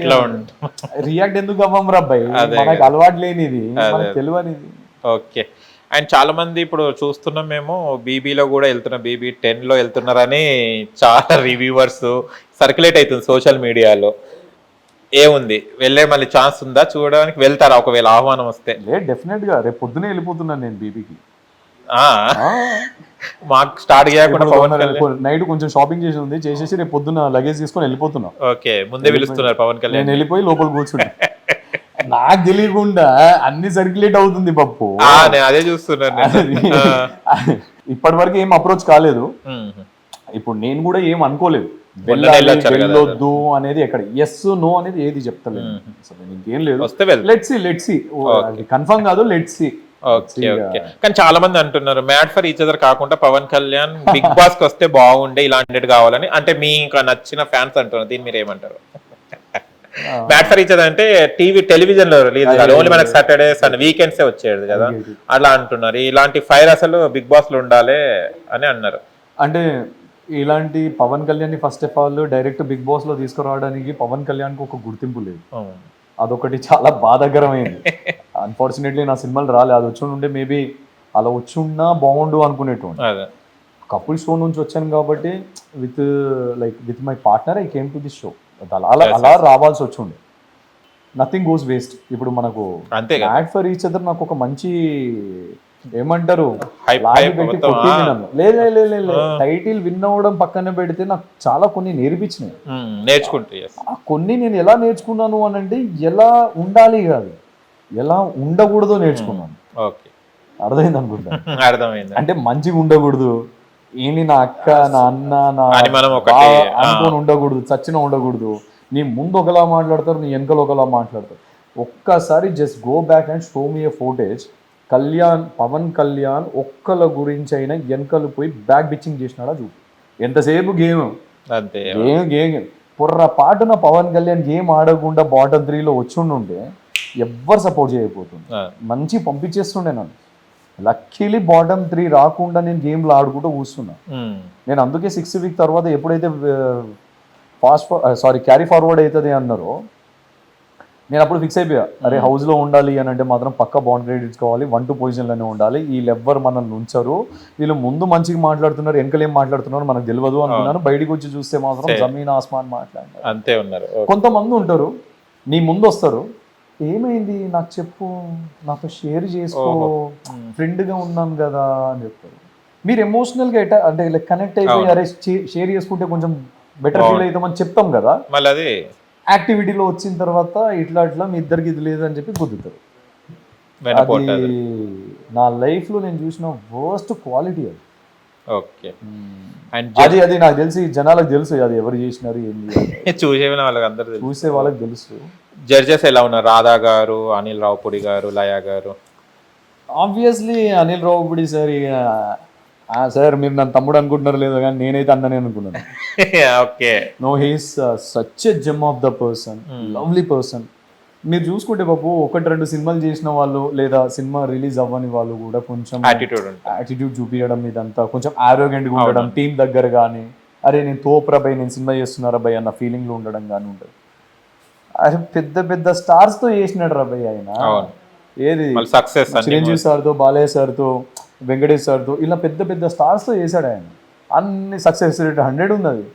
రియాక్ట్ ఎందుకు అవ్వం రా అబ్బాయి, మనకు అలవాటు లేనిది, మనకు తెలియనిది. ఓకే. అండ్ చాలా మంది ఇప్పుడు చూస్తున్నాం మేము, బీబీలో కూడా వెళ్తున్నారు, BB 10లో వెళ్తున్నారని చాలా రివ్యూవర్స్ సర్క్యులేట్ అవుతుంది సోషల్ మీడియాలో. ఏముంది, వెళ్ళే మళ్ళీ ఛాన్స్ ఉందా చూడడానికి? వెళ్తారా ఒకవేళ ఆహ్వానం వస్తే? డెఫినెట్ గా రేపు పొద్దునే వెళ్ళిపోతున్నాను నేను బీబీకి. మాకు స్టార్ట్ చేయకుండా నైట్ కొంచెం షాపింగ్ చేసి ఉంది, చేసేసి రేపు పొద్దున్న లగేజ్ తీసుకొని వెళ్ళిపోతున్నా. ఓకే, ముందే పిలుస్తున్నారు పవన్ కళ్యాణ్. నేను వెళ్ళిపోయి లోపల కూర్చుంటా. నాకు తెలియకుండా అన్ని సర్క్యులేట్ అవుతుంది పప్పు. అదే చూస్తున్నాను. ఇప్పటి వరకు ఏం అప్రోచ్ కాలేదు. ఇప్పుడు నేను కూడా ఏం అనుకోలేదు వెళ్ళొద్దు అనేది. ఎక్కడ ఎస్ నో అనేది ఏది చెప్తలేదు, ఇంకేం లేదు. లెట్స్ సీ, కన్ఫర్మ్ కాదు, లెట్స్ సీ. కానీ చాలా మంది అంటున్నారు మ్యాట్ ఫర్ ఈచ్ అదర్ కాకుండా పవన్ కళ్యాణ్ బిగ్ బాస్ కి వస్తే బాగుండే, ఇలాంటిది కావాలని. అంటే మీ ఇంకా నచ్చిన ఫ్యాన్స్ అంటున్నారు, దీన్ని మీరు ఏమంటారు? మ్యాట్ ఫర్ ఈచ్ అదర్ అంటే టెలివిజన్ లో రిలీజ్ కాదు, ఓన్లీ మనకి సాటర్డే వీకెండ్స్ వచ్చేది కదా, అలా అంటున్నారు. ఇలాంటి ఫైర్ అసలు బిగ్ బాస్ లో ఉండాలి అని అన్నారు. అంటే ఇలాంటి పవన్ కళ్యాణ్ ని first of all direct Bigg Boss లో తీసుకురావడానికి పవన్ కళ్యాణ్ కి ఒక గుర్తింపు లేదు. అదొకటి చాలా బాధాకరమైంది. అన్ఫార్చునేట్లీ నా సినిమాలు రాలే. అది వచ్చి ఉంటే మేబీ అలా వచ్చి ఉన్నా బాగుండు అనుకునేటువంటి. కపుల్ షో నుంచి వచ్చాను కాబట్టి with my partner I came to this show. అలా రావాల్సి వచ్చి నథింగ్ గోస్ వేస్ట్. ఇప్పుడు మనకు మ్యాట్ ఫర్ ఈచ్ అదర్ నాకు ఒక మంచి ఏమంటారు పెట్టి కొట్టింది నన్ను. లేదు, టైటిల్ విన్ అవ్వడం పక్కన పెడితే నాకు చాలా కొన్ని నేర్పించినాయి, నేర్చుకుంటే. కొన్ని నేను ఎలా నేర్చుకున్నాను అని అంటే, ఎలా ఉండాలి కాదు, ఎలా ఉండకూడదో నేర్చుకున్నాను. అర్థమైంది అనుకుంటా. అర్థమైంది. అంటే మంచిగా ఉండకూడదు, ఏంటి నా అక్క, నా అన్న, నా అనుకోని ఉండకూడదు, చచ్చిన ఉండకూడదు. నీ ముందు ఒకలా మాట్లాడతారు, నీ వెనకలు ఒకలా మాట్లాడతారు. ఒక్కసారి just go back and show me a footage. Pawan Kalyan ఒక్కల గురించి అయినా వెనకలు పోయి బ్యాక్ బిచ్చింగ్ చేసినాడా చూపు. ఎంతసేపు గేమ్ పొర్రపాటున పవన్ కళ్యాణ్ గేమ్ ఆడకుండా బాటమ్ 3లో వచ్చుండుంటే ఎవ్వరు సపోర్ట్ చేయకపోతుంది, మంచి పంపించేస్తుండే నన్ను. లక్కీలీ బాటమ్ 3 రాకుండా నేను గేమ్లో ఆడుకుంటూ కూర్చున్నా. నేను అందుకే 6th వీక్ తర్వాత ఎప్పుడైతే క్యారీ ఫార్వర్డ్ అవుతుంది అన్నారో, నేను అప్పుడు ఫిక్స్ అయిపోయా, అరే హౌస్లో ఉండాలి అని అంటే మాత్రం పక్క బాండ్ క్రెడిట్స్ కావాలి, 1-2 పొజిషన్లోనే ఉండాలి. వీళ్ళెవ్వరు మనల్ని ఉంచరు, వీళ్ళు ముందు మంచిగా మాట్లాడుతున్నారు, వెనకలు ఏం మాట్లాడుతున్నారు మనకు తెలియదు అనుకున్నాను. బయటకు వచ్చి చూస్తే మాత్రం జమీన్ ఆస్మాన్ మాట్లాడారు. అంతే ఉన్నారు. కొంతమంది ఉంటారు నీ ముందు వస్తారు, ఏమైంది నాకు చెప్పు, నాతో షేర్ చేసుకో, ఫ్రెండ్గా ఉన్నాం కదా అని చెప్తారు. మీరు ఎమోషనల్గా అంటే లైక్ కనెక్ట్ అయిపోయి అరే షేర్ చేసుకుంటే కొంచెం బెటర్ ఫీల్ అవుతామని చెప్తాం కదా, మళ్ళీ అది యాక్టివిటీలో వచ్చిన తర్వాత ఇట్లా మీ ఇద్దరికి ఇది లేదు అని చెప్పి గుద్దుతారు. అది నా లైఫ్లో నేను చూసిన వర్స్ట్ క్వాలిటీ అది. ఓకే. అండ్ అది నాకు తెలిసి జనాలకు తెలుసు అది ఎవరు చేసినారు ఏంది చూసే వాళ్ళకి అందరూ చూసే వాళ్ళకి తెలుసు. జడ్జెస్ ఎలా ఉన్నారు? రాధా గారు, అనిల్ రావుపూడి గారు, లయ గారు. Obviously Anil Ravipudi sir, sir మీరు నన్ను తమ్ముడు అనుకుంటున్నారు లేదో కానీ నేనైతే అన్ననే అనుకున్నాను. Okay. No, he's such a gem of the person, lovely person. మీరు చూసుకుంటే బాబు 1-2 సినిమాలు చేసిన వాళ్ళు లేదా సినిమా రిలీజ్ అవ్వని వాళ్ళు కూడా కొంచెం యాటిట్యూడ్ చూపించడం, ఇదంతా కొంచెం ఆరోగెంట్గా ఉండడం, టీం దగ్గర కానీ అరే నేను తోపురాబాయ్ నేను సినిమా చేస్తున్నారా బాయ్ అన్న ఫీలింగ్లో ఉండడం కానీ ఉంటుంది. అరే పెద్ద పెద్ద స్టార్స్తో చేసినాడు రాబాయ్ ఆయన. ఏది సక్సెస్ చిరంజీవి సార్తో, బాలయ్య సార్తో, వెంకటేష్ సార్తో ఇలా పెద్ద పెద్ద స్టార్స్తో చేశాడు ఆయన. అన్ని సక్సెస్ రేట్ 100 ఉన్నది,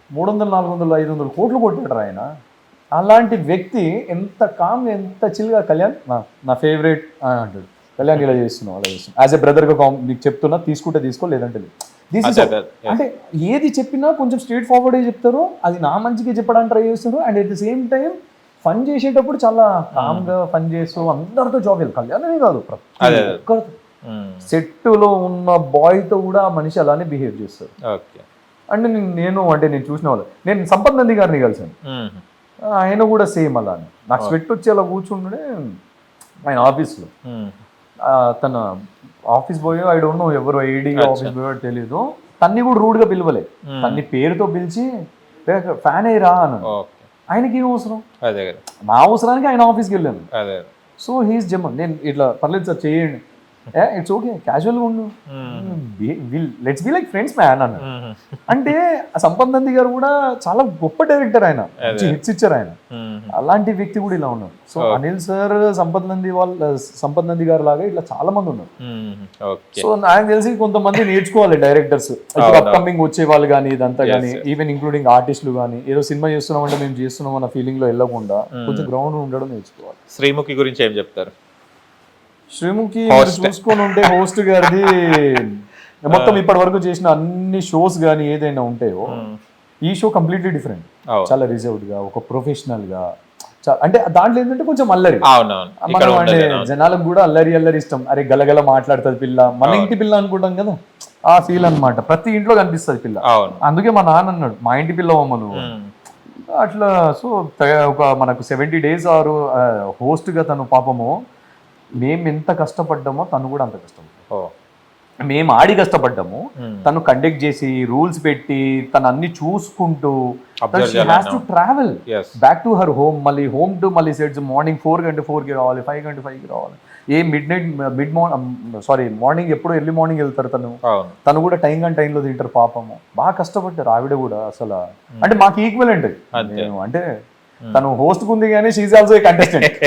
300, 400, 500 కోట్లు కొట్టాడు ఆయన. అలాంటి వ్యక్తి ఎంత కామ్ ఎంత చిల్గా కళ్యాణ్ నా ఫేవరెట్ అంటాడు. కళ్యాణ్ ఇలా చేస్తున్నావు అలా చేస్తున్నావు యాజ్ ఎ బ్రదర్గా మీకు చెప్తున్నా, తీసుకుంటే తీసుకో లేదంటే లేదు. అంటే ఏది చెప్పినా కొంచెం స్ట్రేట్ ఫార్వర్డ్ చెప్తారు, అది నా మంచిగా చెప్పడానికి ట్రై చేస్తారు. And at the same time fun చేసేటప్పుడు చాలా కామ్గా ఫన్ చేస్తూ అందరితో జాబ్ చేయాలి. కళ్యాణమే కాదు, సెట్లో ఉన్న బాయ్తో కూడా మనిషి అలానే బిహేవ్ చేస్తారు. అంటే నేను చూసిన వాళ్ళు, నేను సంపత్ నంది గారిని కలిసాను, ఆయన కూడా సేమ్ అలానే. నాకు స్వెట్ వచ్చి అలా కూర్చుండే ఆయన ఆఫీస్లో. తన office boy I don't know ఎవరు ఐడిగా ఆఫీస్ బాయ్ తెలియదు. తన్ని కూడా రూడ్గా పిలవలే, తన్ని పేరుతో పిలిచి ఫ్యాన్ అయ్యిరా అన్నాను. ఆయనకి ఏం అవసరం, నా అవసరానికి ఆయన ఆఫీస్కి వెళ్ళాను. సో హీస్ జమ్. నేను ఇట్లా పర్లేదు సార్ చేయండి, ఇట్స్ ఓకే క్యాజువల్గా ఉండు, let's be like friends man అన్న. అంటే సంపత్ నంది గారు కూడా చాలా గొప్ప డైరెక్టర్, ఆయన హిట్స్ ఇచ్చారు ఆయన. అలాంటి వ్యక్తి కూడా ఇలా ఉన్నారు. సో అనిల్ సార్ సంపత్ నంది గారు లాగా ఇట్లా చాలా మంది ఉన్నారు. సో నాకు తెలిసి కొంతమంది నేర్చుకోవాలి డైరెక్టర్స్, అప్కమింగ్ వచ్చే వాళ్ళు కానీ ఇదంతా కానీ, ఈవెన్ ఇంక్లూడింగ్ ఆర్టిస్టులు కానీ. ఏదో సినిమా చేస్తున్నాం అంటే మేము చేస్తున్నాం అన్న ఫీలింగ్ లో వెళ్ళకుండా కొంచెం గ్రౌండ్ ఉండడం నేర్చుకోవాలి. శ్రీముఖి గురించి ఏం చెప్తారు? శ్రీముఖి చూసుకొని ఉంటే హోస్ట్ గారిది మొత్తం ఇప్పటి వరకు చేసిన అన్ని షోస్ కానీ ఏదైనా ఉంటాయో ఈ షో కంప్లీట్లీ డిఫరెంట్. చాలా రిజర్వ్డ్ గా, ఒక ప్రొఫెషనల్ గా. అంటే దాంట్లో ఏంటంటే కొంచెం అల్లరి, మనం అంటే జనాలకు కూడా అల్లరి ఇష్టం. అరే గలగల మాట్లాడుతుంది పిల్ల, మన ఇంటి పిల్ల అనుకుంటాం కదా, ఆ ఫీల్ అన్నమాట. ప్రతి ఇంట్లో కనిపిస్తుంది పిల్ల. అందుకే మా నాన్న అన్నాడు మా ఇంటి పిల్ల అమ్మను అట్లా. సో ఒక మనకు 70 days ఆరు హోస్ట్ గా తను పాపము, మేము ఎంత కష్టపడ్డామో తను కూడా అంత కష్టపడ్డాము. మేము ఆడి కష్టపడ్డాము, తను కండక్ట్ చేసి రూల్స్ పెట్టి తను అన్ని చూసుకుంటూ travel back to her home, మళ్ళీ హోమ్ టు మళ్ళీ సెట్స్ మార్నింగ్ 4:04కి రావాలి, 5:05కి రావాలి. ఏ మార్నింగ్ ఎప్పుడు ఎర్లీ మార్నింగ్ వెళ్తారు తను కూడా టైంలో తింటారు పాపము. బాగా కష్టపడ్డారు ఆవిడ కూడా అసలు. అంటే మాకు ఈక్వలెంట్ అంటే తను హోస్ట్ ఉంది కానీ షీఈ్ ఆల్సో ఏ కంటెస్టెంట్.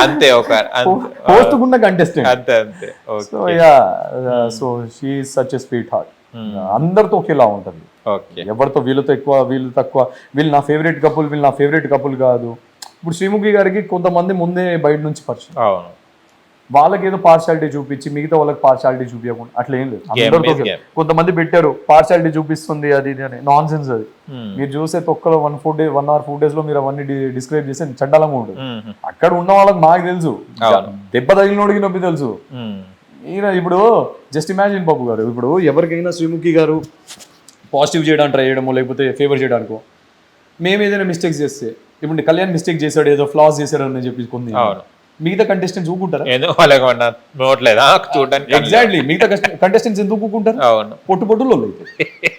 అంతే, ఒక హోస్ట్ కున్న కంటెస్టెంట్ అంతే. So so she is such a sweet heart. అందరితో ఒకేలా ఉంటుంది, ఎవరితో వీళ్ళతో ఎక్కువ వీళ్ళు తక్కువ, వీళ్ళు నా ఫేవరెట్ కపుల్ కాదు. ఇప్పుడు శ్రీముఖి గారికి కొంతమంది ముందే బయట నుంచి పరిచయం, వాళ్ళకి ఏదో పార్షాలిటీ చూపించి మిగతా వాళ్ళకి పార్షాలిటీ చూపించకుండా అట్లా ఏం లేదు. అందరితో కొంతమంది పెట్టారు పార్షాలిటీ చూపిస్తుంది అది ఇది అని, నాన్ సెన్స్ అది. మీరు చూసే తొక్కలో 1 hour 4 days లో మీరు అవన్నీ డిస్క్రైబ్ చేస్తే చండాలంగా ఉంటుంది. అక్కడ ఉన్న వాళ్ళకి మాకు తెలుసు, దెబ్బ తగిలినోడికి నొప్పి తెలుసు. ఈయన ఇప్పుడు జస్ట్ ఇమాజిన్ బాబు గారు, ఇప్పుడు ఎవరికైనా శ్రీముఖి గారు పాజిటివ్ చేయడానికి ట్రై చేయడమో లేకపోతే ఫేవర్ చేయడానికో, మేము ఏదైనా మిస్టేక్స్ చేస్తే, ఇప్పుడు కళ్యాణ్ మిస్టేక్ చేశాడు ఏదో ఫ్లాస్ చేశాడు అని చెప్పి కొన్ని మిగతా కంటెస్టెంట్స్ ఊకుంటారా? ఎగ్జాక్ట్లీ, మిగతా కంటెస్టెంట్స్ ఎందుకు ఊకుంటారు? పొట్టు లొల్లి అయితే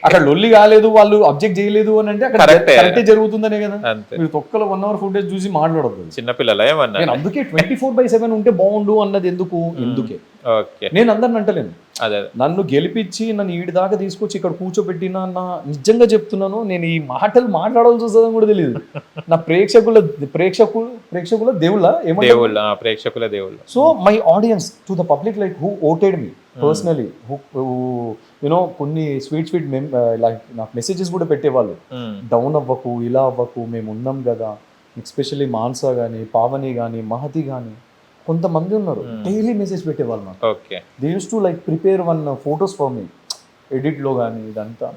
అక్కడ లొల్లి కాలేదు, వాళ్ళు అబ్జెక్ట్ చేయలేదు అని అంటే అక్కడ కరెక్టే జరుగుతుందనే కదా. మీరు తొక్కలో 1 hour 4 days చూసి మాట్లాడదు చిన్నపిల్లలు. అందుకే 24/7 ఉంటే బాగుండు అన్నది ఎందుకే నేను అందరిని అంటలేను. నన్ను గెలిపించి నన్ను ఈడి దాకా తీసుకొచ్చి ఇక్కడ కూర్చోబెట్టిన నిజంగా చెప్తున్నాను, నేను ఈ మాటలు మాట్లాడాల్సి వస్తుందని కూడా తెలియదు. నా ప్రేక్షకుల దేవుళ్ళ ప్రేక్షకుల దేవుళ్ళ. So my audience to the public like who voted me personally, you know కొన్ని స్వీట్ లైక్ నాకు మెసేజెస్ కూడా పెట్టేవాళ్ళు, డౌన్ అవ్వకు, ఇలా అవ్వకు, మేము ఉన్నాం కదా. ఎస్పెషల్లీ మాన్సా కానీ, పావని కానీ, మహతి కానీ కొంతమంది ఉన్నారు డైలీ మెసేజ్ పెట్టేవాళ్ళు నాకు. Okay. They use to like prepare one photos for me ఎడిట్లో కానీ ఇదంతా.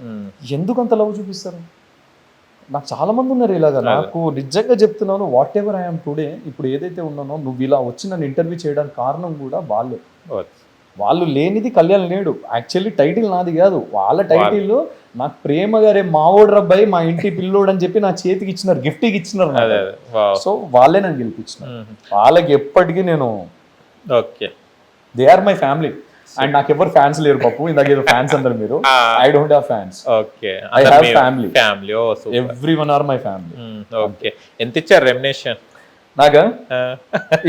ఎందుకు అంత లవ్ చూపిస్తారు? నాకు చాలా మంది ఉన్నారు ఇలాగా. నాకు నిజంగా చెప్తున్నాను, వాట్ ఎవర్ ఐఎమ్ టుడే, ఇప్పుడు ఏదైతే ఉన్నానో, నువ్వు ఇలా వచ్చి నన్ను ఇంటర్వ్యూ చేయడానికి కారణం కూడా వాళ్ళే. వాళ్ళు లేనిది కళ్యాణ్ లేడు. యాక్చువల్లీ టైటిల్ నాది కాదు, వాళ్ళ టైటిల్. నాకు ప్రేమ గారే మావోడు రబ్బాయి, మా ఇంటి పిల్లోడు అని చెప్పి నా చేతికి ఇచ్చినారు, గిఫ్ట్కి ఇచ్చినారు. సో వాళ్ళే నన్ను గెలిపించినారు. వాళ్ళకి ఎప్పటికీ నేను, okay, they are my family. And నాకు ఎవరు ఫ్యాన్స్ లేరు పప్పు, ఇందాక ఏదో ఫ్యాన్స్ అందరు మీరు. I don't have fans. Okay, I have family. Family, oh super. Everyone are my family. Okay. ఎంత ఇచ్చారు రెమ్యునరేషన్? నాకా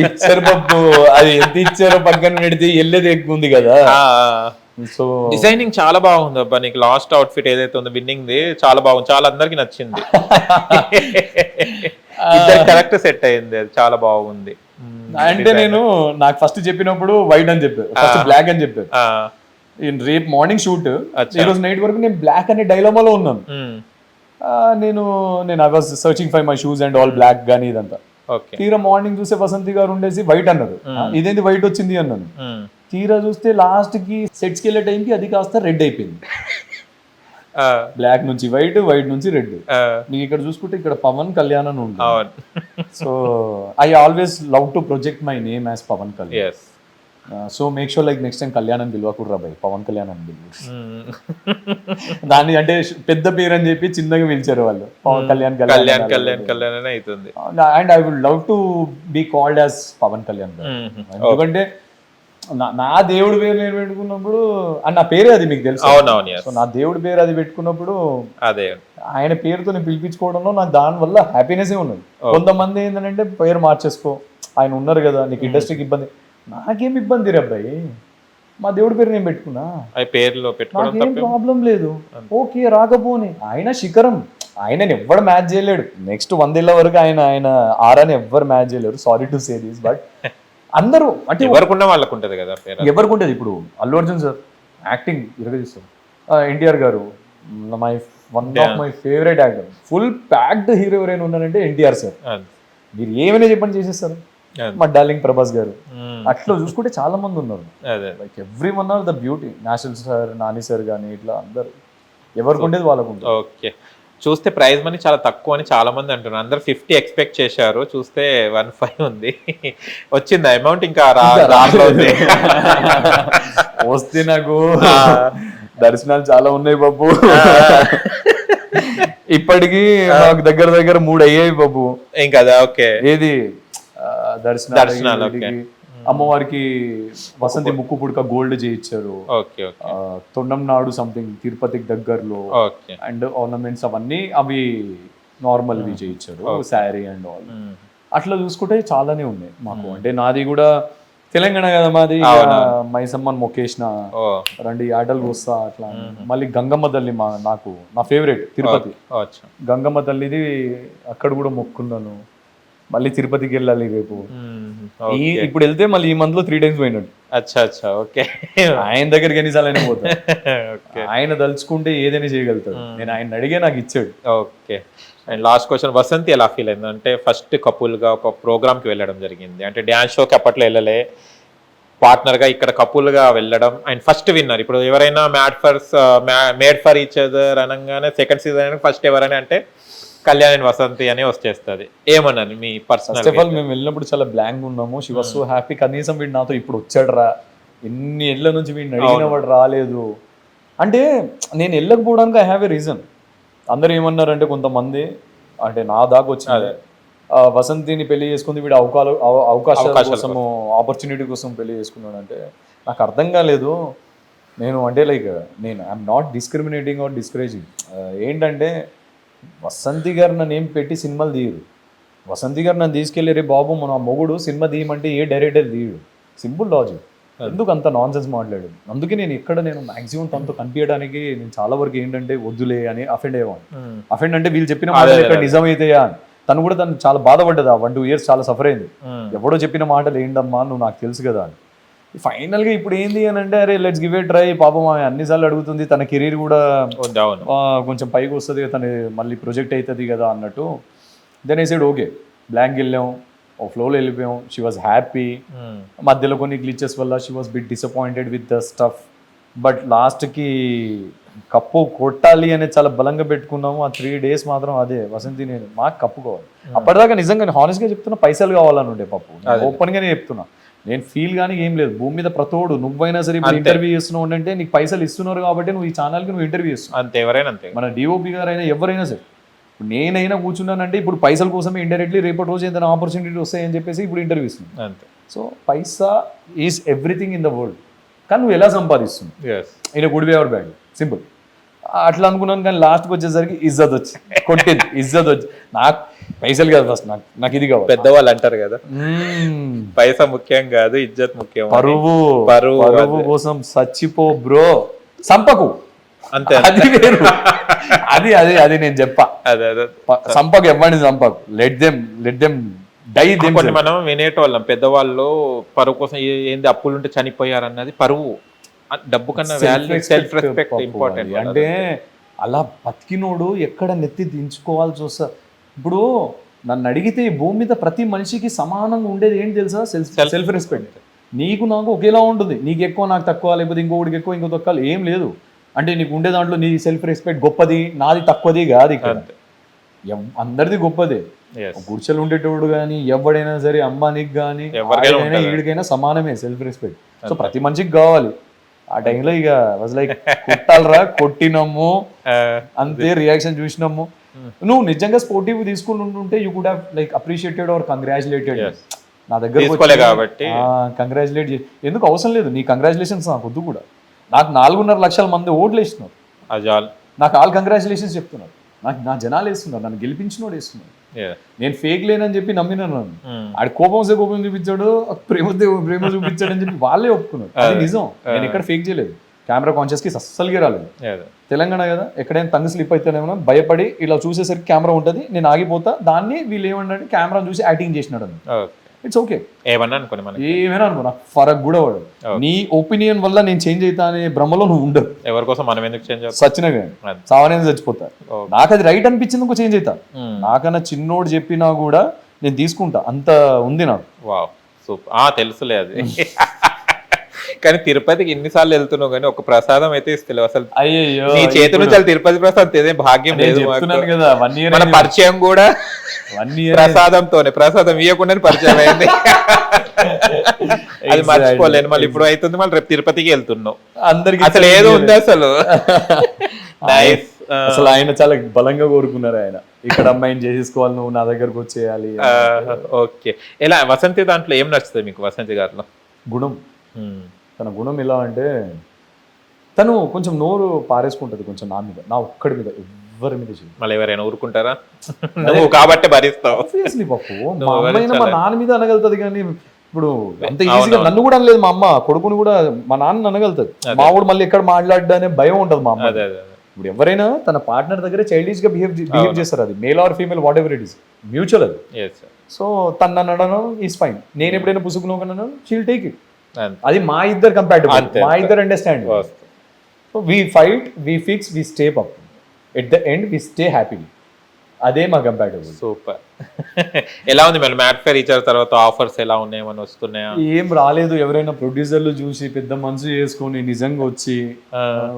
ఇచ్చారు పప్పు. అది ఎంత ఇచ్చారో పక్కన పెడితే వెళ్ళేది ఎక్కువ ఉంది కదా. సో డిజైనింగ్ చాలా బాగుంది అబ్బా. నీకు లాస్ట్ అవుట్ఫిట్ ఏదైతే ఉందో విన్నింగ్ ది చాలా బాగుంది, చాలా అందరికి నచ్చింది. ఇద్దరు కరెక్ట్ సెట్ అయింది, అది చాలా బాగుంది. అంటే నేను నాకు ఫస్ట్ చెప్పినప్పుడు వైట్ అని చెప్పారు, ఫస్ట్ బ్లాక్ అని చెప్పారు. రేపు మార్నింగ్ షూట్, ఈ రోజు నైట్ వరకు నేను బ్లాక్ అనే డైలమాలో ఉన్నాను. నేను I was searching for my shoes and all black గానీ ఇదంతా. తీరా మార్నింగ్ చూస్తే వసంతి గారు ఉండేసి వైట్ అన్నారు. ఇదేంటి వైట్ వచ్చింది అన్నాను. తీరా చూస్తే లాస్ట్ కి సెట్స్కి వెళ్ళే టైంకి అది కాస్త రెడ్ అయిపోయింది. బ్లాక్ నుంచి వైట్, వైట్ నుంచి రెడ్. మీకు ఇక్కడ చూసుకుంటే ఇక్కడ పవన్ కళ్యాణ్ అని ఉంటుంది. So I always love to project my name as Pawan Kalyan. So make sure like next time Kalyan అని పిలవకూడదు రాబాయ్, పవన్ కళ్యాణ్ అని పిలువు. దాన్ని అంటే పెద్ద పేరు అని చెప్పి చిన్నగా పిలిచారు వాళ్ళు, పవన్ కళ్యాణ్ కళ్యాణ్ కళ్యాణ్ కళ్యాణ్ అని అవుతుంది. And I would love to be called as Pawan Kalyan. ఎందుకంటే నా దేవుడి పేరు నేను పెట్టుకున్నప్పుడు, అండ్ నా పేరే అది మీకు తెలుసు. సో నా దేవుడి పేరు అది పెట్టుకున్నప్పుడు అదే ఆయన పేరుతో నేను పిలిపించుకోవడంలో నాకు దాని వల్ల హ్యాపీనెస్ ఉన్నది. కొంతమంది ఏంటంటే పేరు మార్చేసుకో, ఆయన ఉన్నారు కదా, నీకు ఇండస్ట్రీకి ఇబ్బంది. నాకేం ఇబ్బంది రే అబ్బాయి, మా దేవుడి పేరు నేను పెట్టుకున్నా, పేరులో నాకేం ప్రాబ్లం లేదు. ఓకే, రాకపోని ఆయన శిఖరం, ఆయనని ఎవ్వరు మ్యాచ్ చేయలేడు. నెక్స్ట్ 100 ఏళ్ళ వరకు ఆయన ఆరాని ఎవ్వరు మ్యాచ్ చేయలేరు. Sorry to say this, but అందరూ అంటే ఎవరికి వాళ్ళకు ఉంటది కదా, ఎవరికి ఉంటుంది. ఇప్పుడు అల్లు అర్జున్ సార్ యాక్టింగ్ ఇరగదీస్తారు, ఎన్టీఆర్ గారు one of my favourite actor, full packed hero ఎవరైనా ఉన్నారంటే ఎన్టీఆర్ సార్. మీరు ఏమైనా చెప్పండి చేసేస్తారు. మా డార్లింగ్ ప్రభాస్ గారు, అట్లా చూసుకుంటే చాలా మంది ఉన్నారు. Like every one or the beauty. National sir, Nani sir కానీ ఇట్లా అందరు ఎవరికి ఉండేది వాళ్ళకు ఉంటుంది. ఓకే. చూస్తే ప్రైజ్ మనీ చాలా తక్కువ అని చాలా మంది అంటున్నారు. అందరు 50 ఎక్స్పెక్ట్ చేశారు, చూస్తే 15 ఉంది. వచ్చింది అమౌంట్ ఇంకా రాలేదు. వస్తే నాకు దర్శనాలు చాలా ఉన్నాయి బాబు. ఇప్పటికి నాకు దగ్గర దగ్గర 3 అయ్యాయి బాబు. ఇంకా ఓకే, ఏది దర్శనాలు. అమ్మవారికి వసంతి ముక్కు పుడక గోల్డ్ చేయించారు. తొండం నాడు సంథింగ్ తిరుపతికి దగ్గరలో. అండ్ ఆర్నమెంట్స్ అవన్నీ అవి నార్మల్ వి చేయించారు, శారీ అండ్ ఆల్. అట్లా చూసుకుంటే చాలానే ఉన్నాయి మాకు. అంటే నాది కూడా తెలంగాణ కదా మాది, మైసమ్మన్ మొకేష్న రెండు ఆటలు వస్తా అట్లా. మళ్ళీ గంగమ్మ తల్లి నాకు నా ఫేవరెట్ తిరుపతి. గంగమ్మ తల్లిది అక్కడ కూడా మొక్కున్నాను. మళ్ళీ తిరుపతికి వెళ్ళాలి రేపు. ఇప్పుడు వెళ్తే మళ్ళీ ఈ మంత్ లో 3 times పోయినట్టు. ఓకే. ఆయన దగ్గరికి ఎన్నిసార్లు పోతా. ఆయన తలుచుకుంటే ఏదైనా చేయగలుగుతాడు. నేను ఆయన అడిగే నాకు ఇచ్చాడు. Okay. And last question, Vasanthi ఎలా ఫీల్ అయింది? అంటే ఫస్ట్ కపుల్ గా ఒక ప్రోగ్రామ్ కి వెళ్ళడం జరిగింది, అంటే డ్యాన్స్ షోకి అప్పట్లో వెళ్ళలే, పార్ట్నర్ గా ఇక్కడ కపుల్ గా వెళ్ళడం, అండ్ ఫస్ట్ విన్నర్. ఇప్పుడు ఎవరైనా మేడ్ ఫర్ ఈచ్ అదర్ అనగానే సెకండ్ సీజన్ ఫస్ట్ ఎవరైనా అంటే కళ్యాణ్ అండ్ వసంతి అని వచ్చేస్తుంది. ఏమన్నాను మీ పర్సనల్? ఫస్ట్ ఆఫ్ ఆల్ మేము వెళ్ళినప్పుడు చాలా బ్లాంక్ ఉన్నాము. She was so happy. కనీసం వీడు నాతో ఇప్పుడు వచ్చాడు రా, ఎన్ని ఏళ్ళ నుంచి వీడిని అడిగిన వాడు రాలేదు అంటే. నేను వెళ్ళకపోవడానికి ఐ హ్యావ్ ఎ రీజన్. అందరు ఏమన్నారంటే కొంతమంది, అంటే నా దాకా వచ్చింది, వసంతిని పెళ్లి చేసుకుంది వీడు అవకాశాల కోసము, ఆపర్చునిటీ కోసం పెళ్లి చేసుకున్నాడు అంటే నాకు అర్థం కాలేదు. నేను అంటే లైక్ నేను I'm not discriminating or discouraging. ఏంటంటే వసంతి గారు నన్ను ఏం పెట్టి సినిమాలు తీయరు. వసంతి గారు నన్ను తీసుకెళ్ళి రే బాబు మన మొగుడు సినిమా తీయమంటే ఏ డైరెక్టర్ తీయడు. Simple logic. ఎందుకు అంత నాన్ సెన్స్ మాట్లాడాడు? అందుకే నేను మాక్సిమం తనతో కనిపించడానికి నేను చాలా వరకు ఏంటంటే వద్దులే అని అఫెండ్ అయ్యేవాడు. అఫెండ్ అంటే వీళ్ళు చెప్పిన మాటలు ఇక్కడ నిజమైతాయా అని. తను కూడా తను చాలా బాధపడ్డదా, 1-2 years చాలా సఫర్ అయింది. ఎవడో చెప్పిన మాటలు ఏంటమ్మా నువ్వు నాకు తెలుసు కదా అని. ఫైనల్గా ఇప్పుడు ఏంది అని అంటే, అరే లెట్స్ గివ్ ఏ ట్రై. పాపం ఆమె అన్నిసార్లు అడుగుతుంది, తన కెరీర్ కూడా కొంచెం పైకి వస్తుంది, తను మళ్ళీ ప్రొజెక్ట్ అవుతుంది కదా అన్నట్టు. Then I said okay. Blank వెళ్ళాం, ఓ ఫ్లోలో వెళ్ళిపోయాం. She was happy. మధ్యలో కొన్ని గ్లిచెస్ వల్ల she was bit disappointed with the stuff. But లాస్ట్కి కప్పు కొట్టాలి అనేది చాలా బలంగా పెట్టుకున్నాము. ఆ 3 days మాత్రం అదే వసంతి నేను మాకు కప్పు కావాలి. అప్పటిదాకా నిజంగా హానెస్ట్గా చెప్తున్నా పైసలు కావాలని ఉండే పప్పు. ఓపెన్గానే చెప్తున్నా, నేను ఫీల్ కానీ ఏం లేదు. భూమి మీద ప్రతోడు నువ్వైనా సరే ఇప్పుడు ఇంటర్వ్యూ చేస్తున్నావు అంటే నీకు పైసలు ఇస్తున్నారు కాబట్టి నువ్వు ఈ ఛానల్కి నువ్వు ఇంటర్వ్యూ చేస్తున్నావు. అంతే, ఎవరైనా అంతే. మన డిఓపి గారు అయినా ఎవరైనా సరే, నేనైనా కూర్చున్నానంటే ఇప్పుడు పైసల కోసమే ఇండైరెక్ట్లీ రేపటి రోజు ఏదైనా ఆపర్చునిటీ వస్తాయని చెప్పేసి ఇప్పుడు ఇంటర్వ్యూ ఇస్తున్నాను. అంతే. సో పైసా is everything in the world. కానీ నువ్వు ఎలా సంపాదిస్తున్నావు, ఈయన good way or bad, simple. అట్లా అనుకున్నాను. కానీ లాస్ట్కి వచ్చేసరికి ఇజ్జత్ వచ్చి కొట్టింది. ఇజ్జత్ వచ్చి నాకు పైసలు కాదు ఫస్ట్, నాకు ఇది కావాలి. పెద్దవాళ్ళు అంటారు కదా, పైసా ముఖ్యం కాదు, ఇజ్జత్ ముఖ్యం. పరువు కోసం చచ్చిపో బ్రో, సంపకు. అంతే, అది వేరు. అది నేను చెప్పా. సంపకు ఎవరిని సంపకు, లెట్ దెమ్ డై. కొన్ని మనం వినేటోళ్ళం, పెద్దవాళ్ళు పరువు కోసం ఏంది అప్పులుంటే చనిపోయారు అన్నది పరువు. డబ్బు కన్నా సెల్ఫ్ రెస్పెక్ట్ ఇంపార్టెంట్. అంటే అలా బతికినోడు ఎక్కడ నెత్తి దించుకోవాల్సి వస్తా. ఇప్పుడు నన్ను అడిగితే ఈ భూమి మీద ప్రతి మనిషికి సమానంగా ఉండేది ఏంటి తెలుసా? Self respect. నీకు నాకు ఒకేలా ఉంటుంది. నీకు ఎక్కువ నాకు తక్కువ, లేకపోతే ఇంకొకటికి ఎక్కువ ఇంకో తక్కువ ఏం లేదు. అంటే నీకు ఉండే దాంట్లో నీ సెల్ఫ్ రెస్పెక్ట్ గొప్పది, నాది తక్కువది కాదు. ఇక్కడ అందరిది గొప్పదే. గుడిసెలు ఉండేటోడు కానీ ఎవడైనా సరే, అంబానీకి కానీ ఎవరికైనా ఈడికైనా సమానమే సెల్ఫ్ రెస్పెక్ట్. సో ప్రతి మనిషికి కావాలి. ఆ టైంలో ఇక వాజ్ లైక్ కొట్టాలరా, కొట్టినాము అంతే, రియాక్షన్ చూసినాము. నువ్వు నిజంగా స్పోర్టివ్ తీసుకుని ఉంటుంటే you could have like appreciated or congratulated. నా దగ్గర కాబట్టి కంగ్రాచులేట్ ఎందుకు అవసరం లేదు. నీ కంగ్రాచులేషన్స్ నాకు వద్దు కూడా. నాకు 4.5 లక్షల మంది ఓట్లు వేస్తున్నారు, నాకు ఆల్ కంగ్రాచులేషన్స్ చెప్తున్నారు. నాకు నా జనాలు వేస్తున్నారు, నన్ను గెలిపించినోడు వేస్తున్నారు. నేను ఫేక్ లేనని చెప్పి నమ్మినాను. నన్ను ఆడి కోపం చూపించాడు, ప్రేమ చూపించాడు అని చెప్పి వాళ్ళే ఒప్పుకున్నారు. అది నిజం. నేను ఎక్కడ ఫేక్ చేయలేదు. కెమెరా కాన్షియస్ కి అస్సలుగా రాలేదు. తెలంగాణ కదా, ఎక్కడైనా తంగు స్లిప్ అయితేనేమో భయపడి ఇలా చూసేసరికి కెమెరా ఉంటుంది, నేను ఆగిపోతా. దాన్ని వీళ్ళు ఏమన్నాడు, కెమెరా చూసి యాక్టింగ్ చేసినాడు. ఇట్స్ ఓకే, ఏమైనా అనుకో, నాకు ఫరక్ కూడా వాడు. నీ ఒపీనియన్ వల్ల నేను చేంజ్ అవుతా అనే భ్రమలో నువ్వు ఉండదు. ఎవరి కోసం మనం ఎందుకు చేంజ్ సచ్చినగా చావనేది చచ్చిపోతా. నాకు అది రైట్ అనిపించింది ఇంకో చేంజ్ అవుతా. నాకన్నా చిన్నోడు చెప్పినా కూడా నేను తీసుకుంటా, అంత ఉంది నాకు. Wow, super. తెలుసులే అది. కానీ తిరుపతికి ఎన్నిసార్లు వెళ్తున్నావు కానీ ఒక ప్రసాదం అయితే ఇస్తలేవు అసలు. అయ్యో, నీ చేతి నుంచి అది తిరుపతి ప్రసాదం తినే భాగ్యం లేదు కదా. 1 year మన పరిచయం కూడా 1 year ప్రసాదంతోనే, ప్రసాదం ఇవ్వకుండానే పరిచయం అయింది. అది మర్చిపోలేను. మళ్ళీ ఇప్పుడు అవుతుంది, మళ్ళీ రేపు తిరుపతికి వెళ్తున్నావు. అందరికి అసలు ఏదో ఉంది అసలు. అసలు ఆయన చాలా బలంగా కోరుకున్నారు. ఆయన ఇక్కడ అమ్మాయిని చేసేసుకోవాలి, నువ్వు నా దగ్గరకు వచ్చేయాలి. ఓకే. ఎలా వసంతి దాంట్లో ఏం నచ్చుతుంది మీకు? వసంతి గారిలో గుణం. తన గుణం ఎలా అంటే తను కొంచెం నోరు పారేసుకుంటది కొంచెం నా మీద, నా ఒక్కడి మీద, ఎవరి మీద చేయదు. మళ్ళీ ఎవరైనా ఊరుకుంటారా? నువ్వు కాబట్టి భరిస్తావు. ఆబ్వియస్లీ పప్పు. మా అమ్మాయినా మా నాన్న మీద అనగలుగుతుంది, కానీ ఇప్పుడు అంత ఈజీగా నన్ను కూడా అనలేదు. మా అమ్మ కొడుకుని కూడా మా నాన్న అనగలుగుతుంది. మా వాడు మళ్ళీ ఎక్కడ మాట్లాడడానికి భయం ఉంటుంది మా అమ్మ. ఇప్పుడు ఎవరైనా తన పార్ట్నర్ దగ్గర చైల్డిష్ గా బిహేవ్ చేస్తారు. అది male or female what ever it is, mutual అది. సో తను అనడం ఈస్ ఫైన్. నేను ఎప్పుడైనా పుసుకున్నాను షీల్ టేక్ ఇట్. అది మా ఇద్దరు కంపాటబుల్, మా ఇద్దరు understand. So we fight, we fix, we stay up. At the end we stay happily. అదే మా కంపాటబుల్. సూపర్. ఎలా ఉంది మరి మ్యాట్ ఫెయిర్ ఇచ్చిన తర్వాత ఆఫర్స్ ఎలా ఉన్నాయి, ఏమైనా వస్తున్నాయా? ఏం రాలేదు. ఎవరైనా ప్రొడ్యూసర్లు చూసి పెద్ద మనసు చేసుకొని నిజంగా వచ్చి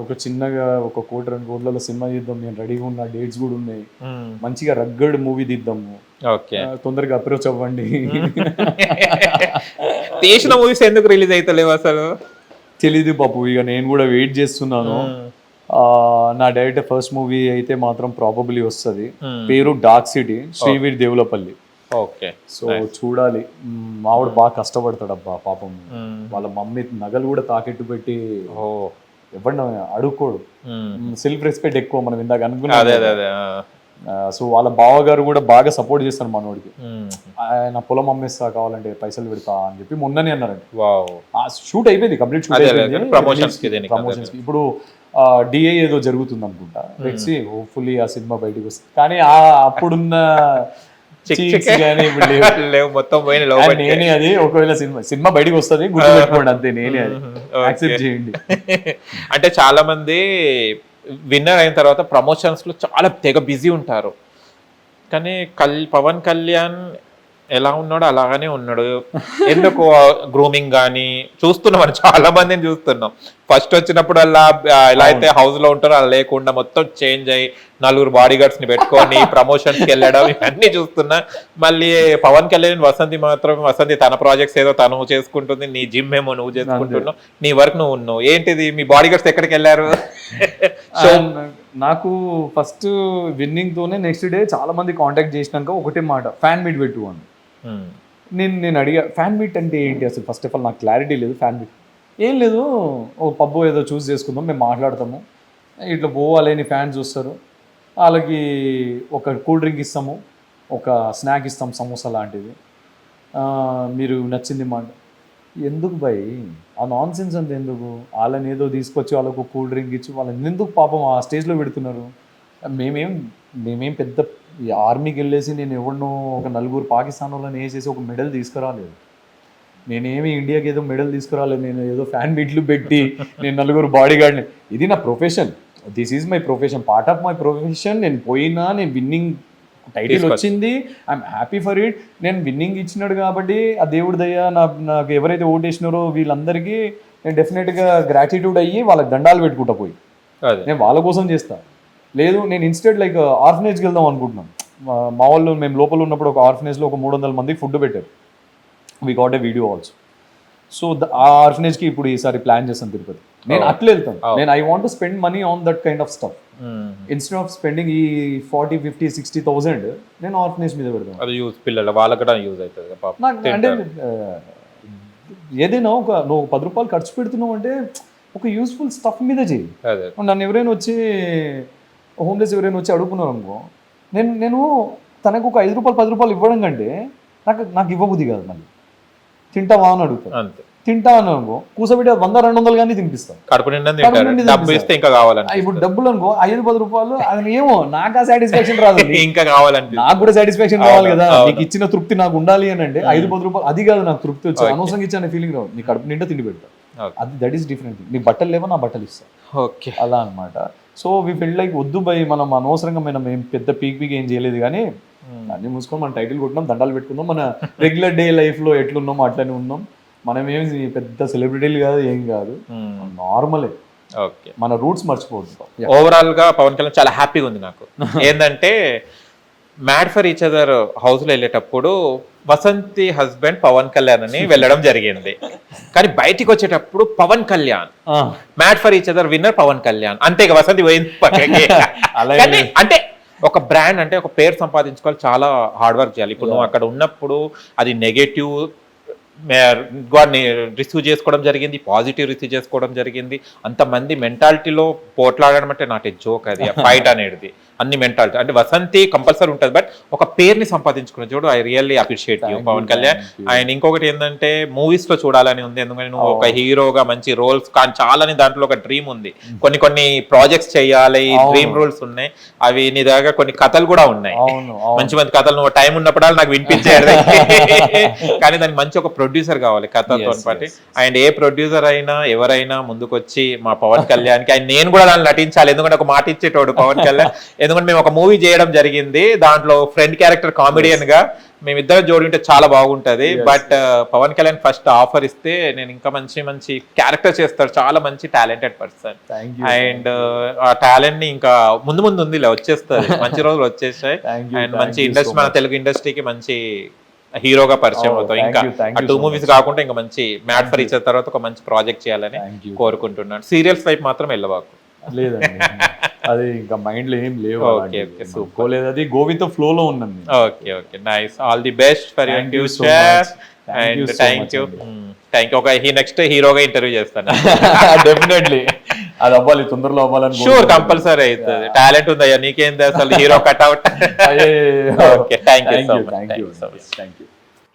ఒక చిన్నగా 1 కోటి 2 కోట్లలో సినిమా చేద్దాం, నేను రెడీగా ఉన్నా, డేట్స్ కూడా ఉన్నాయి, మంచిగా రగ్గడ్ మూవీ తీద్దాము, తొందరగా అప్రోచ్ అవ్వండి. తీసిన మూవీస్ ఎందుకు రిలీజ్ అవుతలేవు అసలు తెలీదు పాపు. ఇక నేను కూడా వెయిట్ చేస్తున్నాను. నా డైరెక్ట్ ఫస్ట్ మూవీ అయితే మాత్రం ప్రాబబ్లీ వస్తుంది. పేరు Dark City, Shriveer Devulapalli. Okay. So చూడాలి. మావాడు బాగా కష్టపడతాడు అబ్బా పాపం. వాళ్ళ మమ్మీ నగలు కూడా తాకెట్టు పెట్టి ఎవరిని అడుక్కోడు. సెల్ఫ్ రెస్పెక్ట్ ఎక్కువ, మనం ఇందాక అనుకున్నాం. సో వాళ్ళ బావగారు కూడా బాగా సపోర్ట్ చేస్తారు మనోడికి. ఆయన పొలం అమ్మేస్తా, కావాలంటే పైసలు పెడతా అని చెప్పి మొన్ననే అన్నారండి. షూట్ అయిపోయింది, కంప్లీట్ షూట్ అయిపోయింది. ప్రమోషన్స్ ఇప్పుడు డిఏ ఏదో జరుగుతుంది అనుకుంటా. లెట్స్ సీ, హోప్ఫుల్లీ ఆ సినిమా బయటకు వస్తుంది. కానీ అప్పుడున్న నేనే అది, ఒకవేళ సినిమా బయటకు వస్తుంది గుర్తుపెట్టుకోండి, అంతే. నేనే అది యాక్సెప్ట్ చేయండి. అంటే చాలా మంది విన్నర్ అయిన తర్వాత ప్రమోషన్స్ లో చాలా తెగ బిజీ ఉంటారు. కానీ పవన్ కళ్యాణ్ ఎలా ఉన్నాడో అలాగానే ఉన్నాడు. ఎందుకు గ్రూమింగ్ కానీ చూస్తున్నాం, చాలా మందిని చూస్తున్నాం. ఫస్ట్ వచ్చినప్పుడు అలా ఎలా అయితే హౌస్ లో ఉంటారో అలా లేకుండా మొత్తం చేంజ్ అయ్యి 4 బాడీ గార్డ్స్ ని పెట్టుకొని ప్రమోషన్స్ కి వెళ్ళడం ఇవన్నీ చూస్తున్నా. మళ్ళీ పవన్ కళ్యాణ్ వసంతి తన ప్రాజెక్ట్స్ ఏదో తను చేసుకుంటుంది, నీ జిమ్ ఏమో నువ్వు చేసుకుంటున్నావు, నీ వర్క్ నువ్వు ఉన్నావు. ఏంటిది మీ బాడీ గార్డ్స్ ఎక్కడికి వెళ్ళారు? నాకు ఫస్ట్ విన్నింగ్ తోనే నెక్స్ట్ డే చాలా మంది కాంటాక్ట్ చేసినాక ఒకటే మాట, ఫ్యాన్ మీట్ పెట్టు అని. నేను అడిగా ఫ్యాన్ మీట్ అంటే ఏంటి అసలు. ఫస్ట్ ఆఫ్ ఆల్ నాకు క్లారిటీ లేదు. ఫ్యాన్ మీట్ ఏం లేదు, ఒక పబ్బు ఏదో చూస్ చేసుకుందాం, మేము మాట్లాడతాము, ఇట్లా పోవాలి, నీ ఫ్యాన్స్ చూస్తారు, వాళ్ళకి ఒక కూల్ డ్రింక్ ఇస్తాము, ఒక స్నాక్ ఇస్తాం, సమోసా లాంటిది, మీరు నచ్చింది మాట. ఎందుకు భయ్ ఆ నాన్ సెన్స్ అంత ఎందుకు? వాళ్ళని ఏదో తీసుకొచ్చి వాళ్ళకు కూల్ డ్రింక్ ఇచ్చి వాళ్ళని ఎందుకు పాపం ఆ స్టేజ్లో పెడుతున్నారు? మేమేం పెద్ద ఆర్మీకి వెళ్ళేసి నేను ఎవరినో ఒక 4 పాకిస్తాన్ వాళ్ళని వేసేసి ఒక మెడల్ తీసుకురాలేదు. నేనేమి ఇండియాకి ఏదో మెడల్ తీసుకురాలేదు. నేను ఏదో ఫ్యాన్ మీట్లు పెట్టి నేను 4 బాడీ గార్డ్ని, ఇది నా profession, this is my profession, part of my profession. నేను పోయినా, నేను విన్నింగ్ టైటిల్ వచ్చింది, ఐఎమ్ హ్యాపీ ఫర్ ఇట్. నేను విన్నింగ్ ఇచ్చినాడు కాబట్టి ఆ దేవుడి దయ, నాకు ఎవరైతే ఓటేసినారో వీళ్ళందరికీ నేను డెఫినెట్గా గ్రాటిట్యూడ్ అయ్యి వాళ్ళకి దండాలు పెట్టుకుంటా పోయి నేను వాళ్ళ కోసం చేస్తాను. లేదు నేను ఇన్స్టెడ్ లైక్ ఆర్ఫనేజ్కి వెళ్దాం అనుకుంటున్నాం. మా వాళ్ళు మేము లోపల ఉన్నప్పుడు ఒక ఆర్ఫనేజ్లో ఒక 300 మందికి ఫుడ్ పెట్టారు. We got a video also. So ఆ ఆర్ఫనేజ్కి ఇప్పుడు ఈసారి ప్లాన్ చేస్తాను తిరుపతి. నేను అట్లా వెళ్తాను. నేను I want to spend money on that kind of stuff. Instead of spending ఈ 40, 50, 60,000 నేను ఆర్ఫనేజ్ మీద పెడతాను. అది యూజ్ పిల్లలు వాళ్ళకి కూడా యూజ్ అవుతుంది. నాకు అంటే ఏదైనా నువ్వు 10 రూపాయలు ఖర్చు పెడుతున్నావు అంటే ఒక యూస్ఫుల్ స్టఫ్ మీద చేయి. నన్ను ఎవరైనా వచ్చి హోమ్లెస్ ఎవరైనా వచ్చి అడుగుతున్నారు అనుకో, నేను తనకు ఒక 5 రూపాయలు 10 రూపాయలు ఇవ్వడం కంటే నాకు ఇవ్వబుద్ధి కాదు. మళ్ళీ తింటావా అని అడుగుతాను. అంతే, తింటా అని అనుకో కూర్చోబెట్టి 100-200 కానీ తినిపిస్తాను. ఇప్పుడు డబ్బులు అనుకో 5-10 రూపాయలు, అది ఏమో నాకు ఆ సాటిస్ఫాక్షన్ రాదు, ఇంకా కావాలంటే నాకు కూడా సాటిస్ఫాక్షన్ రావాలి కదా. నీకు ఇచ్చిన తృప్తి నాకు ఉండాలి అని అంటే 5-10 రూపాయలు అది కాదు నాకు తృప్తి వచ్చి అనవసరంగా ఇచ్చే ఫీలింగ్ రాదు. నీ కడుపు నిండా తిండి పెడతా, అది దట్ ఈస్ డిఫరెంట్. నీ బట్టలు లేవో నా బట్టలు ఇస్తా, ఓకే అలా అనమాట. సో వీ ఫీల్ లైక్ వద్దు భయ్, మనం అనవసరంగా మేము పెద్ద పీక్ ఏం చేయలేదు కానీ అన్ని మూసుకొని మనం టైటిల్ కొట్టినాం, దండాలు పెట్టుకున్నాం, మన రెగ్యులర్ డే లైఫ్లో ఎట్లున్నామో అట్లనే ఉన్నాం. మనమేమి పెద్ద సెలబ్రిటీలు కాదు, ఏం కాదు, నార్మలే. ఓకే, మన రూట్స్ మర్చిపోతుంటాం. ఓవరాల్ గా పవన్ కళ్యాణ్ చాలా హ్యాపీగా ఉంది నాకు. ఏంటంటే mad for each other house లో వెళ్ళేటప్పుడు వసంతి హస్బెండ్ పవన్ కళ్యాణ్ అని వెళ్ళడం జరిగింది, కానీ బయటికి వచ్చేటప్పుడు Pawan Kalyan mad for each other winner Pawan Kalyan, అంతే వసంతి పోయింది. అంటే ఒక బ్రాండ్ అంటే ఒక పేరు సంపాదించుకోవాలి, చాలా హార్డ్ వర్క్ చేయాలి. ఇప్పుడు నువ్వు అక్కడ ఉన్నప్పుడు అది నెగటివ్ రిసీవ్ చేసుకోవడం జరిగింది, పాజిటివ్ రిసీవ్ చేసుకోవడం జరిగింది. అంతమంది మెంటాలిటీలో పోట్లాడడం అంటే నాట్ ఏ జోక్. అది ఫైట్ అనేది అన్ని మెంటాలిటీ అంటే వసంతి కంపల్సరీ ఉంటుంది, బట్ ఒక పేరుని సంపాదించుకున్న చూడు, I really appreciate you Pawan Kalyan. And ఇంకొకటి ఏంటంటే మూవీస్ లో చూడాలని ఉంది, ఎందుకంటే నువ్వు ఒక హీరోగా మంచి రోల్స్ కానీ చాలా దాంట్లో ఒక డ్రీమ్ ఉంది, కొన్ని ప్రాజెక్ట్స్ చేయాలి, డ్రీమ్ రోల్స్ ఉన్నాయి. అవి నీ దగ్గర కొన్ని కథలు కూడా ఉన్నాయి, మంచి మంచి కథలు. నువ్వు టైం ఉన్నప్పుడు నాకు వినిపించేది, కానీ దానికి మంచి ఒక ప్రొడ్యూసర్ కావాలి కథతో పాటు. అండ్ ఏ ప్రొడ్యూసర్ అయినా ఎవరైనా ముందుకొచ్చి మా పవన్ కళ్యాణ్ కి, నేను కూడా దాన్ని నటించాలి, ఎందుకంటే ఒక మాట ఇచ్చేటోడు పవన్ కళ్యాణ్. ఎందుకంటే మేము ఒక మూవీ చేయడం జరిగింది, దాంట్లో ఫ్రెండ్ క్యారెక్టర్ కామెడియన్ గా మేమిద్దరం జోడి ఉంటే చాలా బాగుంటది. But Pawan Kalyan first offer ఇస్తే నేను ఇంకా మంచి క్యారెక్టర్ చేస్తాడు, చాలా మంచి టాలెంటెడ్ పర్సన్. అండ్ ఆ టాలెంట్ ని ఇంకా ముందు ఉంది, వచ్చేస్తుంది, మంచి రోజులు వచ్చేసాయి. అండ్ మంచి ఇండస్ట్రీ, మన తెలుగు ఇండస్ట్రీకి మంచి హీరోగా పరిచయం అవుతాం. ఇంకా 2 మూవీస్ కాకుండా ఇంకా మంచి మ్యాడ్ ఫర్ ఈచ్ అదర్ తర్వాత ఒక మంచి ప్రాజెక్ట్ చేయాలని కోరుకుంటున్నాను. సీరియల్స్ వైపు మాత్రం వెళ్ళబాకు. లేదండి, అది ఇంకా మైండ్ లో ఏం లేవు. అది గోవింద ఫ్లో లో ఉన్నాను. Okay nice, all the best for your future. And thank you. ఒక నెక్స్ట్ హీరోగా ఇంటర్వ్యూ చేస్తాను డెఫినెట్లీ. అది అవ్వాలి, తొందరలో అవ్వాలని. షూర్, కంపల్సరీ అవుతుంది. టాలెంట్ ఉందయ్యా నీకేంది అసలు, hero cutout. Okay, thank you.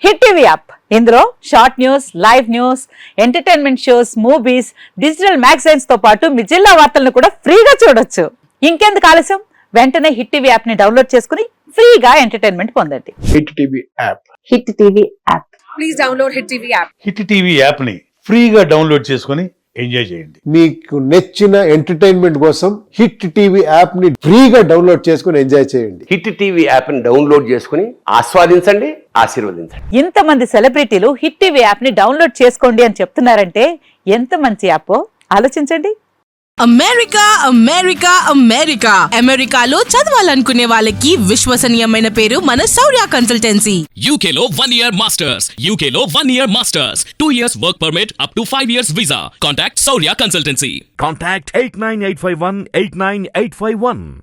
Hit TV app, ఇందులో short news, live news, entertainment shows, movies, digital magazines తో పాటు మీ జిల్లా వార్తలను కూడా ఫ్రీగా చూడొచ్చు. ఇంకెందుకు ఆలస్యం, వెంటనే హిట్ టీవీ యాప్ ని డౌన్లోడ్ చేసుకుని ఫ్రీగా ఎంటర్టైన్మెంట్ పొందండి. Hit TV app, hit TV app, please download hit TV app. Hit TV app ని ఫ్రీగా డౌన్లోడ్ చేసుకొని ఎంజాయ్ చేయండి. మీకు నచ్చిన ఎంటర్టైన్మెంట్ కోసం హిట్ టీవీ యాప్ ని ఫ్రీగా డౌన్లోడ్ చేసుకుని ఎంజాయ్ చేయండి. హిట్ టీవీ యాప్ని డౌన్లోడ్ చేసుకుని ఆస్వాదించండి, ఆశీర్వదించండి. ఇంతమంది సెలబ్రిటీలు హిట్ టీవీ యాప్ ని డౌన్లోడ్ చేసుకోండి అని చెప్తున్నారంటే ఎంత మంచి యాప్ ఆలోచించండి. అమెరికా అమెరికా అమెరికా అమెరికాలో చదవాలనుకునే వాళ్ళకి విశ్వసనీయమైన పేరు మన శౌర్య కన్సల్టెన్సీ. UK లో 1 year masters. UK లో 1 year masters. 2 years work permit up to 5 years visa. Contact Saurya Consultancy. Contact 89851 89851.